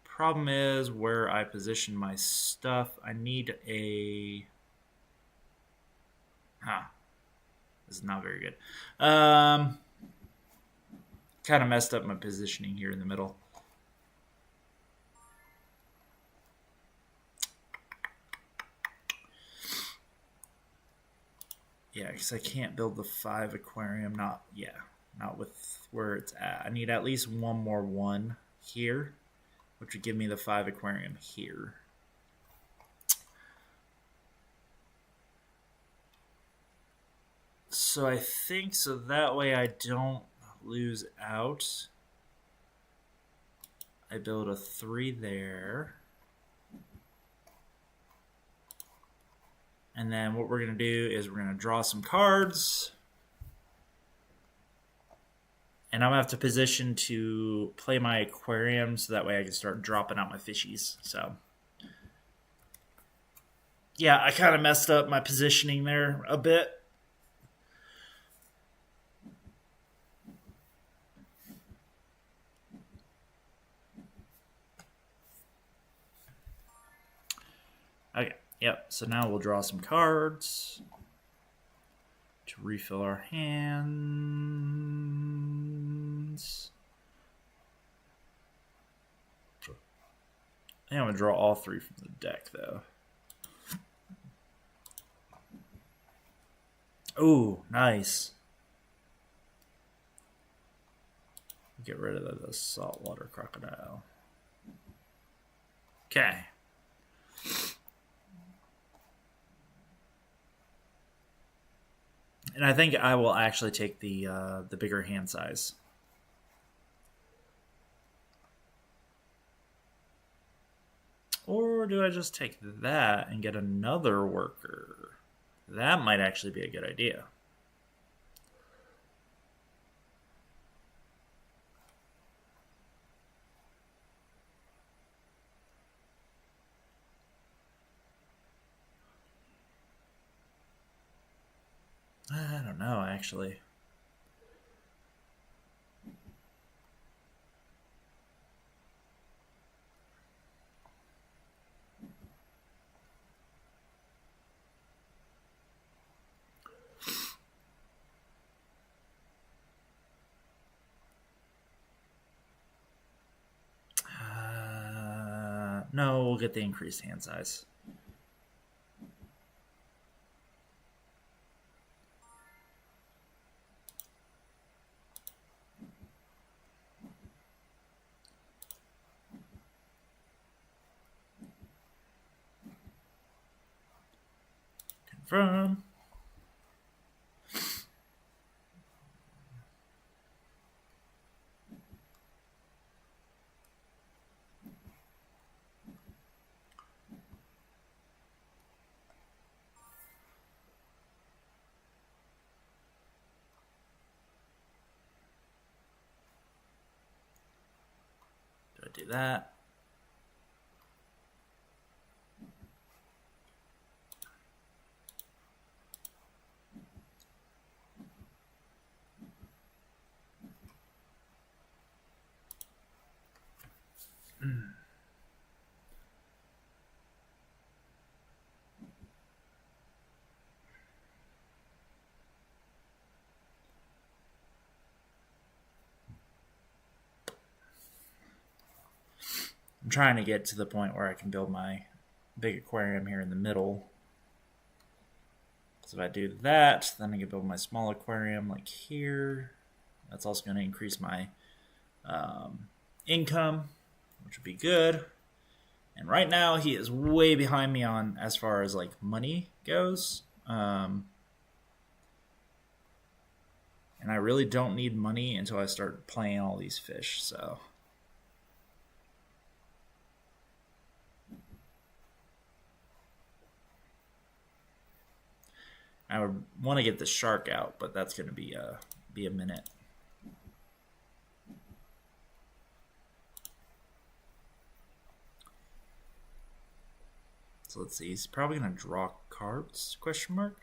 problem is where I position my stuff. I need a... This is not very good. Kind of messed up my positioning here in the middle. Yeah, because I can't build the 5 aquarium. Not with where it's at. I need at least one more 1 here, which would give me the 5 aquarium here. So I think so that way I don't lose out. I build a 3 there. And then what we're going to do is we're going to draw some cards. And I'm going to have to position to play my aquarium so that way I can start dropping out my fishies. So, yeah, I kind of messed up my positioning there a bit. Okay, yep, so now we'll draw some cards to refill our hands. I think I'm going to draw all 3 from the deck, though. Ooh, nice. Get rid of the saltwater crocodile. Okay. And I think I will actually take the bigger hand size. Or do I just take that and get another worker? That might actually be a good idea. I don't know, actually. No, we'll get the increased hand size. Confirm. Do I do that? I'm trying to get to the point where I can build my big aquarium here in the middle. So if I do that, then I can build my small aquarium like here. That's also going to increase my income, which would be good. And right now he is way behind me on as far as like money goes. And I really don't need money until I start playing all these fish. So I would want to get the shark out, but that's going to be a minute. So let's see. He's probably going to draw cards? Question mark.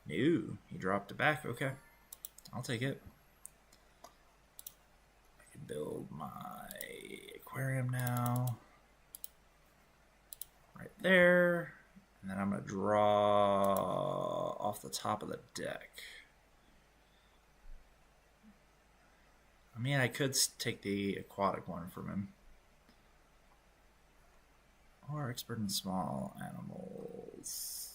No, he dropped it back. Okay, I'll take it. I can build my aquarium now. Right there. And then I'm going to draw off the top of the deck. I mean, I could take the aquatic one from him. Or expert in small animals.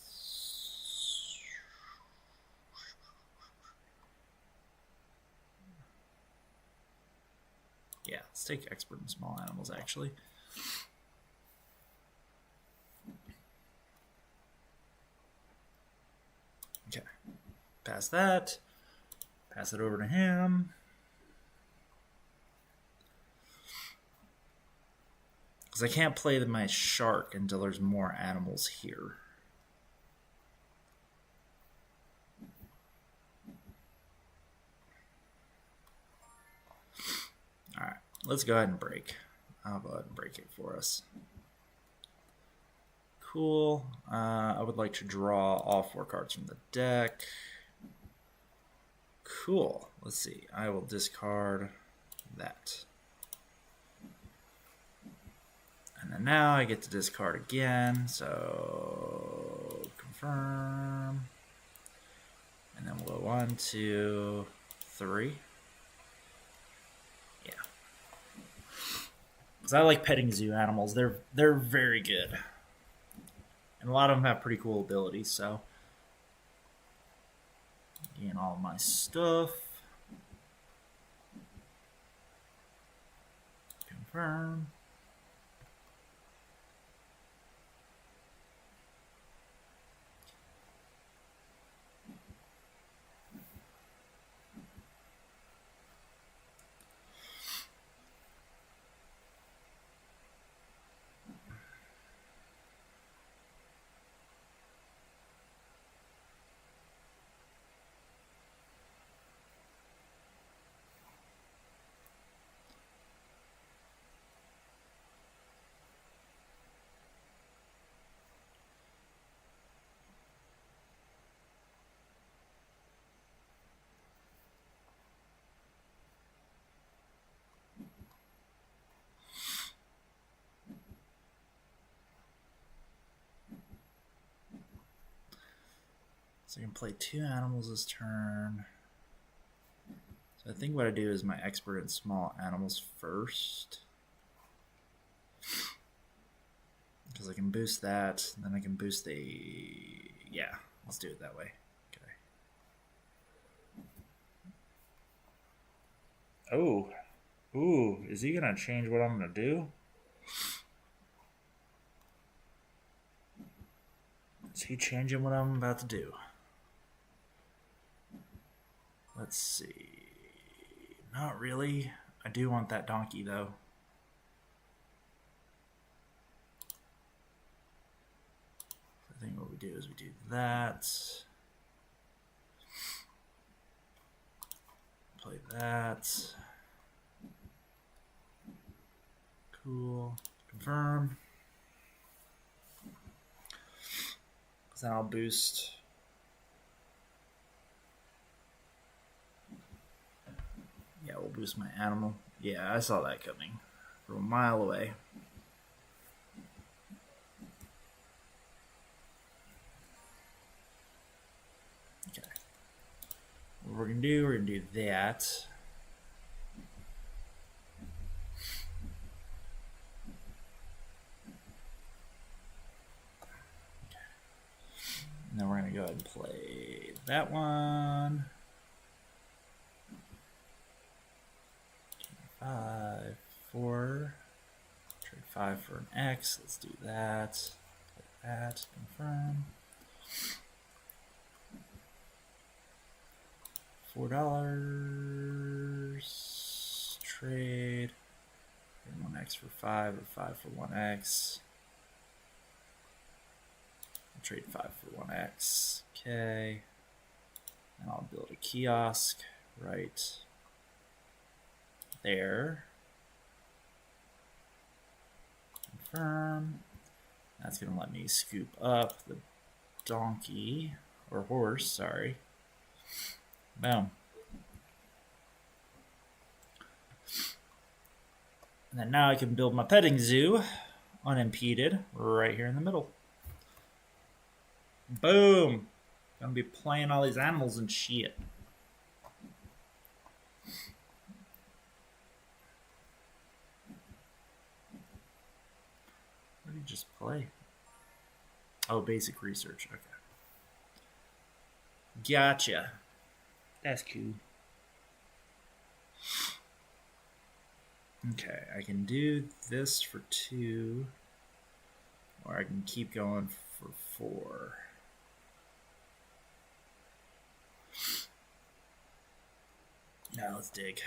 Yeah, let's take expert in small animals, actually. Okay. Pass that. Pass it over to him. Because I can't play my shark until there's more animals here. Alright, let's go ahead and break. I'll go ahead and break it for us. Cool. I would like to draw all 4 cards from the deck. Cool. Let's see. I will discard that. And then now I get to discard again. So confirm. And then we'll go 1, 2, 3. Yeah. Because I like petting zoo animals. They're very good. And a lot of them have pretty cool abilities, so. Gain all my stuff. Confirm. So I can play 2 animals this turn. So I think what I do is my expert in small animals first. Because I can boost that, and then I can boost the... Yeah, let's do it that way. Okay. Oh, Ooh, is he gonna change what I'm gonna do? Is he changing what I'm about to do? Let's see. Not really. I do want that donkey though. I think what we do is we do that. Play that. Cool. Confirm. Then I'll boost. Yeah, we'll boost my animal. Yeah, I saw that coming from a mile away. Okay. What we're gonna do that. And then we're going to go ahead and play that one. 5, 4. Trade 5 for an X. Let's do that. Play that. Confirm. $4. Trade. 1X for 5 or 5 for 1X. Trade 5 for 1X. Okay. And I'll build a kiosk right there. Confirm. That's going to let me scoop up the donkey, or horse, sorry. Boom. And then now I can build my petting zoo unimpeded right here in the middle. Boom! Gonna be playing all these animals and shit. What did you just play? Oh, basic research. Okay. Gotcha. That's cool. Okay, I can do this for 2, or I can keep going for 4. Now let's dig.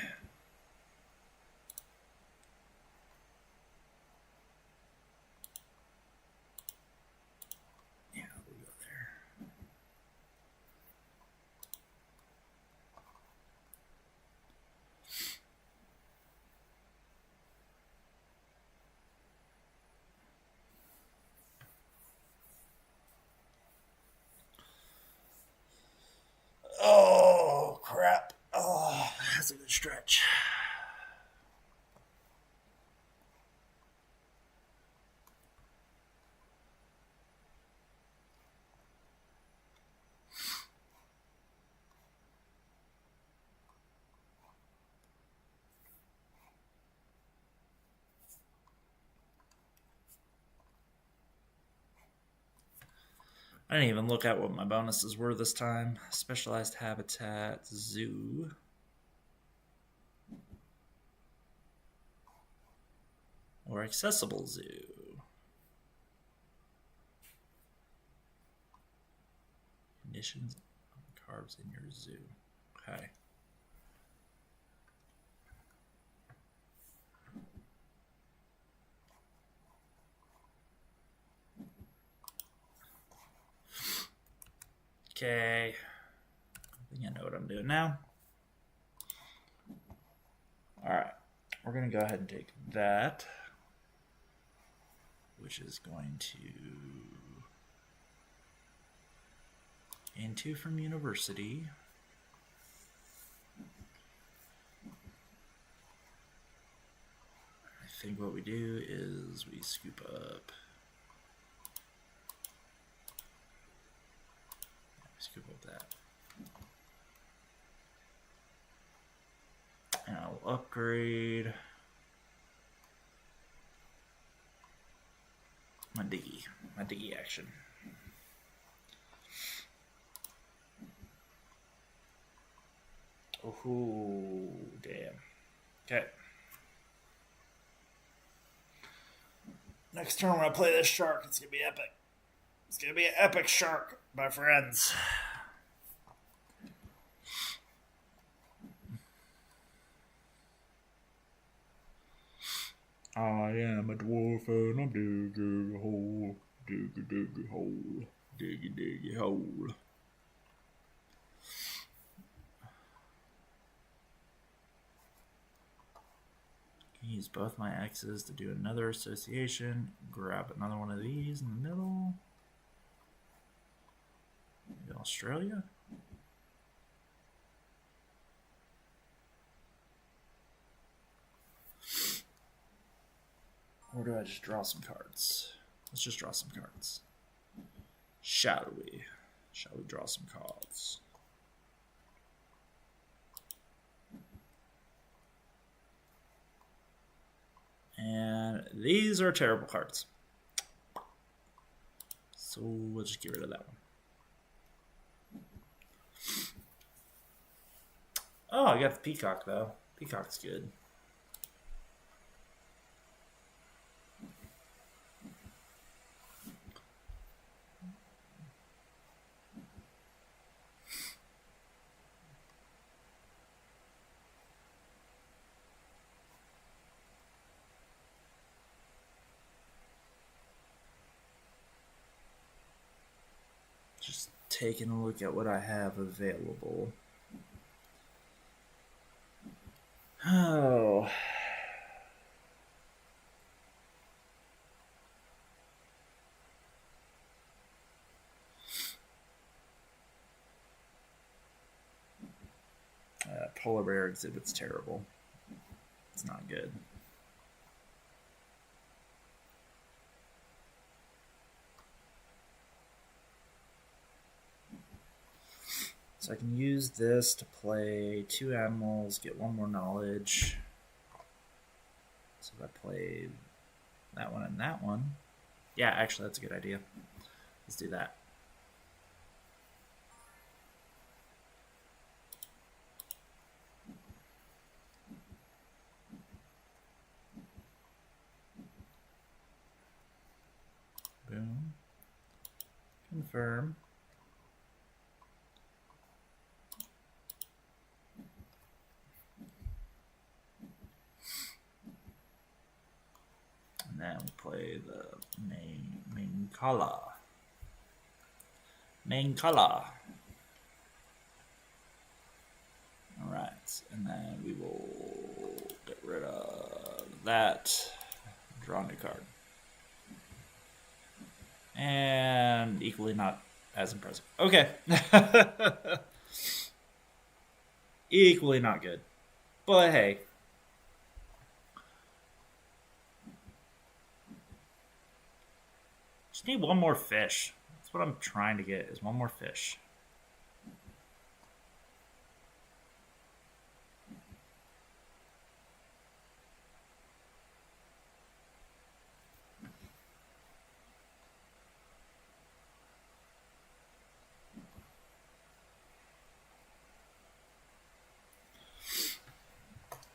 Yeah, we'll go there. Oh, crap. Oh, that's a good stretch. I didn't even look at what my bonuses were this time. Specialized habitat, zoo. Or accessible zoo. Conditions on carbs in your zoo. Okay. Okay. I think I know what I'm doing now. Alright. We're going to go ahead and take that, which is going to gain 2 from university. I think what we do is we scoop up. Scoop up that. And I'll upgrade my diggy action. Oh, damn. Okay. Next turn when I play this shark, it's gonna be epic. It's gonna be an epic shark, my friends. I am a dwarf and I'm digging a hole, diggy hole, diggy hole. Use both my X's to do another association. Grab another one of these in the middle. Maybe Australia. Or do I just draw some cards? Let's just draw some cards. Shall we? Shall we draw some cards? And these are terrible cards. So we'll just get rid of that one. Oh, I got the peacock though. Peacock's good. Just taking a look at what I have available. Oh. Polar bear exhibit's terrible. It's not good. So I can use this to play 2 animals, get 1 more knowledge. So if I play that one and that one. Yeah, actually that's a good idea. Let's do that. Boom. Confirm. And then we play the main color. Main color. Alright, and then we will get rid of that. Draw a new card. And equally not as impressive. Okay. Equally not good. But hey. Just need 1 more fish. That's what I'm trying to get, is 1 more fish.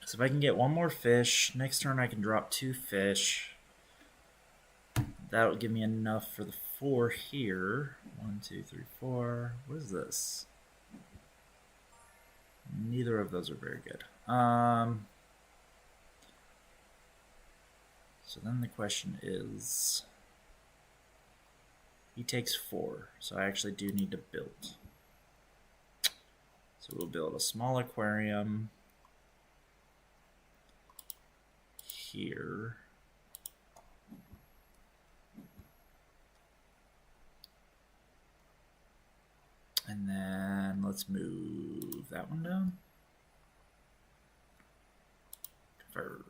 So if I can get 1 more fish, next turn I can drop 2 fish. That'll give me enough for the 4 here. 1, 2, 3, 4. What is this? Neither of those are very good. So then the question is, he takes 4, so I actually do need to build. So we'll build a small aquarium here. And then let's move that one down. Confirm.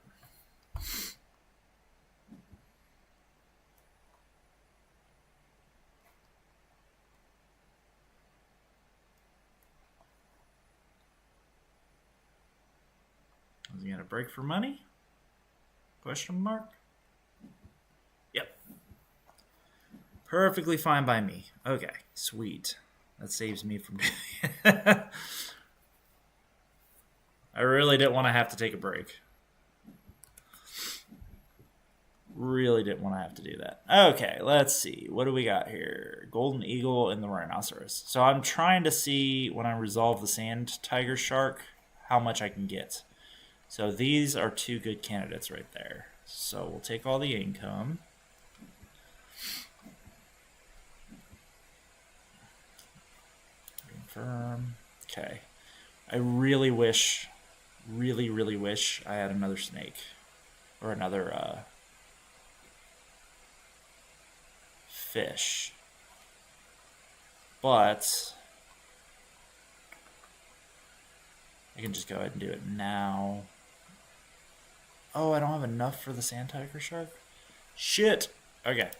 Is he gonna break for money? Question mark? Yep. Perfectly fine by me. Okay, sweet. That saves me from doing it. I really didn't want to have to take a break. Really didn't want to have to do that. Okay, let's see. What do we got here? Golden Eagle and the Rhinoceros. So I'm trying to see when I resolve the Sand Tiger Shark how much I can get. So these are two good candidates right there. So we'll take all the income. Confirm. Okay. I really wish, really wish I had another snake. Or another fish. But I can just go ahead and do it now. Oh, I don't have enough for the Sand Tiger Shark? Shit! Okay.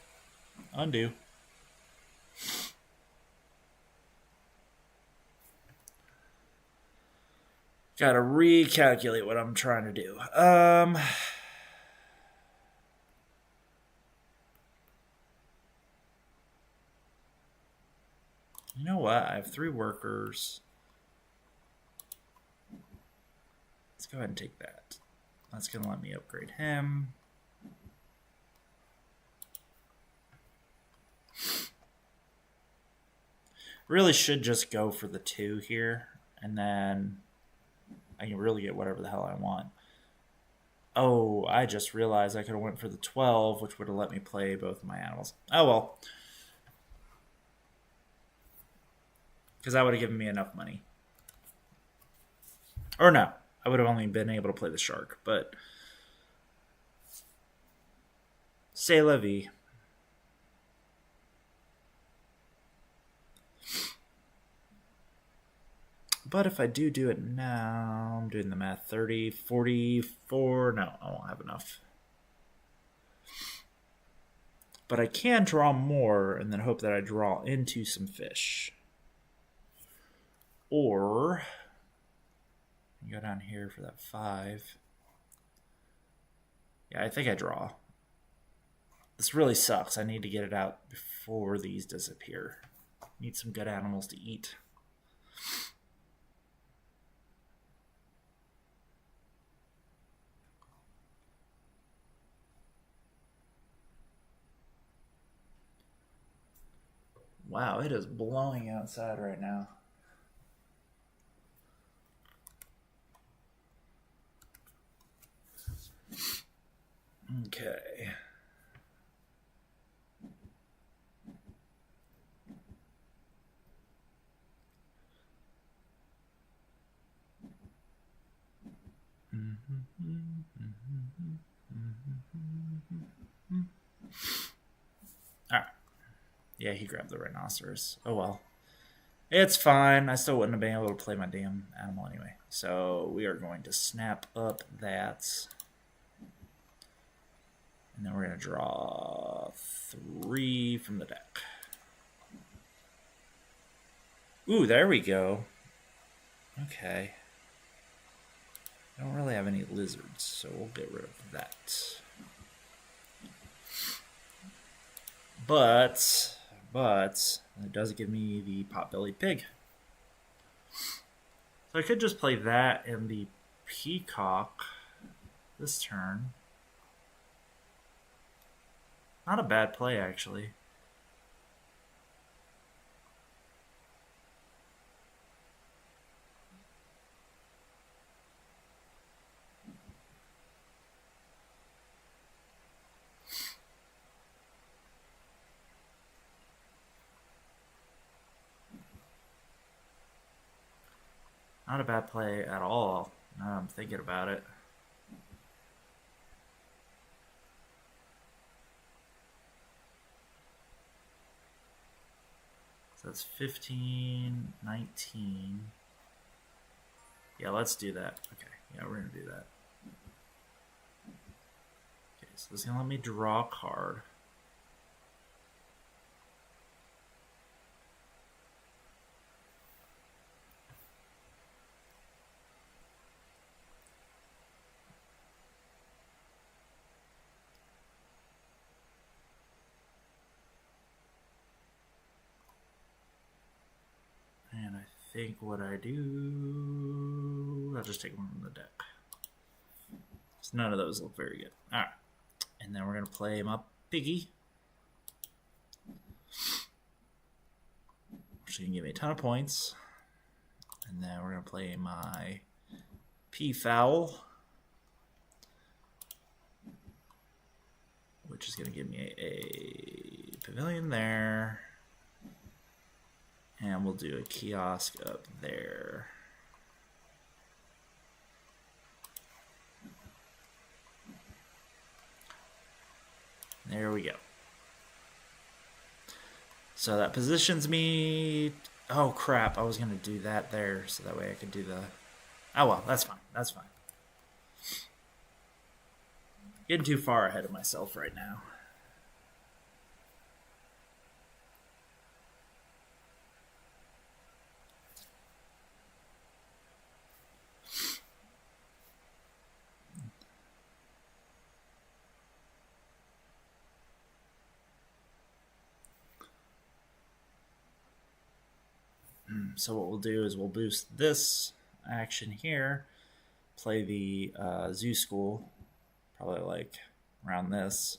Undo. Gotta recalculate what I'm trying to do. You know what? I have 3 workers. Let's go ahead and take that. That's going to let me upgrade him. Really should just go for the 2 here, and then I can really get whatever the hell I want. Oh, I just realized I could have went for the 12, which would have let me play both of my animals. Oh well. Because that would have given me enough money. Or no, I would have only been able to play the shark, but c'est la vie. But if I do it now, I'm doing the math, 30, 44, no, I won't have enough. But I can draw more and then hope that I draw into some fish. Or go down here for that 5. Yeah, I think I draw. This really sucks. I need to get it out before these disappear. Need some good animals to eat. Wow, it is blowing outside right now. Okay. Alright. Yeah, he grabbed the rhinoceros. Oh well. It's fine. I still wouldn't have been able to play my damn animal anyway. So we are going to snap up that. And then we're going to draw 3 from the deck. Ooh, there we go. Okay. I don't really have any lizards, so we'll get rid of that. But it does give me the pot-bellied pig. So I could just play that and the peacock this turn. Not a bad play, actually. Not a bad play at all, now I'm thinking about it. So that's 15, 19. Yeah, let's do that. Okay, yeah, we're going to do that. Okay, so this is going to let me draw a card. And I think what I do, I'll just take one from the deck. So none of those look very good. All right. And then we're going to play my piggy, which can give me a ton of points. And then we're going to play my peafowl, which is going to give me a pavilion there. And we'll do a kiosk up there. There we go. So that positions me. Oh crap, I was going to do that there so that way I could do the... Oh well, that's fine. That's fine. Getting too far ahead of myself right now. So what we'll do is we'll boost this action here, play the zoo school, probably like around this,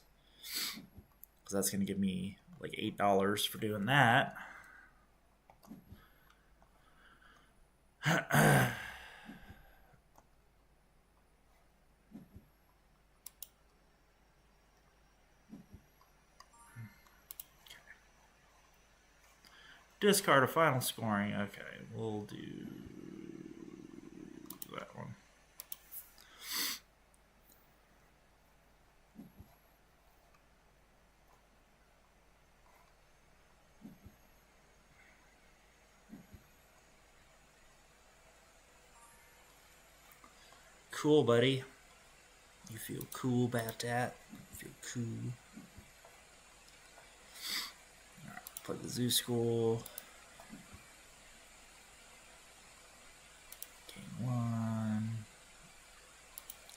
because that's going to give me like $8 for doing that. Discard a final scoring. Okay, we'll do that one. Cool, buddy. You feel cool about that? You feel cool. All right, play the zoo school. King 1.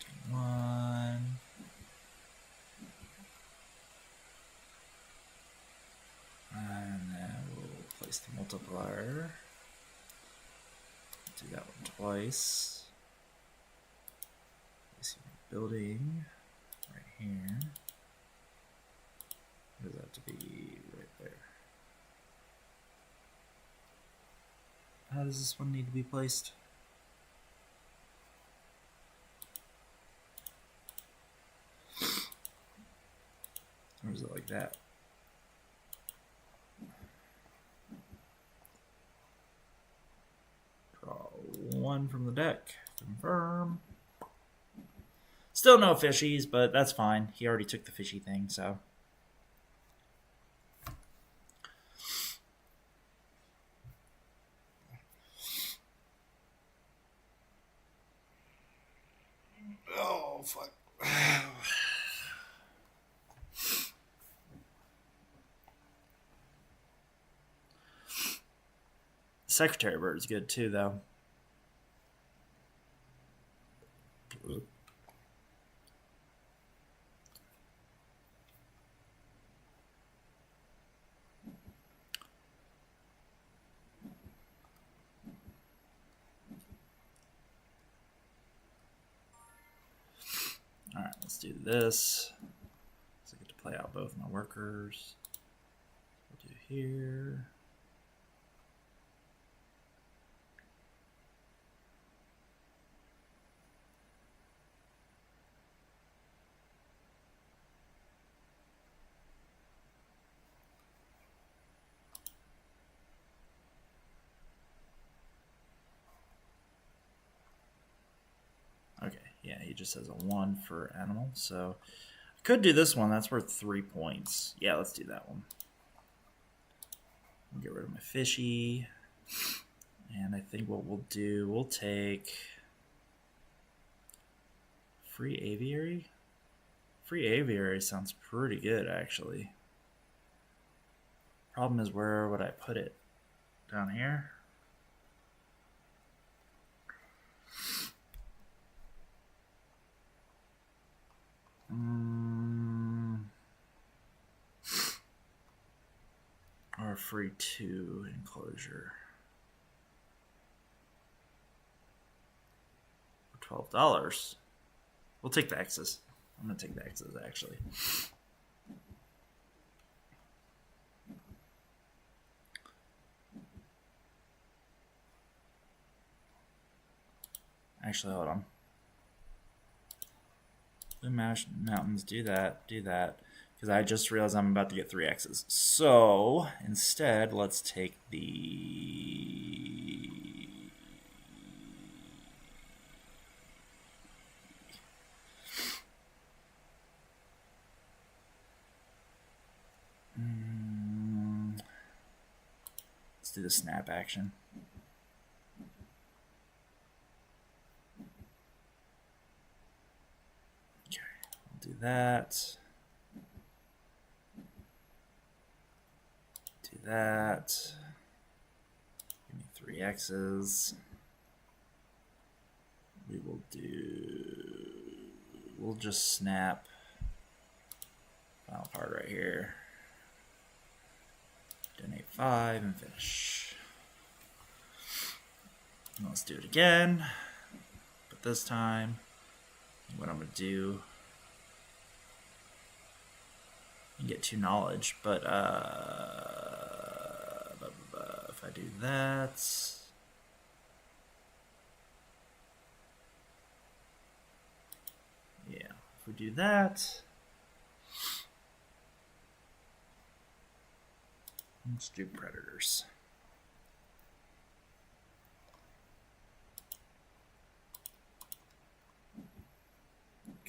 King 1. And then we'll place the multiplier. Do that one twice. Building right here. Where does that have to be? Right there. How does this one need to be placed? Or is it like that? Draw 1 from the deck. Confirm. Still no fishies, but that's fine. He already took the fishy thing, so. Oh, fuck. Secretary bird is good too, though. Alright, let's do this. So I get to play out both my workers. We'll do here. Okay, yeah, he just has a 1 for animal, so I could do this one. That's worth 3 points. Yeah, let's do that one. I'll get rid of my fishy. And I think what we'll do, we'll take free aviary. Free aviary sounds pretty good, actually. Problem is, where would I put it? Down here? Or a free 2 enclosure. For $12. We'll take the X's. I'm gonna take the X's actually. Actually, hold on. Blue mountains, do that, because I just realized I'm about to get 3 X's. So instead, let's take the let's do the snap action. Okay, I'll do that. Do that. Give me 3 X's. We'll just snap final part right here. Donate 5 and finish. And let's do it again. But this time, what I'm going to do, you get 2 knowledge, but if I do that, yeah, if we do that, let's do predators.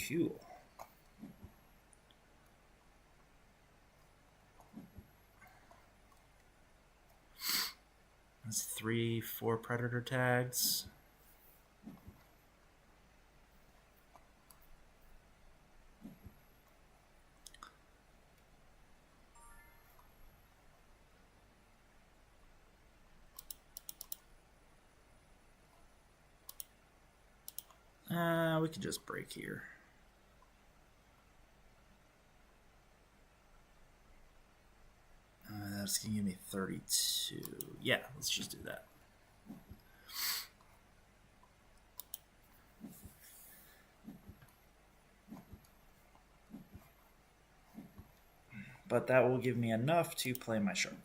Cool. That's 3, 4 predator tags. We could just break here. That's gonna give me 32. Yeah, let's just do that. But that will give me enough to play my shark,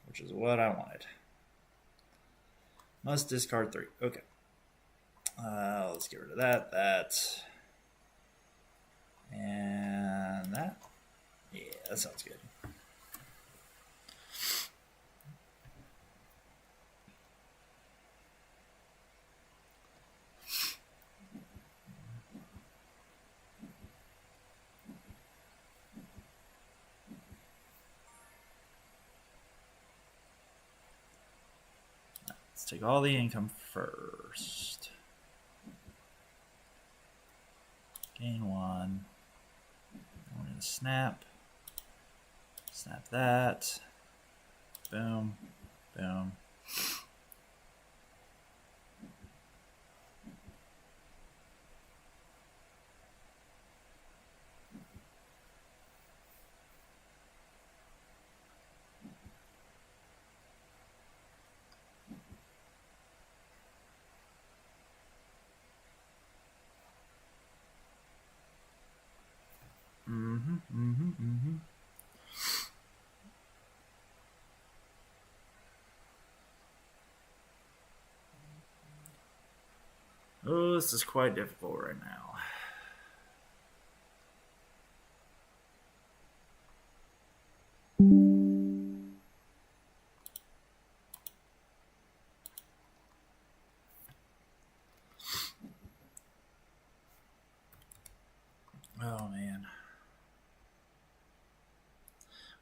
which is what I wanted. Must discard 3. Okay. Let's get rid of that, and that. Yeah, that sounds good. Let's take all the income first. Gain 1. I'm going to snap that. Boom, boom. Oh, this is quite difficult right now. Oh, man.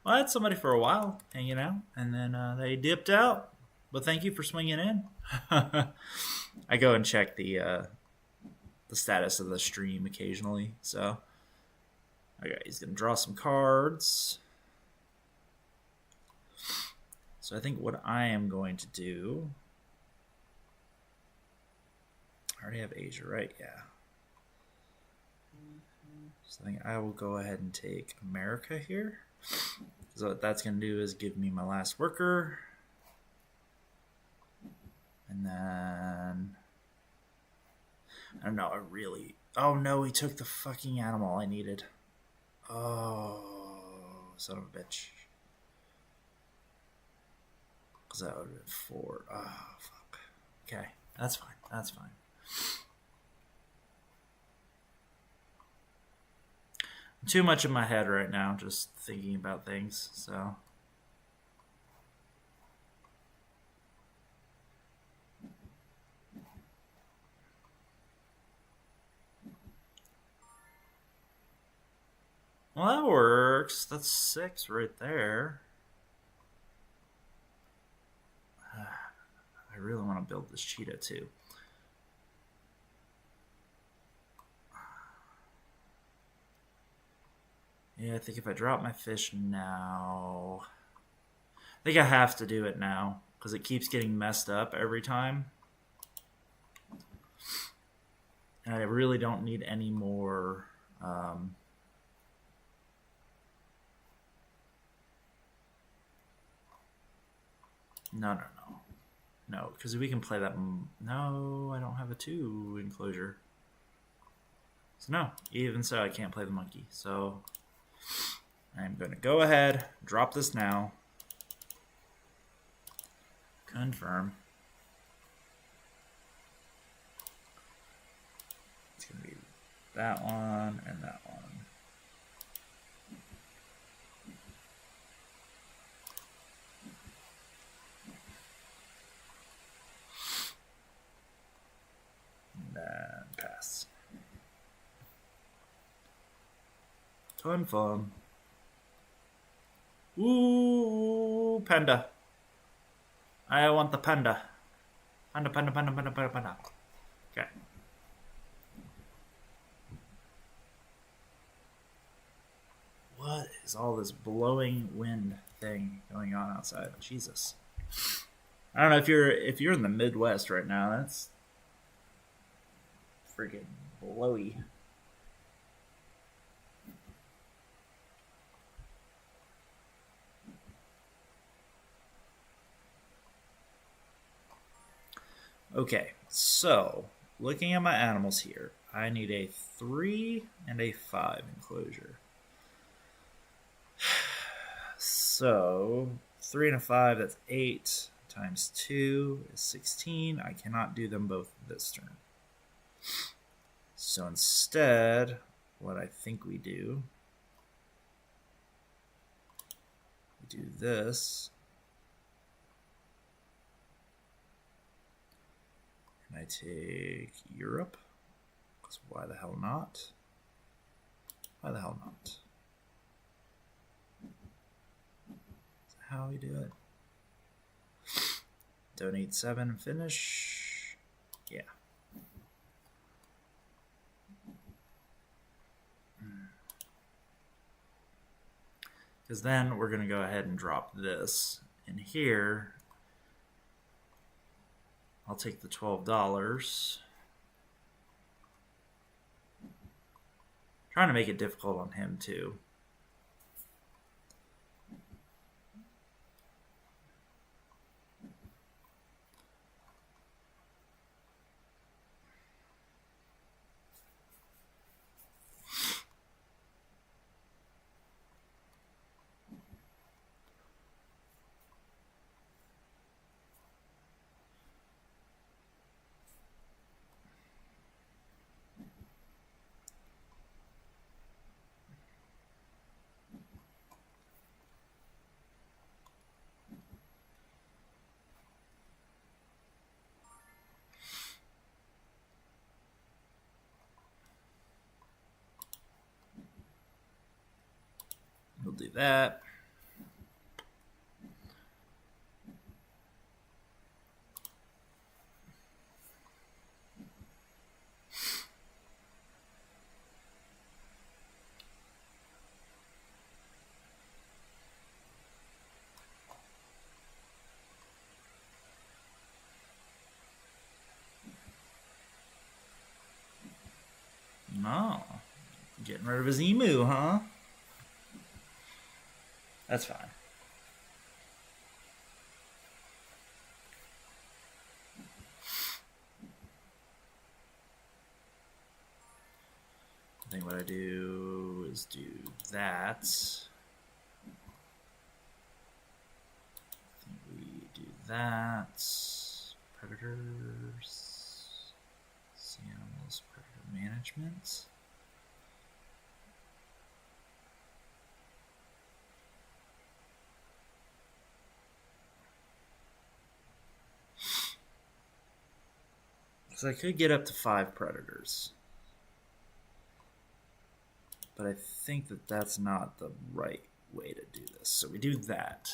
Well, I had somebody for a while hanging out, and then they dipped out. But thank you for swinging in. I go and check the status of the stream occasionally. So, okay, he's gonna draw some cards. So I think what I am going to do. I already have Asia, right? Yeah. So I think I will go ahead and take America here. So what that's going to do is give me my last worker. And then, I don't know, Oh no, he took the fucking animal I needed. Oh, son of a bitch. Because that would have been 4. Oh, fuck. Okay, that's fine. That's fine. I'm too much in my head right now, just thinking about things, so. Well, that works. That's 6 right there. I really want to build this cheetah too. Yeah, I think if I drop my fish now, I think I have to do it now because it keeps getting messed up every time. And I really don't need any more. No. No, because we can play that. No, I don't have a 2 enclosure. So no, even so, I can't play the monkey. So I'm going to go ahead, drop this now. Confirm. It's going to be that one and that one. And then pass. Confirm. Ooh, panda. I want the panda. Panda. Okay. What is all this blowing wind thing going on outside? Jesus. I don't know if you're in the Midwest right now. That's freaking blowy. Okay, so looking at my animals here, I need a 3 and a 5 enclosure. So 3 and a 5, that's 8 times 2 is 16. I cannot do them both this turn. So instead, what I think we do this. And I take Europe, because why the hell not? Why the hell not? Is that how we do it? Donate 7 and finish. Yeah. Because then we're going to go ahead and drop this in here. I'll take the $12. Trying to make it difficult on him too. We'll do that. No. Getting rid of his emu, huh? That's fine. I think what I do is do that. I think we do that. Predators. Sea animals, predator management. So I could get up to 5 predators. But I think that that's not the right way to do this. So we do that.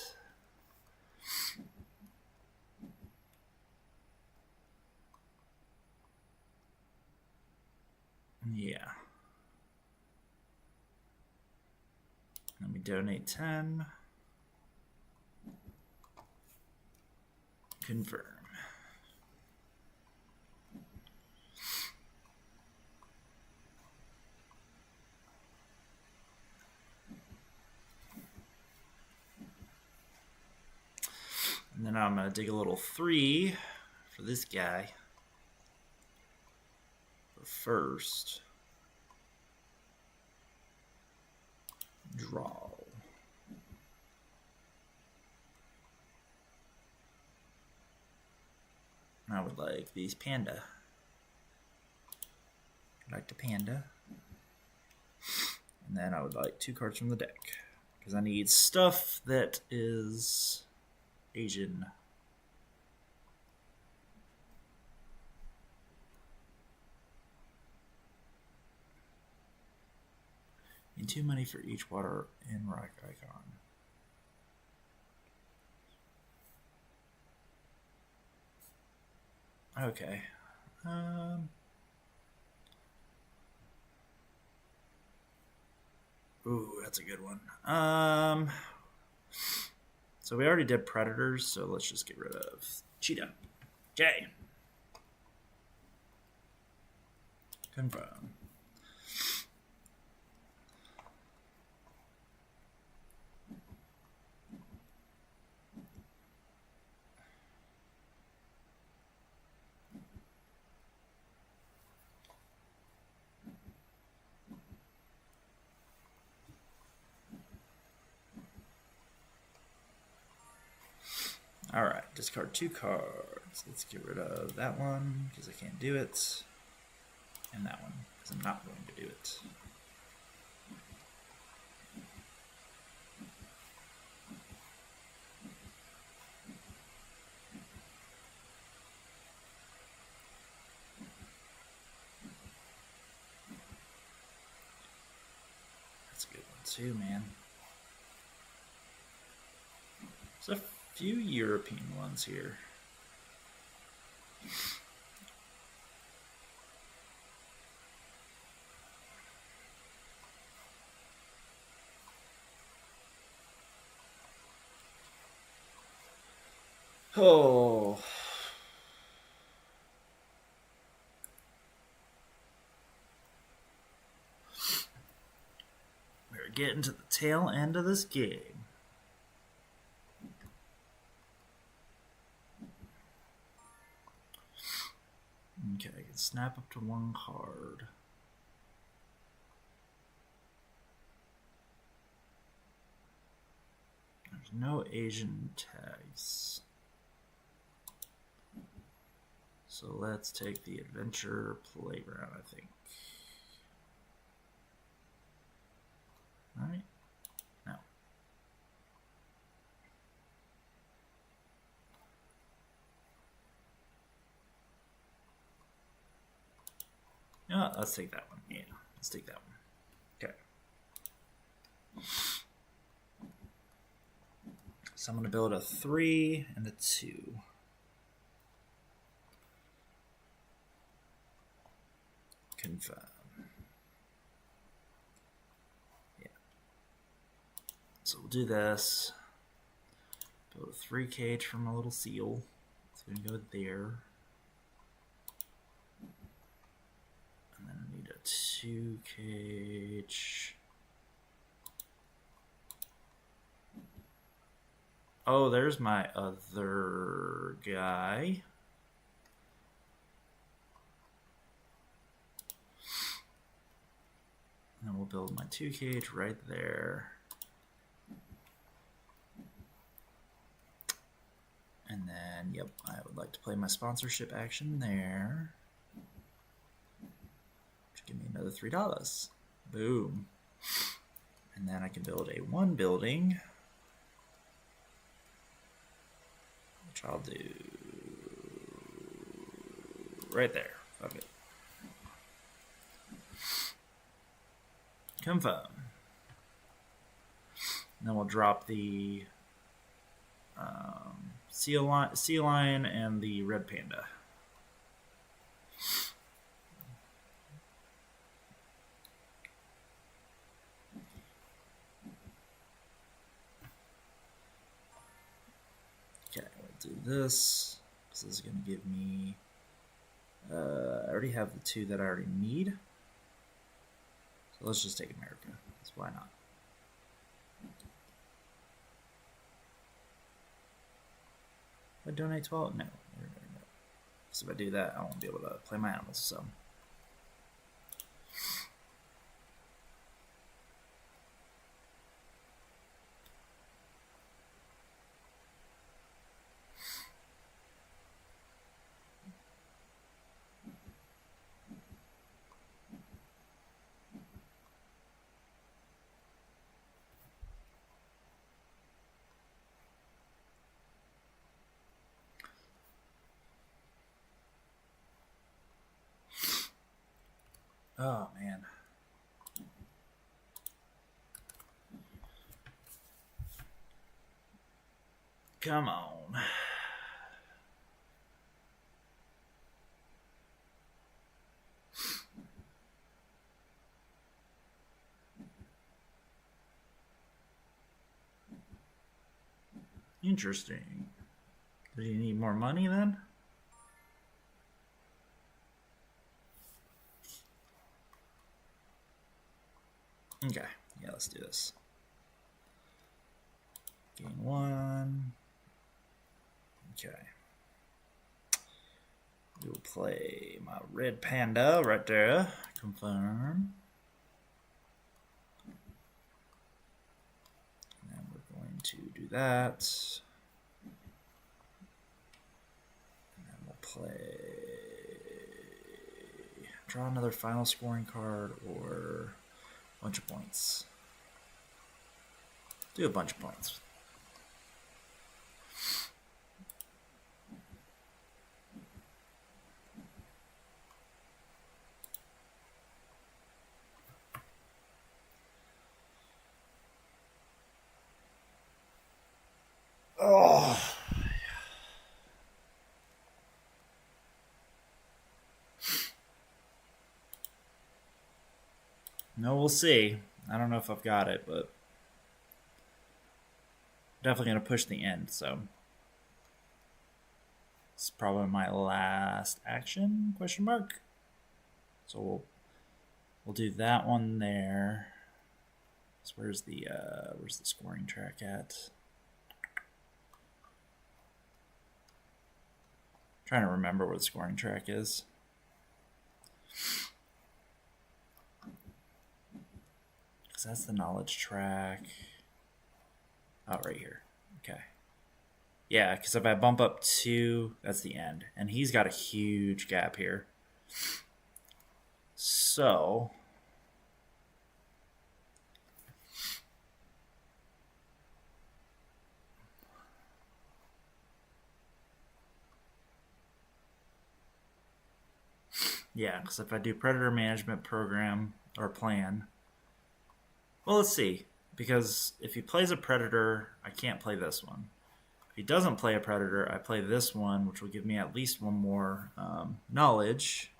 Yeah. Let me donate 10. Confirm. And then I'm going to dig a little 3 for this guy. But first, draw. I would like these panda. I'd like the panda. And then I would like 2 cards from the deck. Because I need stuff that is Asian. And 2 money for each water and rock icon. Okay. Ooh, that's a good one. So we already did predators, so let's just get rid of cheetah. Okay. Confirm. All right, discard 2 cards. Let's get rid of that one because I can't do it, and that one because I'm not going to do it. That's a good one too, man. There's a few European ones here. Oh. We're getting to the tail end of this game. Okay, I can snap up to 1 card. There's no Asian tags. So let's take the Adventure Playground, I think. Alright. No. Yeah, let's take that one. Yeah, let's take that one. Okay. So I'm going to build a 3 and a 2. Confirm. Yeah. So we'll do this. Build a 3 cage from a little seal. It's going to go there. And then I need a 2 cage. Oh, there's my other guy. we'll build my 2 cage right there. And then, yep, I would like to play my sponsorship action there. Give me another $3. Boom. And then I can build a 1 building, which I'll do right there. Fuck it. Confirm. And then we'll drop the sea lion and the red panda. Okay, we'll do this. This is going to give me. I already have the 2 that I already need. So let's just take America. That's why not. If I donate 12? No. Because if I do that, I won't be able to play my animals. So. Oh, man. Come on. Interesting. Do you need more money then? Okay, yeah, let's do this. Gain 1. Okay. We'll play my red panda right there. Confirm. And then we're going to do that. And then we'll play. Draw another final scoring card or a bunch of points. Do a bunch of points. Oh. No, we'll see. I don't know if I've got it, but definitely going to push the end, so it's probably my last action, question mark. So we'll do that one there. So where's the scoring track at? Trying to remember where the scoring track is. Because that's the knowledge track. Oh, right here. Okay. Yeah, because if I bump up 2, that's the end. And he's got a huge gap here. So yeah, because if I do predator management program or plan, well, let's see. Because if he plays a predator, I can't play this one. If he doesn't play a predator, I play this one, which will give me at least 1 more knowledge.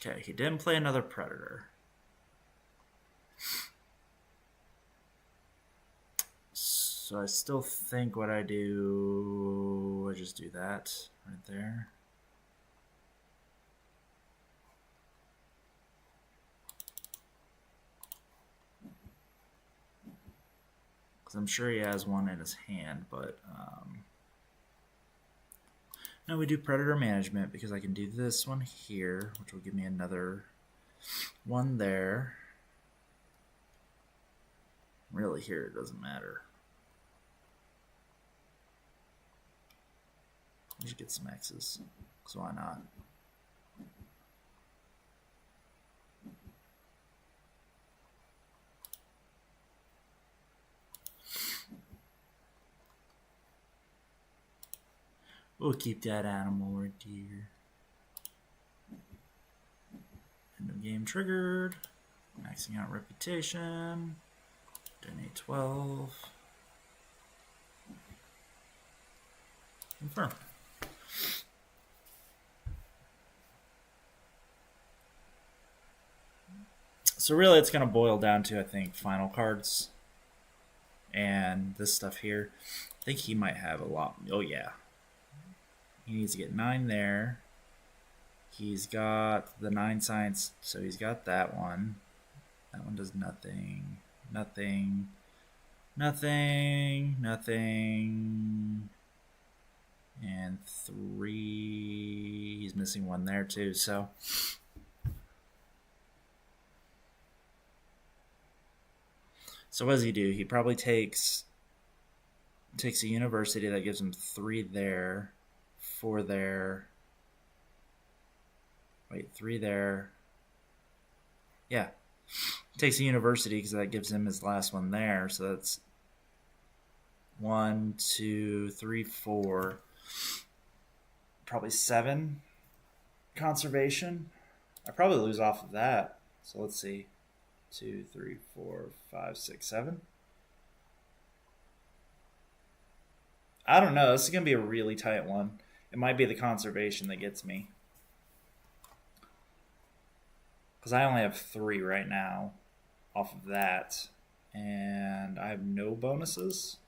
Okay, he didn't play another predator. So I still think what I do, I just do that right there. Because I'm sure he has one in his hand, but no, we do predator management because I can do this one here, which will give me another one there. Really, here it doesn't matter. We should get some X's, so why not? We'll keep that animal right here. End of game triggered. Maxing out reputation. Donate 12. Confirm. So really it's going to boil down to, I think, final cards. And this stuff here. I think he might have a lot. Oh, yeah. He needs to get 9 there. He's got the 9 science, so he's got that one. That one does nothing. Nothing. Nothing. Nothing. And 3. He's missing 1 there too, so. So what does he do? He probably takes a university that gives him 3 there. 4 there. Wait, 3 there. Yeah. Takes a university because that gives him his last one there. So that's 1, 2, 3, 4. Probably 7 conservation. I probably lose off of that. So let's see. 2, 3, 4, 5, 6, 7. I don't know. This is going to be a really tight one. It might be the conservation that gets me. Because I only have 3 right now off of that. And I have no bonuses.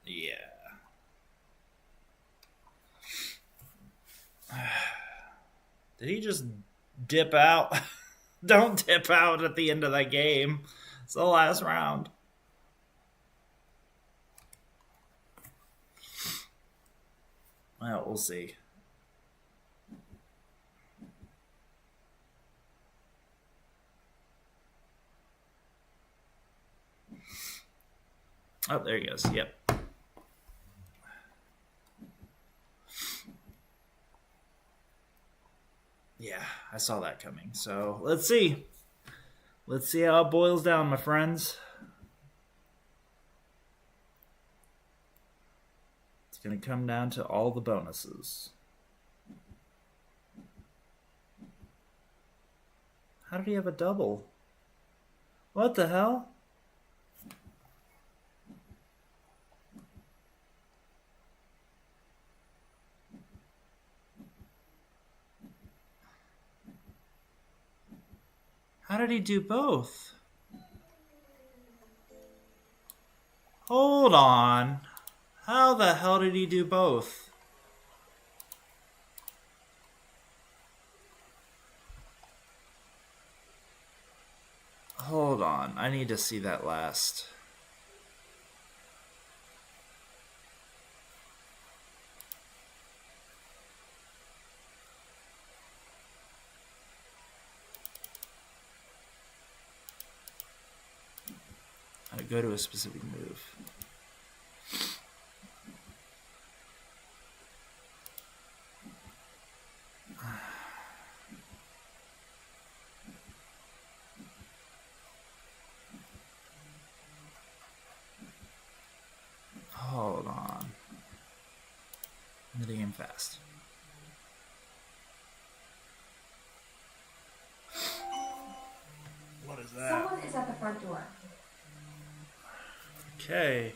Yeah. Did he just dip out? Don't dip out at the end of that game. It's the last round. Well, we'll see. Oh, there he goes. Yep. Yeah, I saw that coming. So let's see. Let's see how it boils down, my friends. It's going to come down to all the bonuses. How did he have a double? What the hell? How did he do both? Hold on. How the hell did he do both? Hold on. I need to see that last. I go to a specific move. Hold on. Into the game fast. What is that? Someone is at the front door. Okay.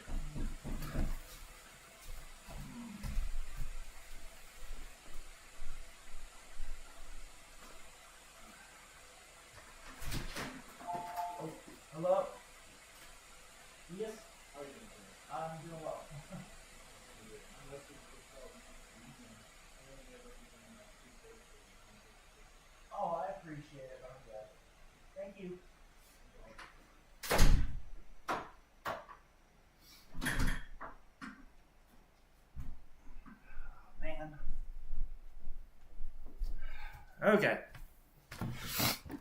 Okay.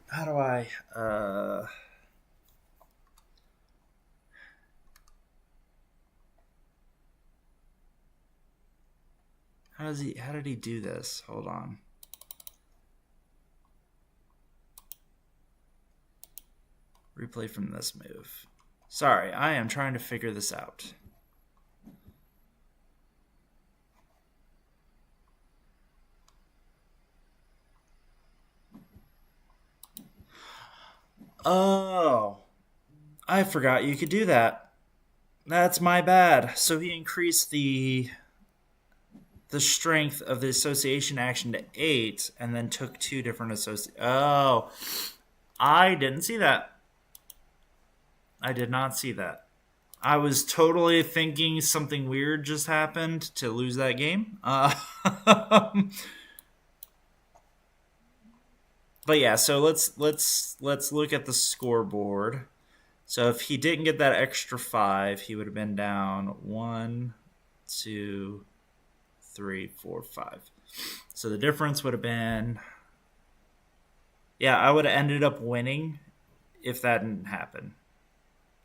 How do I how did he do this? Hold on. Replay from this move. Sorry, I am trying to figure this out. Oh, I forgot you could do that. That's my bad. So he increased the strength of the association action to 8 and then took 2 different Oh, I didn't see that. I did not see that. I was totally thinking something weird just happened to lose that game. But yeah, so let's look at the scoreboard. So if he didn't get that extra 5, he would have been down 1, 2, 3, 4, 5. So the difference would have been, yeah, I would have ended up winning if that didn't happen.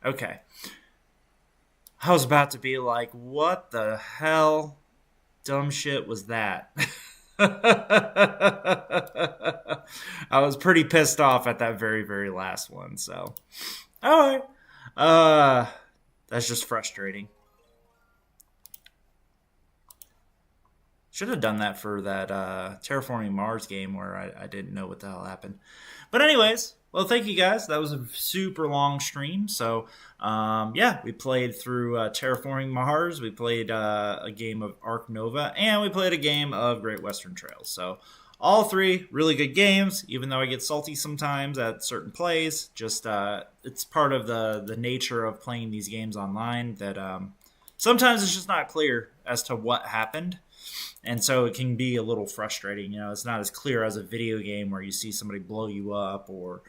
Okay. I was about to be like, what the hell dumb shit was that? I was pretty pissed off at that very, very last one. So, all right. That's just frustrating. Should have done that for that Terraforming Mars game where I didn't know what the hell happened. But anyways, well, thank you guys. That was a super long stream. So, yeah, we played through Terraforming Mars. We played a game of Ark Nova. And we played a game of Great Western Trail. So, all 3 really good games, even though I get salty sometimes at certain plays. Just it's part of the nature of playing these games online that sometimes it's just not clear as to what happened. And so it can be a little frustrating. It's not as clear as a video game where you see somebody blow you up or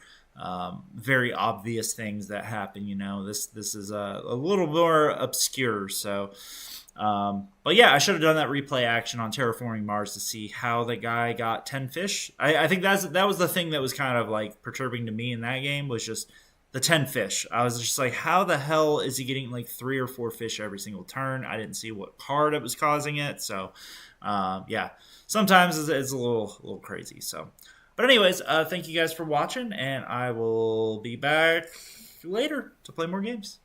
very obvious things that happen. This is a little more obscure. So, but yeah, I should have done that replay action on Terraforming Mars to see how the guy got 10 fish. I think that was the thing that was kind of like perturbing to me in that game, was just the 10 fish. I was just like, how the hell is he getting like 3 or 4 fish every single turn? I didn't see what card it was causing it. So, yeah, sometimes it's a little crazy. So, but anyways, thank you guys for watching, and I will be back later to play more games.